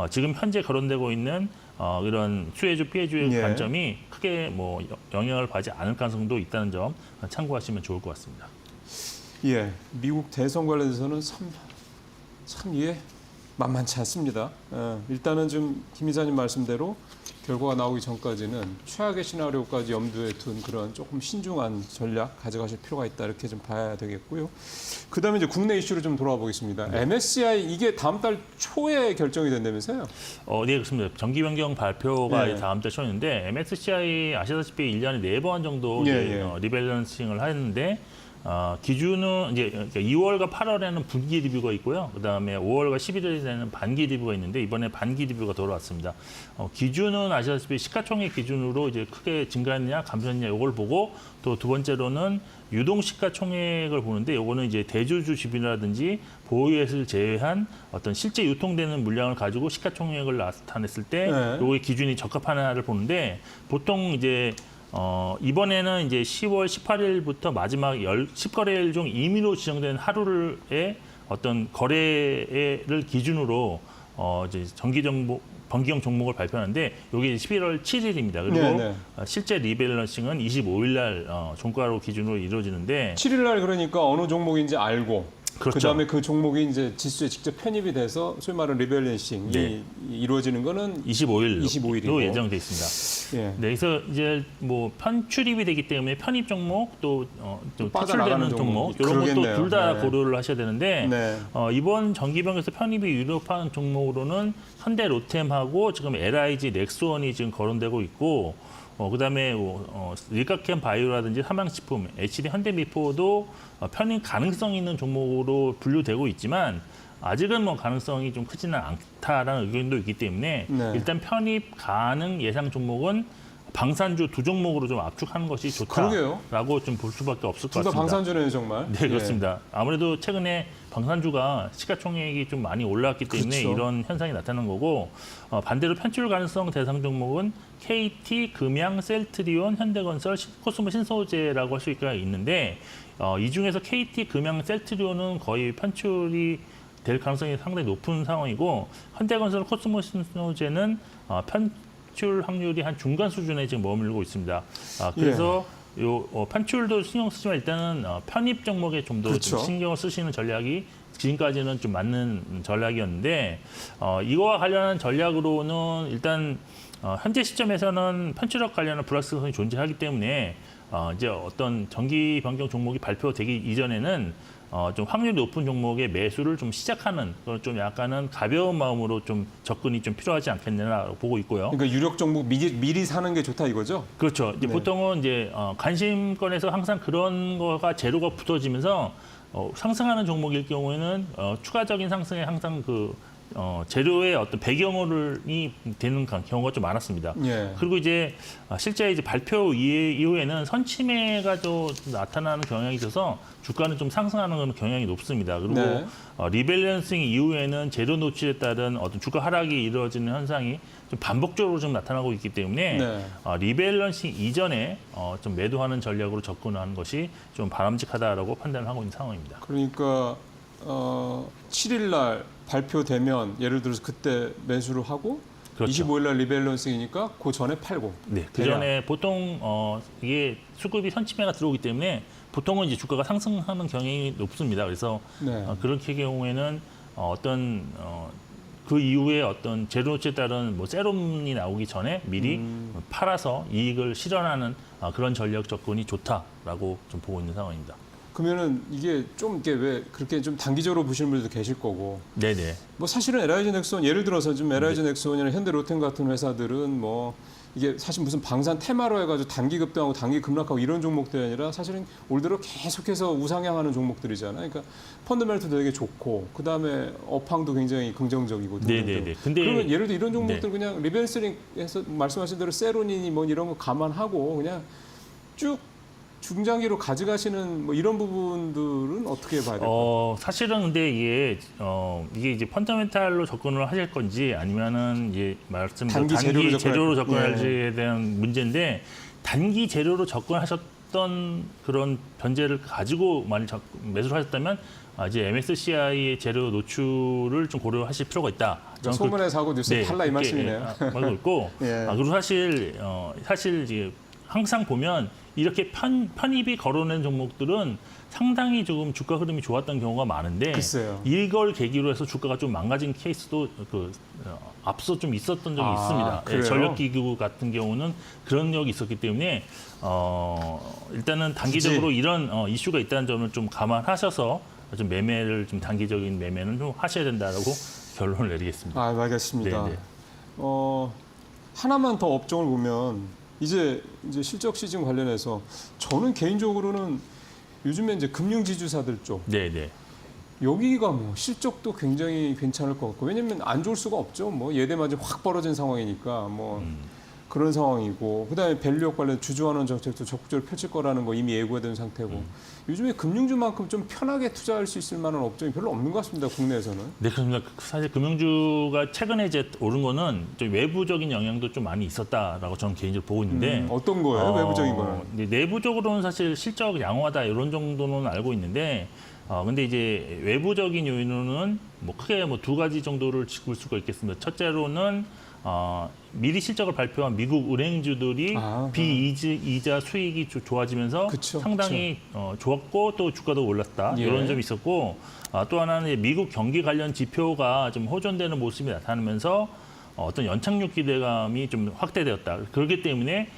지금 현재 거론되고 있는 이런 수혜주 피해주의 예. 관점이 크게 뭐 영향을 받지 않을 가능성도 있다는 점 참고하시면 좋을 것 같습니다. 예, 미국 대선 관련해서는 참 이게 만만치 않습니다. 일단은 좀 김 이사님 말씀대로 결과가 나오기 전까지는 최악의 시나리오까지 염두에 둔 그런 조금 신중한 전략 가져가실 필요가 있다 이렇게 좀 봐야 되겠고요. 그다음에 이제 국내 이슈로 좀 돌아보겠습니다. MSCI 이게 다음 달 초에 결정이 된다면서요? 네, 그렇습니다. 정기 변경 발표가 예. 다음 달 초였는데 MSCI 아시다시피 1년에 4번 정도 예, 이제 예. 리밸런싱을 하는데 기준은 이제 2월과 8월에는 분기 리뷰가 있고요. 그다음에 5월과 11월에는 반기 리뷰가 있는데 이번에 반기 리뷰가 돌아왔습니다. 기준은 아시다시피 시가총액 기준으로 이제 크게 증가했느냐 감소했느냐 이걸 보고 또 두 번째로는 유동 시가총액을 보는데 요거는 이제 대주주 지분이라든지 보유액을 제외한 어떤 실제 유통되는 물량을 가지고 시가총액을 나타냈을 때 네. 요거의 기준이 적합하냐를 보는데 보통 이제 이번에는 이제 10월 18일부터 마지막 10거래일 중 임의로 지정된 하루의 어떤 거래를 기준으로 이제 변경 종목을 발표하는데 이게 11월 7일입니다. 그리고 네네. 실제 리밸런싱은 25일 날 종가로 기준으로 이루어지는데 7일 날 그러니까 어느 종목인지 알고 그렇죠. 그다음에 그 종목이 이제 지수에 직접 편입이 돼서 소위 말하는 리밸런싱이 네. 이루어지는 거는 25일로 25일이고. 예정돼 있습니다. 예. 네, 그래서 이제 뭐 편출입이 되기 때문에 편입 종목 또 빠져나가는 퇴출되는 종목 종목. 이런 것도 그러겠네요. 둘 다 네. 고려를 하셔야 되는데 네. 이번 정기병에서 편입이 유력한 종목으로는 현대 로템하고 지금 LIG 넥스원이 지금 거론되고 있고 그다음에 일각캠 바이오라든지 삼양식품, HD 현대미포도 편입 가능성 있는 종목으로 분류되고 있지만 아직은 뭐 가능성이 좀 크지는 않다라는 의견도 있기 때문에 네. 일단 편입 가능 예상 종목은 방산주 두 종목으로 좀 압축하는 것이 그러게요. 좋다라고 좀 볼 수밖에 없을 것 둘 다 같습니다. 방산주네요 정말. 네, 그렇습니다. 아무래도 최근에 방산주가 시가총액이 좀 많이 올라왔기 때문에 그렇죠. 이런 현상이 나타난 거고 반대로 편출 가능성 대상 종목은 KT, 금양, 셀트리온, 현대건설, 코스모 신소재라고 할 수가 있는데 이 중에서 KT, 금양, 셀트리온은 거의 편출이 될 가능성이 상당히 높은 상황이고 현대건설, 코스모 신소재는 편출 확률이 한 중간 수준에 지금 머물고 있습니다. 그래서 편출도 신경 쓰지만 일단은 편입 종목에 좀 더 그렇죠. 신경을 쓰시는 전략이 지금까지는 좀 맞는 전략이었는데 이거와 관련한 전략으로는 일단 현재 시점에서는 편출력 관련한 불확실성이 존재하기 때문에 이제 어떤 정기 변경 종목이 발표되기 이전에는 좀 확률이 높은 종목의 매수를 좀 시작하는 그런 좀 약간은 가벼운 마음으로 좀 접근이 좀 필요하지 않겠느냐고 보고 있고요. 그러니까 유력 종목 미리 사는 게 좋다 이거죠? 그렇죠. 이제 네. 보통은 이제 관심권에서 항상 그런 거가 재료가 붙어지면서 상승하는 종목일 경우에는 추가적인 상승에 항상 그 재료의 어떤 배경이 되는 경우가 좀 많았습니다. 예. 그리고 이제 실제 이제 발표 이후에는 선침해가 또 나타나는 경향이 있어서 주가는 좀 상승하는 그런 경향이 높습니다. 그리고 네. 리밸런싱 이후에는 재료 노출에 따른 어떤 주가 하락이 이루어지는 현상이 좀 반복적으로 좀 나타나고 있기 때문에 네. 리밸런싱 이전에 좀 매도하는 전략으로 접근하는 것이 좀 바람직하다라고 판단을 하고 있는 상황입니다. 그러니까 7일 날 발표되면 예를 들어서 그때 매수를 하고 그렇죠. 25일 날 리밸런싱이니까 그 전에 팔고. 네, 그 전에 보통 이게 수급이 선침해가 들어오기 때문에 보통은 이제 주가가 상승하는 경향이 높습니다. 그래서 네. 그렇게 경우에는 어떤 그 이후에 어떤 재료노출에 따른 뭐 세럼이 나오기 전에 미리 팔아서 이익을 실현하는 그런 전략 접근이 좋다라고 좀 보고 있는 상황입니다. 그러면은 이게 좀 이게 왜 그렇게 좀 단기적으로 보시는 분들도 계실 거고. 네네. 뭐 사실은 LIG 넥스원 예를 들어서 좀 LIG 넥스원이나 현대로템 같은 회사들은 뭐 이게 사실 무슨 방산 테마로 해가지고 단기 급등하고 단기 급락하고 이런 종목들이 아니라 사실은 올 들어 계속해서 우상향하는 종목들이잖아요. 그러니까 펀더멘털도 되게 좋고 그 다음에 업황도 굉장히 긍정적이고. 네네네. 근데 그러면 예를 들어 이런 종목들 네. 그냥 리밸런싱해서 말씀하신 대로 세로닌이 뭐 이런 거 감안하고 그냥 쭉 중장기로 가져가시는 뭐 이런 부분들은 어떻게 봐야 될까요? 사실은 근데 이게 이제 펀더멘탈로 접근을 하실 건지 아니면은 이제 말씀드린 단기 단기 재료로 재료로 접근할- 접근할지에 대한 문제인데 단기 재료로 접근하셨던 그런 변제를 가지고 많이 매수를 하셨다면 이제 MSCI의 재료 노출을 좀 고려하실 필요가 있다. 저는 소문에 사고 뉴스에 팔라 이 말씀이네요. 말고 있고 예. 그리고 사실 이제 항상 보면 이렇게 편입이 거론된 종목들은 상당히 조금 주가 흐름이 좋았던 경우가 많은데 글쎄요. 이걸 계기로 해서 주가가 좀 망가진 케이스도 앞서 좀 있었던 적이 있습니다. 그래요? 전력기구 같은 경우는 그런 적이 있었기 때문에 일단은 단기적으로 이런 이슈가 있다는 점을 좀 감안하셔서 좀 매매를 좀 단기적인 매매는 좀 하셔야 된다라고 결론을 내리겠습니다. 알겠습니다. 네네. 하나만 더 업종을 보면 이제 실적 시즌 관련해서 저는 개인적으로는 요즘에 이제 금융 지주사들 쪽 네네. 여기가 뭐 실적도 굉장히 괜찮을 것 같고 왜냐면 안 좋을 수가 없죠. 뭐 예대 마진 확 벌어진 상황이니까 뭐 그런 상황이고 그다음에 밸류업 관련 주주환원 정책도 적극적으로 펼칠 거라는 거 이미 예고가 된 상태고 요즘에 금융주만큼 좀 편하게 투자할 수 있을 만한 업종이 별로 없는 것 같습니다. 국내에서는. 네, 그렇습니다. 사실 금융주가 최근에 이제 오른 거는 좀 외부적인 영향도 좀 많이 있었다라고 저는 개인적으로 보고 있는데 어떤 거예요? 외부적인 거는? 이제 내부적으로는 사실 실적 양호하다 이런 정도는 알고 있는데 근데 이제 외부적인 요인으로는 뭐 크게 뭐 두 가지 정도를 짚을 수가 있겠습니다. 첫째로는 미리 실적을 발표한 미국 은행주들이 비이자 수익이 좋아지면서 그쵸, 상당히 좋았고 또 주가도 올랐다 예. 이런 점이 있었고 또 하나는 미국 경기 관련 지표가 좀 호전되는 모습이 나타나면서 어떤 연착륙 기대감이 좀 확대되었다. 그렇기 때문에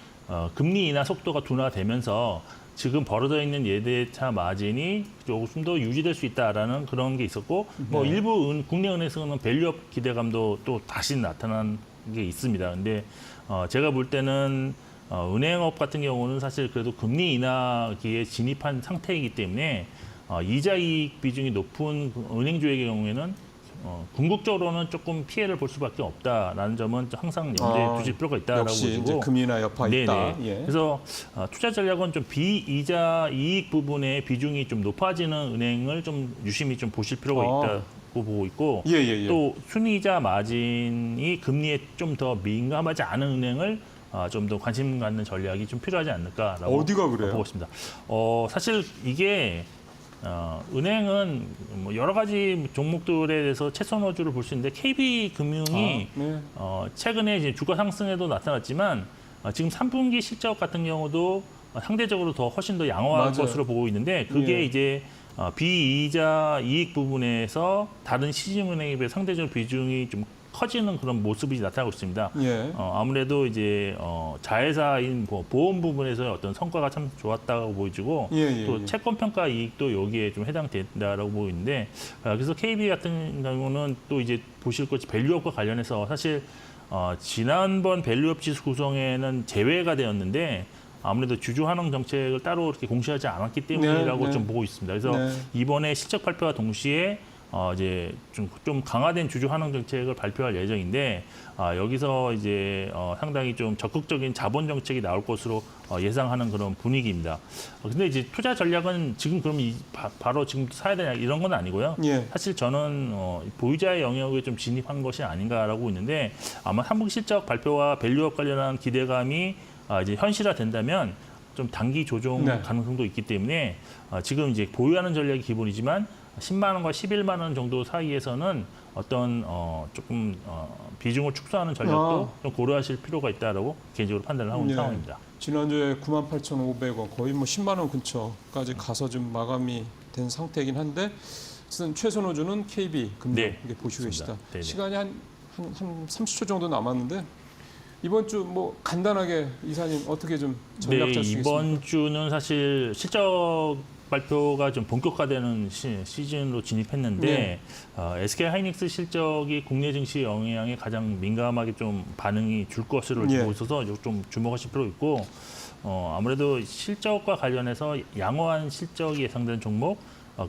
금리 인하 속도가 둔화되면서 지금 벌어져 있는 예대차 마진이 조금 더 유지될 수 있다라는 그런 게 있었고 뭐 일부 국내 은행에서는 밸류업 기대감도 또 다시 나타난 게 있습니다. 근데 제가 볼 때는 은행업 같은 경우는 사실 그래도 금리 인하기에 진입한 상태이기 때문에 이자 이익 비중이 높은 은행주의 경우에는 궁극적으로는 조금 피해를 볼 수밖에 없다라는 점은 항상 염두에 두실 필요가 있다라고 역시 보시고 이제 금리나 여파 있다. 예. 그래서 투자 전략은 좀 비이자 이익 부분의 비중이 좀 높아지는 은행을 좀 유심히 좀 보실 필요가 있다고 보고 있고 예. 또 순이자 마진이 금리에 좀 더 민감하지 않은 은행을 좀 더 관심 갖는 전략이 좀 필요하지 않을까라고 어디가 그래요? 보고 있습니다. 사실 이게 은행은 뭐 여러 가지 종목들에 대해서 채권호주를 볼 수 있는데 KB금융이 최근에 이제 주가 상승에도 나타났지만 지금 3분기 실적 같은 경우도 상대적으로 더 훨씬 더 양호한 것으로 보고 있는데 그게 이제 비이자 이익 부분에서 다른 시중은행에 비해 상대적으로 비중이 좀 커지는 그런 모습이 나타나고 있습니다. 예. 아무래도 이제 자회사인 보험 부분에서의 어떤 성과가 참 좋았다고 보여지고 또 채권 평가 이익도 여기에 좀 해당된다라고 보고 있는데 그래서 KB 같은 경우는 또 이제 보실 것이 밸류업과 관련해서 사실 지난번 밸류업 지수 구성에는 제외가 되었는데 아무래도 주주 환원 정책을 따로 이렇게 공시하지 않았기 때문이라고 좀 보고 있습니다. 그래서 이번에 실적 발표와 동시에 이제 좀 강화된 주주 환원 정책을 발표할 예정인데 여기서 이제 상당히 좀 적극적인 자본 정책이 나올 것으로 예상하는 그런 분위기입니다. 근데 이제 투자 전략은 지금 그럼 바로 지금 사야 되냐 이런 건 아니고요. 사실 저는 보유자의 영역에 좀 진입한 것이 아닌가라고 있는데 아마 3분기 실적 발표와 밸류업 관련한 기대감이 이제 현실화된다면 좀 단기 조정 가능성도 있기 때문에 지금 이제 보유하는 전략이 기본이지만 10만 원과 11만 원 정도 사이에서는 어떤 조금 비중을 축소하는 전략도 좀 고려하실 필요가 있다라고 개인적으로 판단을 하고 있는 상황입니다. 지난주에 98,500원 거의 뭐 10만 원 근처까지 가서 좀 마감이 된 상태이긴 한데 최선 호주는 KB 금융 이렇게 보시고 계시다. 시간이 한 30초 정도 남았는데 이번 주 뭐 간단하게 이사님 어떻게 좀 전략 짜시겠습니까? 이번 주는 사실 실적 발표가 좀 본격화되는 시즌으로 진입했는데 SK 하이닉스 실적이 국내 증시 영향에 가장 민감하게 좀 반응이 줄 것으로 보고 있어서 좀 주목하실 필요 있고 아무래도 실적과 관련해서 양호한 실적이 예상되는 종목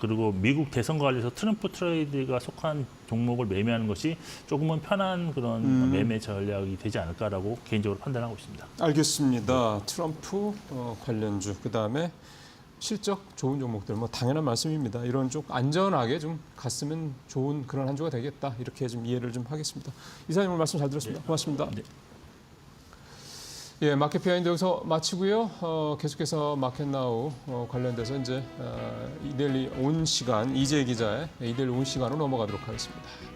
그리고 미국 대선과 관련해서 트럼프 트레이드가 속한 종목을 매매하는 것이 조금은 편한 그런 매매 전략이 되지 않을까라고 개인적으로 판단하고 있습니다. 알겠습니다. 트럼프 관련주 그다음에 실적 좋은 종목들 뭐 당연한 말씀입니다. 이런 쪽 안전하게 좀 갔으면 좋은 그런 한 주가 되겠다. 이렇게 좀 이해를 좀 하겠습니다. 이사님 오늘 말씀 잘 들었습니다. 고맙습니다. 예, 마켓 비하인드 여기서 마치고요. 계속해서 마켓나우 관련돼서 이제 이데일리 온 시간 이재 기자의 이데일리 온 시간으로 넘어가도록 하겠습니다.